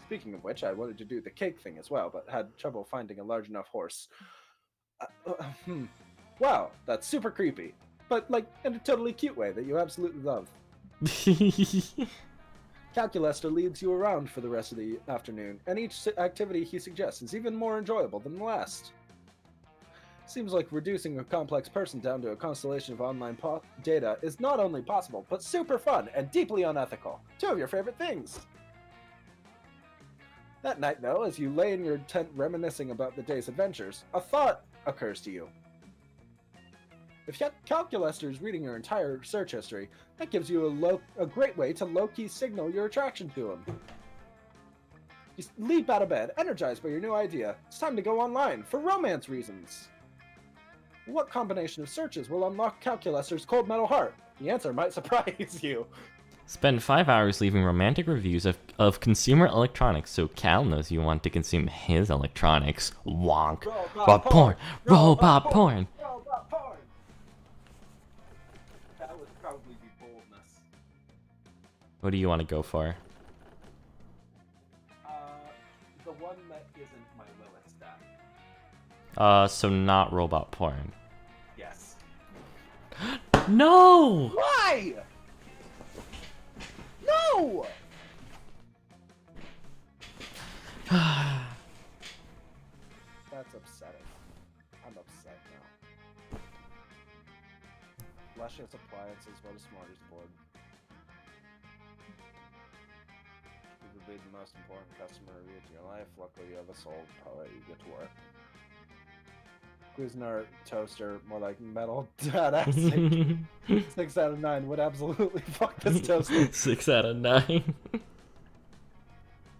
Speaking of which, I wanted to do the cake thing as well, but had trouble finding a large enough horse. Wow, that's super creepy, but like in a totally cute way that you absolutely love. Calculester leads you around for the rest of the afternoon, and each activity he suggests is even more enjoyable than the last. Seems like reducing a complex person down to a constellation of online data is not only possible, but super fun and deeply unethical. 2 of your favorite things! That night, though, as you lay in your tent reminiscing about the day's adventures, a thought occurs to you. If Calculester is reading your entire search history, that gives you a great way to low-key signal your attraction to him. You leap out of bed, energized by your new idea. It's time to go online, for romance reasons. What combination of searches will unlock Calculester's cold metal heart? The answer might surprise you. Spend 5 hours leaving romantic reviews of consumer electronics so Cal knows you want to consume his electronics. Wonk. Robot porn. Robot porn. Robot porn. That would probably be boldness. What do you want to go for? The one that isn't my Lilith stat. So not robot porn. Yes. No! Why? No! That's upsetting. I'm upset now. Luscious appliances, what a smorgasbord. You could be the most important customer review to your life. Luckily, you have a soul poet. You get to work. Cuisinart toaster, more like metal dad 6 out of 9 would absolutely fuck this toaster. 6 out of 9.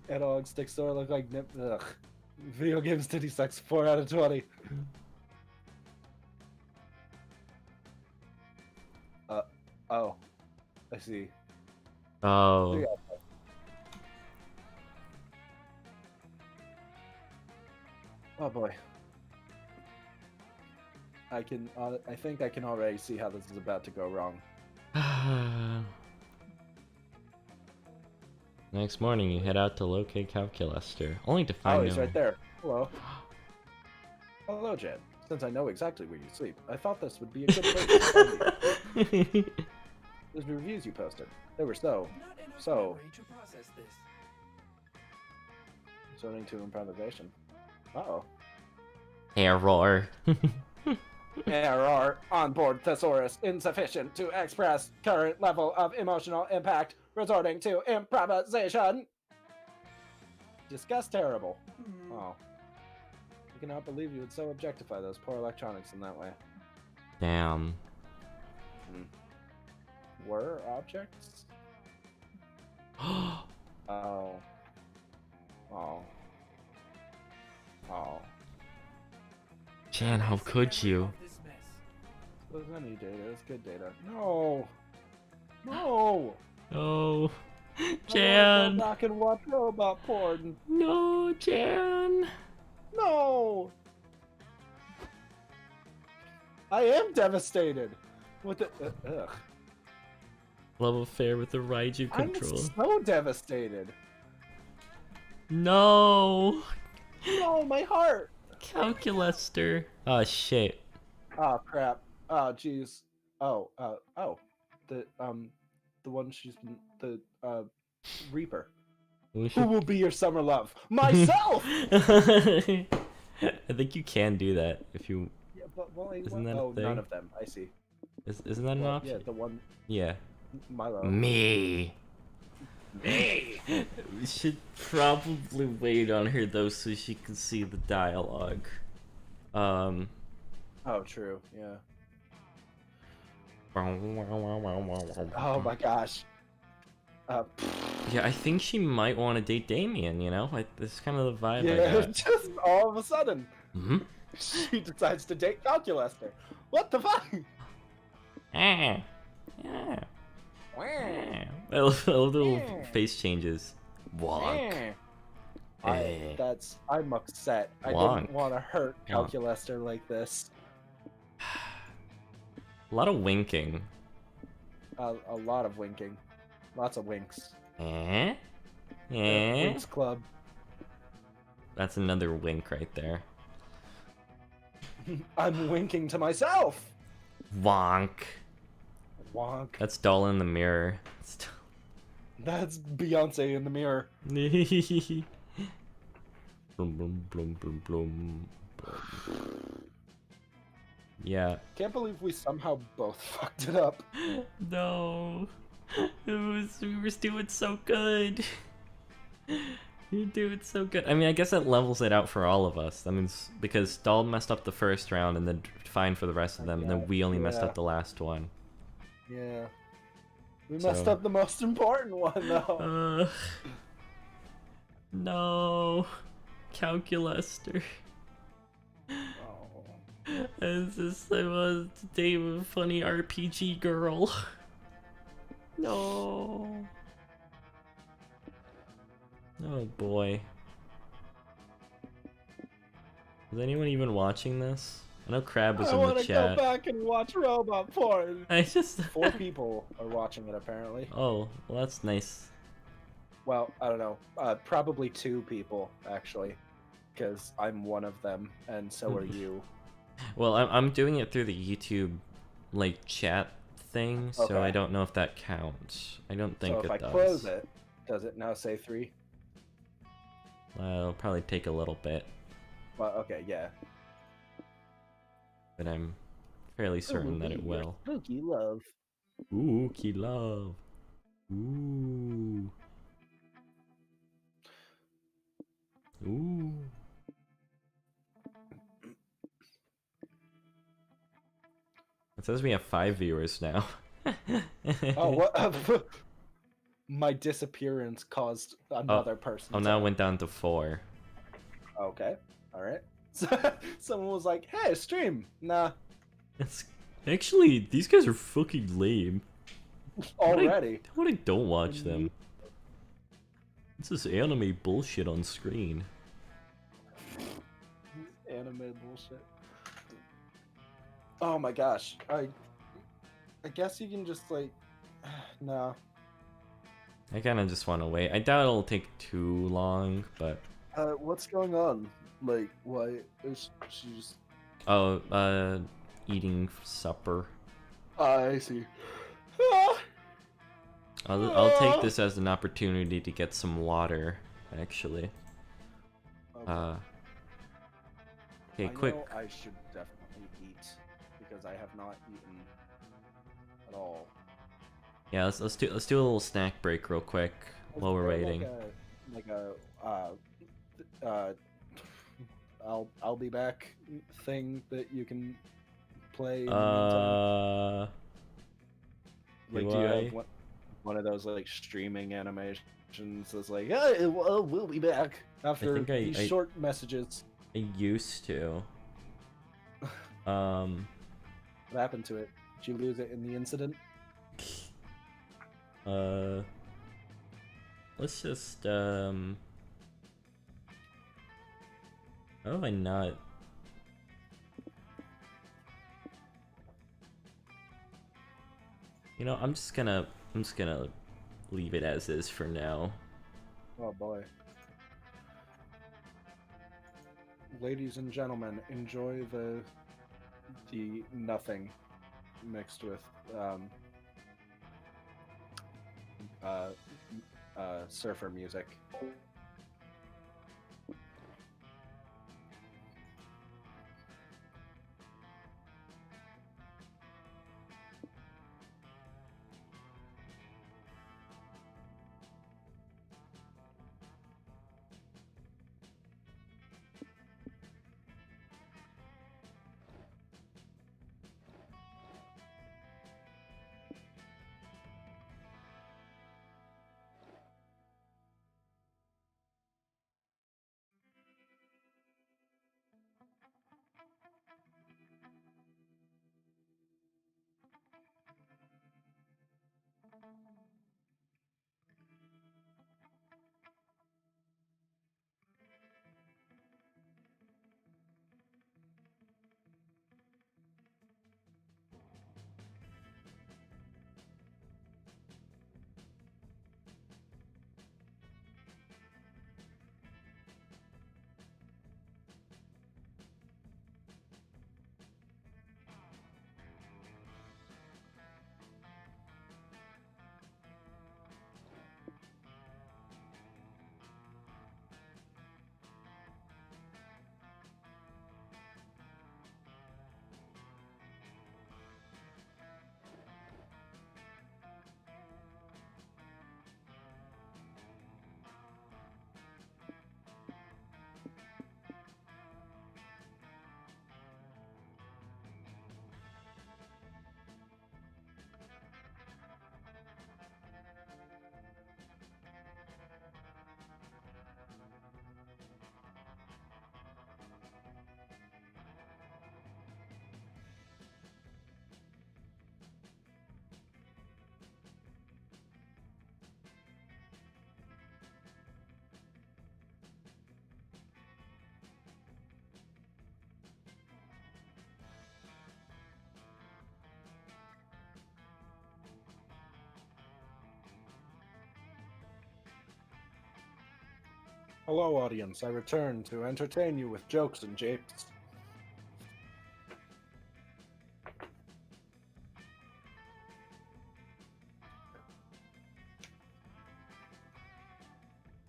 Analog stick store look like nip. Ugh. Video games titty sex 4 out of 20. Oh, I see. Oh. Yeah. Oh boy. I think I can already see how this is about to go wrong. Next morning, you head out to locate Calculester, only to find Oh, he's no. right there. Hello. Hello, Jed. Since I know exactly where you sleep, I thought this would be a good place to find you. Those reviews you posted, they were so To process this. resorting to improvisation. Uh-oh. Error. Error. Onboard thesaurus insufficient to express current level of emotional impact, resorting to improvisation. Disgust terrible. Oh. I cannot believe you would so objectify those poor electronics in that way. Damn. Were objects? Oh. Oh. Oh. Jan, how could you? It was any data, it's good data. No! No! Oh. I wanna Jan! go back and watch robot porn. No, Jan! No! I am devastated. With the ugh. Love affair with the Raiju I'm control. so devastated. No! No, my heart. Calculester. Oh shit. Oh crap. Oh jeez. Oh. The one she's been the Reaper. Who will be your summer love? Myself. I think you can do that if you. Yeah, but well, Isn't that a oh, thing? none of them. I see. Isn't that an Well, option? yeah, the one Yeah. Milo. Me. Me. We should probably wait on her though so she can see the dialogue. Oh, true. Yeah. Oh my gosh. Yeah, I think she might want to date Damien, you know? This is kind of the vibe I Yeah, got. just all of a sudden, Mm-hmm. she decides to date Calculester. What the fuck? Ah. Yeah. I love the little face changes. Wonk. I'm upset. I Wonk. didn't want to hurt Calculester like this. A lot of winking. A lot of winking. Lots of winks. Eh? Winks Club. That's another wink right there. I'm winking to myself. Wonk. Wonk. That's doll in the mirror. That's Beyonce in the mirror. Blum, blum, blum, blum, blum. Yeah. Can't believe we somehow both fucked it up. No. We were doing so good. You're doing so good. I mean, I guess that levels it out for all of us. That means because Doll messed up the first round and then fine for the rest of them, and then we only messed up the last one. Yeah. We messed up the most important one, though. No. Calculester. This is the day of a funny RPG girl. No. Oh boy. Is anyone even watching this? I know Crab was in the I chat. want to go back and watch robot porn. I just 4 people are watching it apparently. Oh, well that's nice. Well, I don't know. Probably 2 people actually, because I'm one of them, and so are you. Well, I'm doing it through the YouTube like chat thing, so Okay. I don't know if that counts. I don't think So it if I does. close it, does it now say 3? It'll probably take a little bit, Well, okay, yeah. but I'm fairly certain that it will. Spooky love. Ooh, key love. Ooh. Ooh. It says we have 5 viewers now. Oh, what? My disappearance caused another person. Oh, now it went down to 4. Okay, all right. Someone was like, "Hey, stream." Nah. It's actually these guys are fucking lame. already. What I don't watch them. This is anime bullshit on screen. Anime bullshit. Oh my gosh. I guess you can just like no. I kind of just want to wait. I doubt it'll take too long, but What's going on? Like, why is she just? oh, eating supper. I see. I'll take this as an opportunity to get some water, actually. Okay, I quick. know I should definitely eat because I have not eaten at all. Yeah, let's do a little snack break real quick while we're waiting. I'll be back thing that you can play in the meantime. Like, do you have one of those like streaming animations that's like, yeah, we'll be back after these short messages? I used to. What happened to it? Did you lose it in the incident? Let's just how have I not? You know, I'm just gonna leave it as is for now. Oh boy. Ladies and gentlemen, enjoy the nothing mixed with surfer music. Hello, audience. I return to entertain you with jokes and japes.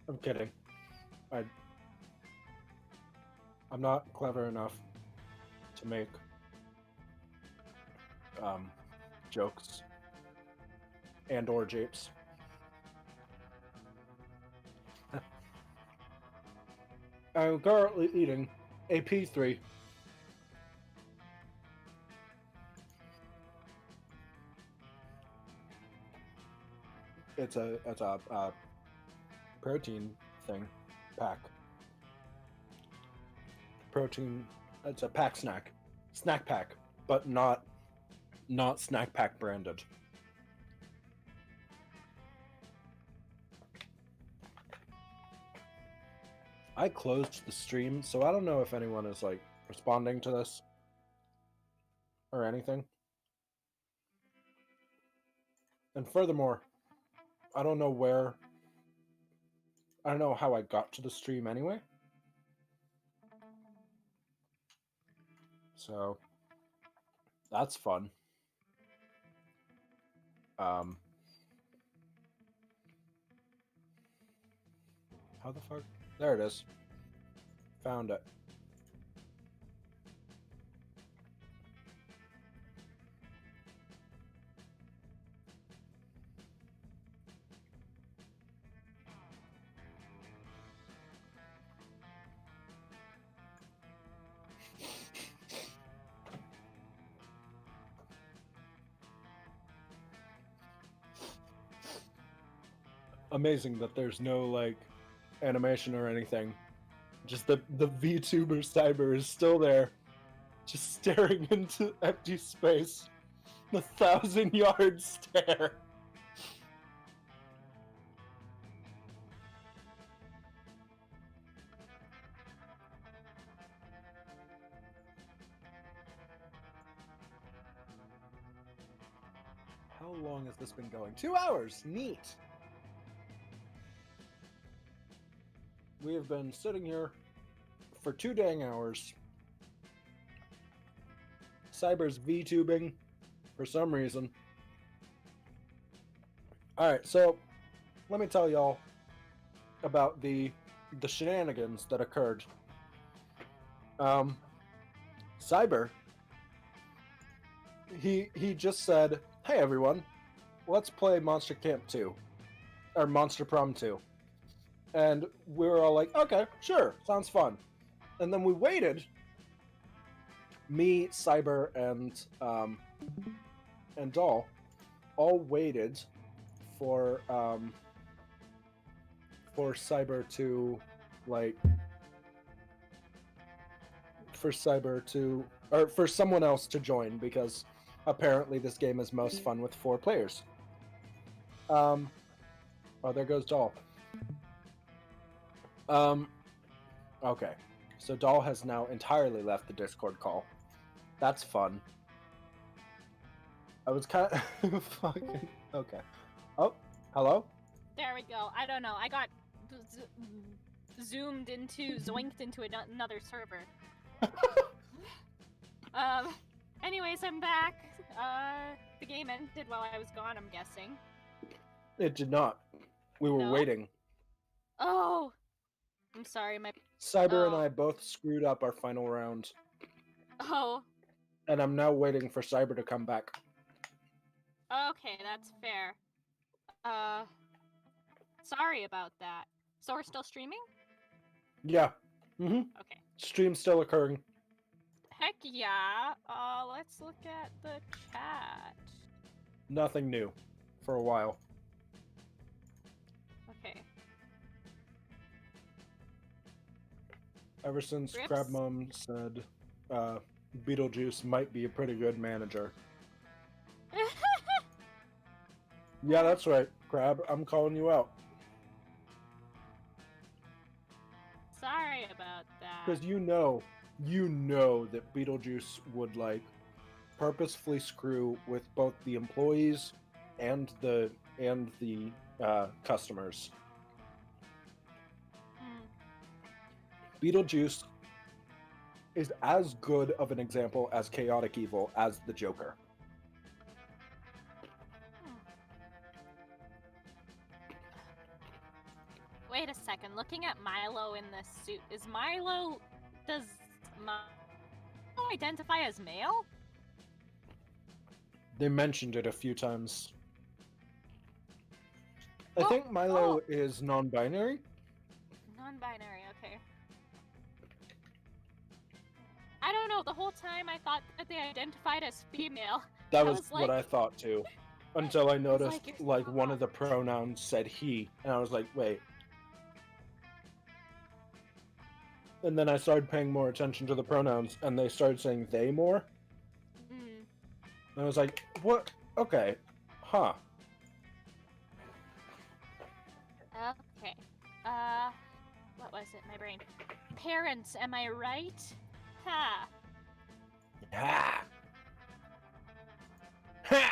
I'm kidding. I'm not clever enough to make jokes and or japes. I'm currently eating a P3. It's a protein thing pack. Protein. It's a pack snack pack, but not snack pack branded. I closed the stream, so I don't know if anyone is like responding to this or anything. And furthermore, I don't know how I got to the stream anyway. So that's fun. How the fuck? There it is. Found it. Amazing that there's no like animation or anything. Just the VTuber Cyber is still there, just staring into empty space. The 1,000-yard stare. How long has this been going? 2 hours! Neat! We have been sitting here for 2 dang hours. Cyber's VTubing for some reason. Alright, so let me tell y'all about the shenanigans that occurred. Cyber, he just said, "Hey everyone, let's play Monster Camp 2 or Monster Prom 2." And we were all like, "Okay, sure, sounds fun." And then we waited. Me, Cyber, and Doll all waited for Cyber to for someone else to join, because apparently this game is most fun with 4 players. Oh, there goes Doll. Okay. So Doll has now entirely left the Discord call. That's fun. I was kind of fucking... Okay. Oh, hello? There we go. I don't know. I got zoinked into another server. Anyways, I'm back. The game ended while I was gone, I'm guessing. It did not. We were waiting. Oh! I'm sorry, my... Cyber and I both screwed up our final round. Oh. And I'm now waiting for Cyber to come back. Okay, that's fair. Sorry about that. So we're still streaming? Yeah. Mm-hmm. Okay. Stream's still occurring. Heck yeah. Let's look at the chat. Nothing new. For a while. Okay. Ever since Rips? Crab Mom said Beetlejuice might be a pretty good manager. Yeah, that's right, Crab. I'm calling you out. Sorry about that. Because you know that Beetlejuice would like purposefully screw with both the employees and the customers. Beetlejuice is as good of an example as chaotic evil as the Joker. Wait a second. Looking at Milo in this suit, does Milo identify as male? They mentioned it a few times. I think Milo is non-binary. Non-binary, okay. I don't know, the whole time I thought that they identified as female. That was what I thought too. Until I noticed like one of the pronouns said he, and I was like, wait. And then I started paying more attention to the pronouns, and they started saying they more. And I was like, what? Okay. Huh. Okay. What was it My brain. Parents, am I right? Ha. Ha!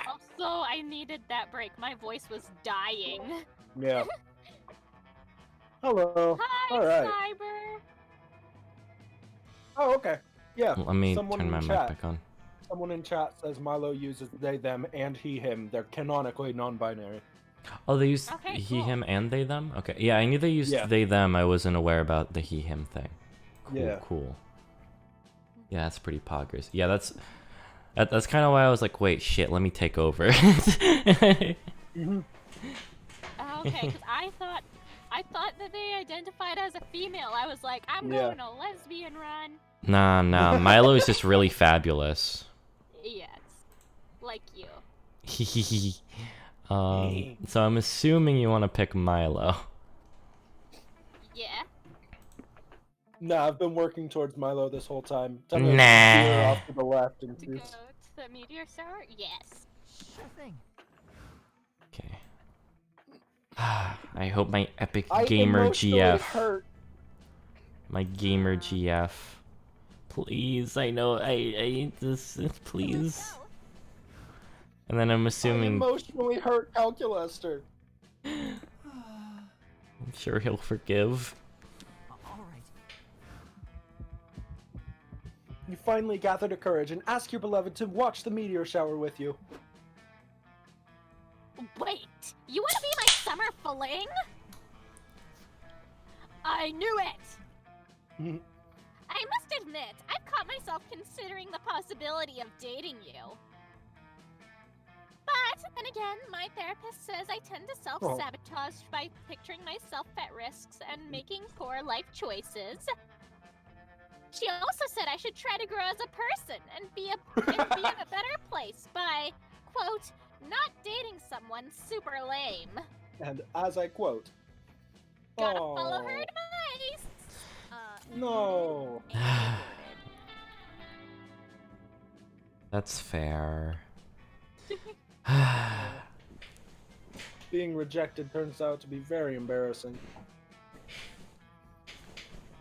Also, I needed that break. My voice was dying. Yeah. Hello. Hi, All right. Cyber. Oh, okay. Yeah. Let me Someone turn in my mic chat. back on. Someone in chat says Milo uses they, them, and he, him. They're canonically non-binary. Oh, they use Okay, he, cool. him, and they, them? Okay. Yeah, I knew they used Yeah. they, them. I wasn't aware about the he, him thing. Cool, Yeah. cool. Yeah, that's pretty poggers. Yeah, that's kind of why I was like, wait, shit, let me take over. Mm-hmm. Okay, because I thought that they identified as a female. I was like, I'm Yeah. going a lesbian run. Nah, Milo is just really fabulous. Yes, like you. So I'm assuming you want to pick Milo. Yeah. Nah, I've been working towards Milo this whole time. Time to Nah. veer off to the left and To go choose. to the meteor shower? Yes. Sure thing. Okay. I hope my epic I gamer emotionally GF. hurt. My gamer GF. Please, I know I this please. And then I'm I assuming emotionally hurt Calculaster. I'm sure he'll forgive. All right. You finally gather the courage and ask your beloved to watch the meteor shower with you. Wait, you want to be my summer fling? I knew it! I must admit, I've caught myself considering the possibility of dating you. But then again, my therapist says I tend to self-sabotage by picturing myself at risks and making poor life choices. She also said I should try to grow as a person and be in a better place by, quote, not dating someone super lame. And as I quote, Gotta follow her advice. No. That's fair. Being rejected turns out to be very embarrassing.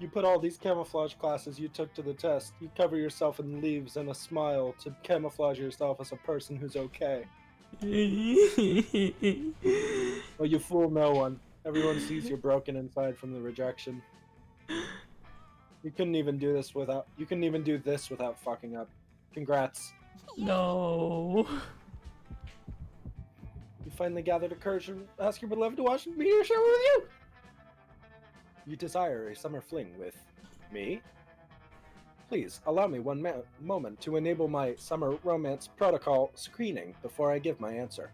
You put all these camouflage classes you took to the test. You cover yourself in leaves and a smile to camouflage yourself as a person who's okay. Well, you fool no one. Everyone sees you're broken inside from the rejection. You couldn't even do this without fucking up. Congrats. No. You finally gathered the courage to ask your beloved to watch the meteor shower with you. You desire a summer fling with me? Please allow me one moment to enable my summer romance protocol screening before I give my answer.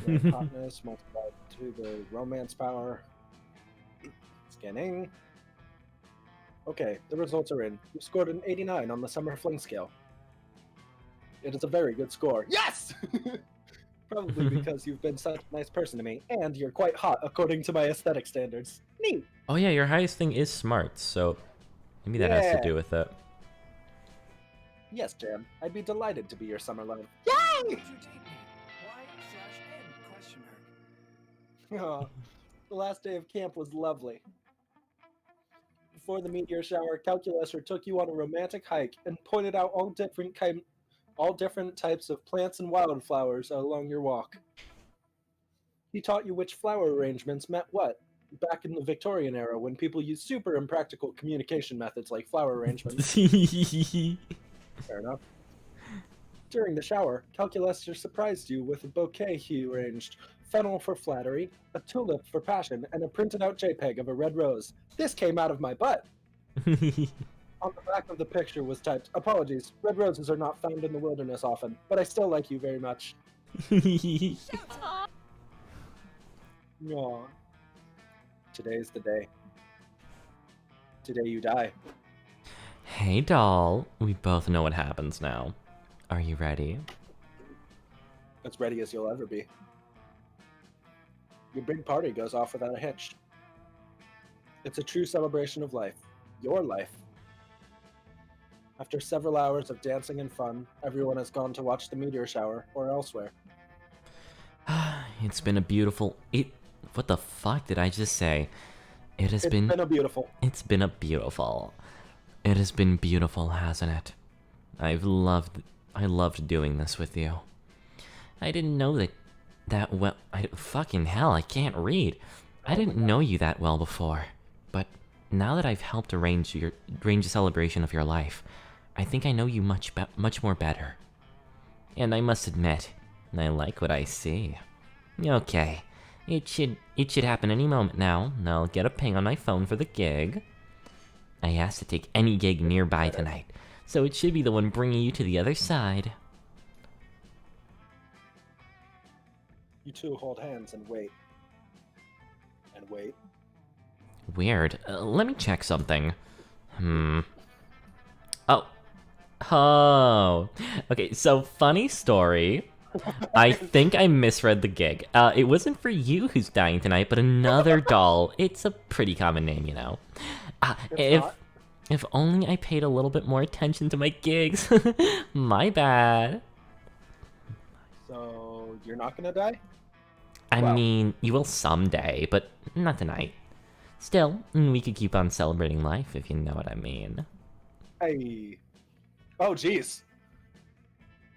Hotness multiplied to the romance power. Scanning. Okay, the results are in. You scored an 89 on the summer fling scale. It is a very good score. Yes! Probably because you've been such a nice person to me, and you're quite hot according to my aesthetic standards. Neat! Oh yeah, your highest thing is smarts, so maybe that has to do with it. Yes, Jan. I'd be delighted to be your summer love. Would Yay! you take me? Why/N question mark. Aw, the last day of camp was lovely. Before the meteor shower, Calculaster took you on a romantic hike and pointed out all different types of plants and wildflowers along your walk. He taught you which flower arrangements meant what, back in the Victorian era when people used super impractical communication methods like flower arrangements. Fair enough. During the shower, Calculaster surprised you with a bouquet he arranged, fennel for flattery, a tulip for passion, and a printed out JPEG of a red rose. This came out of my butt! On the back of the picture was typed, "Apologies, red roses are not found in the wilderness often, but I still like you very much." Aww. Today's the day. Today you die. Hey doll, we both know what happens now. Are you ready? As ready as you'll ever be. Your big party goes off without a hitch. It's a true celebration of life. Your life. After several hours of dancing and fun, everyone has gone to watch the meteor shower or elsewhere. It's been a beautiful What the fuck did I just say? It's been a beautiful. It's been a beautiful. It has been beautiful, hasn't it? I loved doing this with you. I didn't know that well. Fucking hell, I can't read. I didn't know you that well before, but now that I've helped arrange the celebration of your life, I think I know you much more better. And I must admit, I like what I see. Okay, it should happen any moment now. I'll get a ping on my phone for the gig. I asked to take any gig nearby tonight, so it should be the one bringing you to the other side. You two hold hands and wait. And wait. Weird. Let me check something. Oh. Okay, so funny story. I think I misread the gig. It wasn't for you who's dying tonight, but another doll. It's a pretty common name, you know. If only I paid a little bit more attention to my gigs. My bad. So, you're not gonna die? I mean, you will someday, but not tonight. Still, we could keep on celebrating life, if you know what I mean. Hey. Oh, jeez.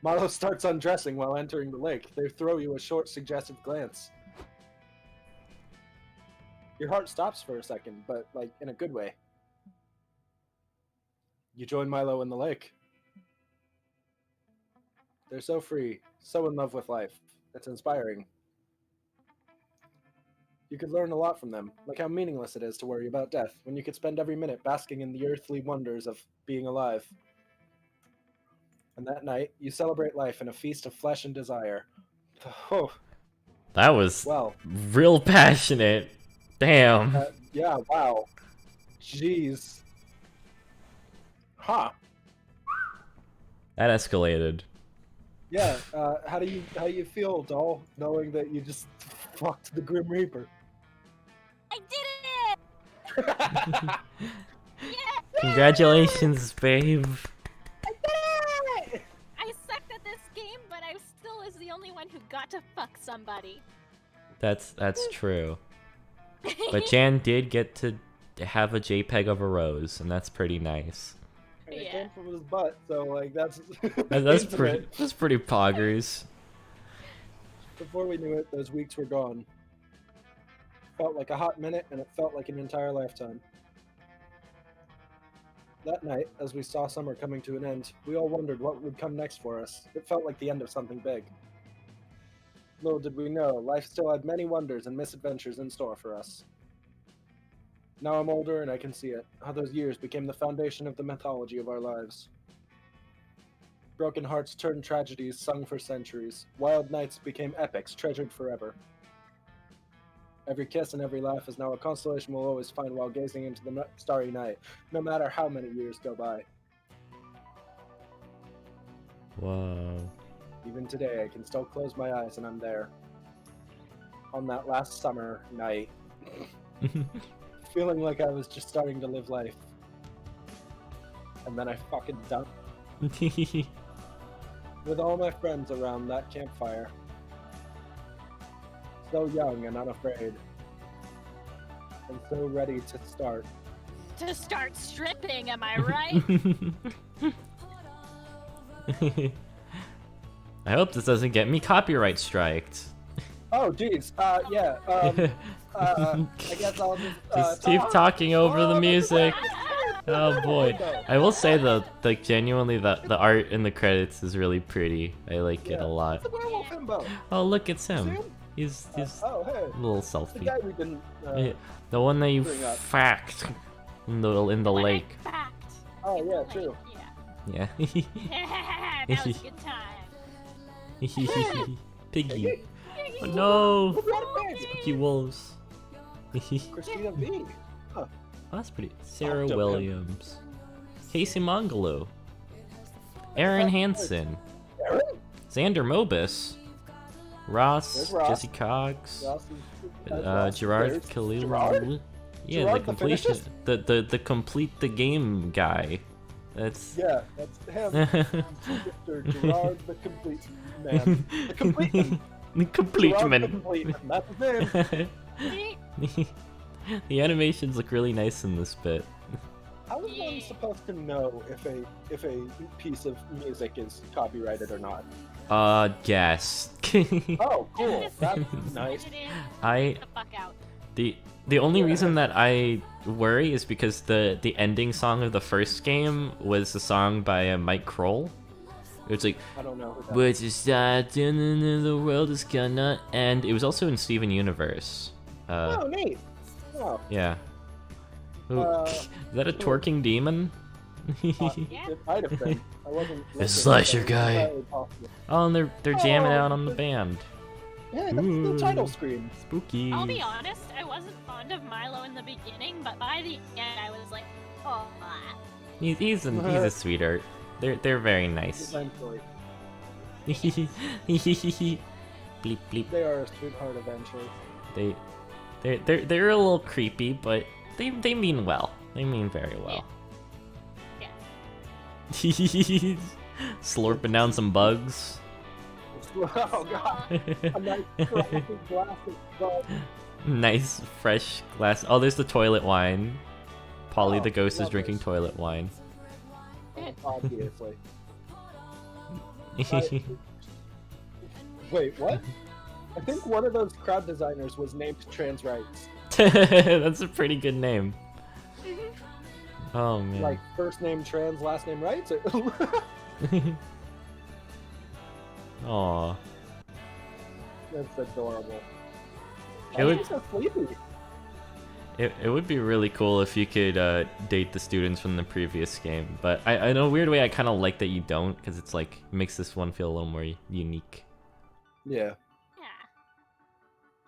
Marlo starts undressing while entering the lake. They throw you a short, suggestive glance. Your heart stops for a second, but, like, in a good way. You join Milo in the lake. They're so free, so in love with life. It's inspiring. You could learn a lot from them, like how meaningless it is to worry about death, when you could spend every minute basking in the earthly wonders of being alive. And that night, you celebrate life in a feast of flesh and desire. Oh. That was real passionate. Damn. Yeah, wow. Jeez. Huh. That escalated. Yeah, how do you feel, doll, knowing that you just fucked the Grim Reaper? I did it! Yeah! Congratulations, babe. I did it! I sucked at this game, but I still was the only one who got to fuck somebody. That's true. But Jan did get to have a JPEG of a rose, and that's pretty nice. And it came from his butt, so like that's that's pretty poggers. Before we knew it, those weeks were gone. Felt like a hot minute, and it felt like an entire lifetime. That night, as we saw summer coming to an end, we all wondered what would come next for us. It felt like the end of something big. Little did we know, life still had many wonders and misadventures in store for us. Now I'm older and I can see it, how those years became the foundation of the mythology of our lives. Broken hearts turned tragedies sung for centuries. Wild nights became epics treasured forever. Every kiss and every laugh is now a constellation we'll always find while gazing into the starry night, no matter how many years go by. Whoa. Even today, I can still close my eyes and I'm there. On that last summer night. Feeling like I was just starting to live life. And then I fucking dumped. With all my friends around that campfire. So young and unafraid. And so ready to start. To start stripping, am I right? I hope this doesn't get me copyright striked. Oh, geez. Yeah. I guess I'll just keep talking over the music. Oh boy. I will say though, like genuinely, the art in the credits is really pretty. I like it a lot. Oh look, it's him. He's oh, hey. a little selfie. The guy we didn't. The one that you fact in the lake. Oh yeah, true. Yeah. That was a good time. Piggy. Oh no! Spooky wolves. Christina V. Huh. Oh, that's pretty. Sarah Williams. Casey Mongaloo. Aaron Hansen. Xander Mobus. Ross. Jesse Cox. Gerard Khalil. Yeah, Gerard the completion. The complete the game guy. That's him. Mr. Gerard the complete man. The complete man. The complete man. That's his name. The animations look really nice in this bit. How is one supposed to know if a piece of music is copyrighted or not? Guess. Oh, cool. That's nice. I Get the fuck out. the only reason that I worry is because the ending song of the first game was a song by Mike Kroll. It's like, I don't know who that which is that the world is gonna end. It was also in Steven Universe. Oh, neat. Oh, Yeah. Ooh, is that a twerking demon? it might have been. I wasn't. The slasher looking, but guy. it's entirely possible. Oh, and they're jamming Oh, out on the band. Yeah, that's the title screen. Spooky. I'll be honest, I wasn't fond of Milo in the beginning, but by the end I was like, oh. He's a sweetheart. They're very nice. Eventually. Bleep bleep. They are a sweetheart eventually. They're a little creepy, but they mean well. They mean very well. Yeah. Slurping down some bugs. Oh god. A nice crappy glass of bug. Nice fresh glass. Oh, there's the toilet wine. Polly the ghost is lovely. drinking toilet wine. Obviously. Wait, what? I think one of those crowd designers was named Trans Rights. That's a pretty good name. Oh man. Like first name trans, last name rights. Aw. That's adorable. It would- Why so sleepy? It would be really cool if you could date the students from the previous game, but in a weird way I kind of like that you don't, because it's like makes this one feel a little more unique. Yeah. Yeah.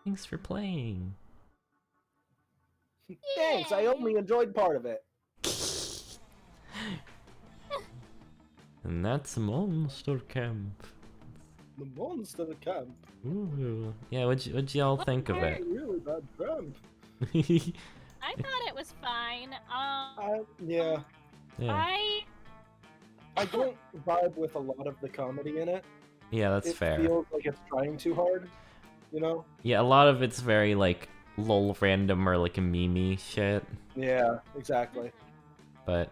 Thanks for playing. Thanks. I only enjoyed part of it. And that's Monster Camp. The monster camp. Ooh. Yeah, what'd y'all think of it? Really bad camp. I thought it was fine. Yeah. Yeah, I don't vibe with a lot of the comedy in it. yeah, that's It fair. feels like it's trying too hard. You know? Yeah, a lot of it's very like lol random or like a meme shit, Yeah, exactly. but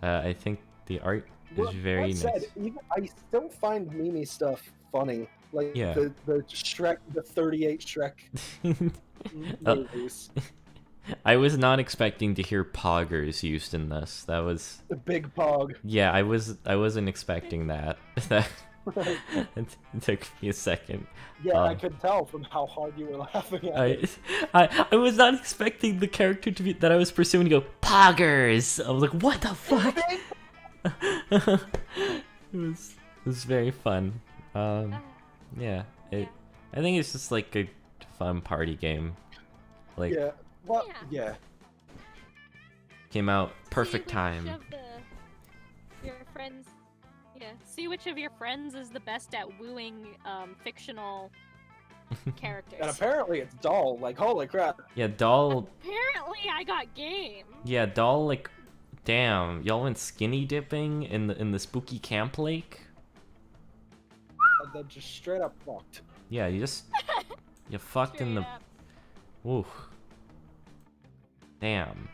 I think the art is Well, very that nice. said, even, I still find meme stuff funny. Like Yeah. the Shrek, the 38 Shrek movies. I was not expecting to hear poggers used in this. That was The big pog. yeah, I wasn't expecting that. It took me a second. Yeah, I could tell from how hard you were laughing at it. I was not expecting the character to be that I was pursuing to go poggers. I was like, what the fuck? it was very fun. Yeah, I think it's just like a fun party game. Like Yeah. Well, yeah. came out perfect See which time. of your friends, see which of your friends is the best at wooing fictional characters. And apparently it's dull. Like, holy crap. Yeah, doll. Apparently, I got game. Yeah, doll. Like, damn, y'all went skinny dipping in the spooky camp lake. And then just straight up fucked. Yeah, you fucked in the. Straight up. Ooh. Damn.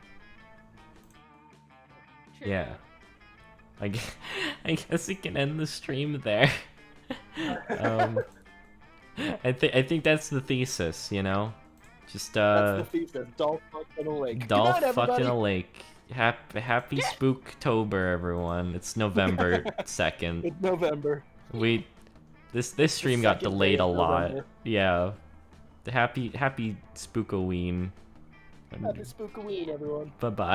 True. Yeah. I guess we can end the stream there. I think that's the thesis, you know? Just That's the thesis. Dull fucked in a lake. doll Good night, fucked in everybody. a lake. Happy Spooktober, everyone. It's November 2nd. It's November. This stream got second delayed day a of lot. November. Yeah. Happy Spookoween. Happy Spookoween, everyone. Bye bye.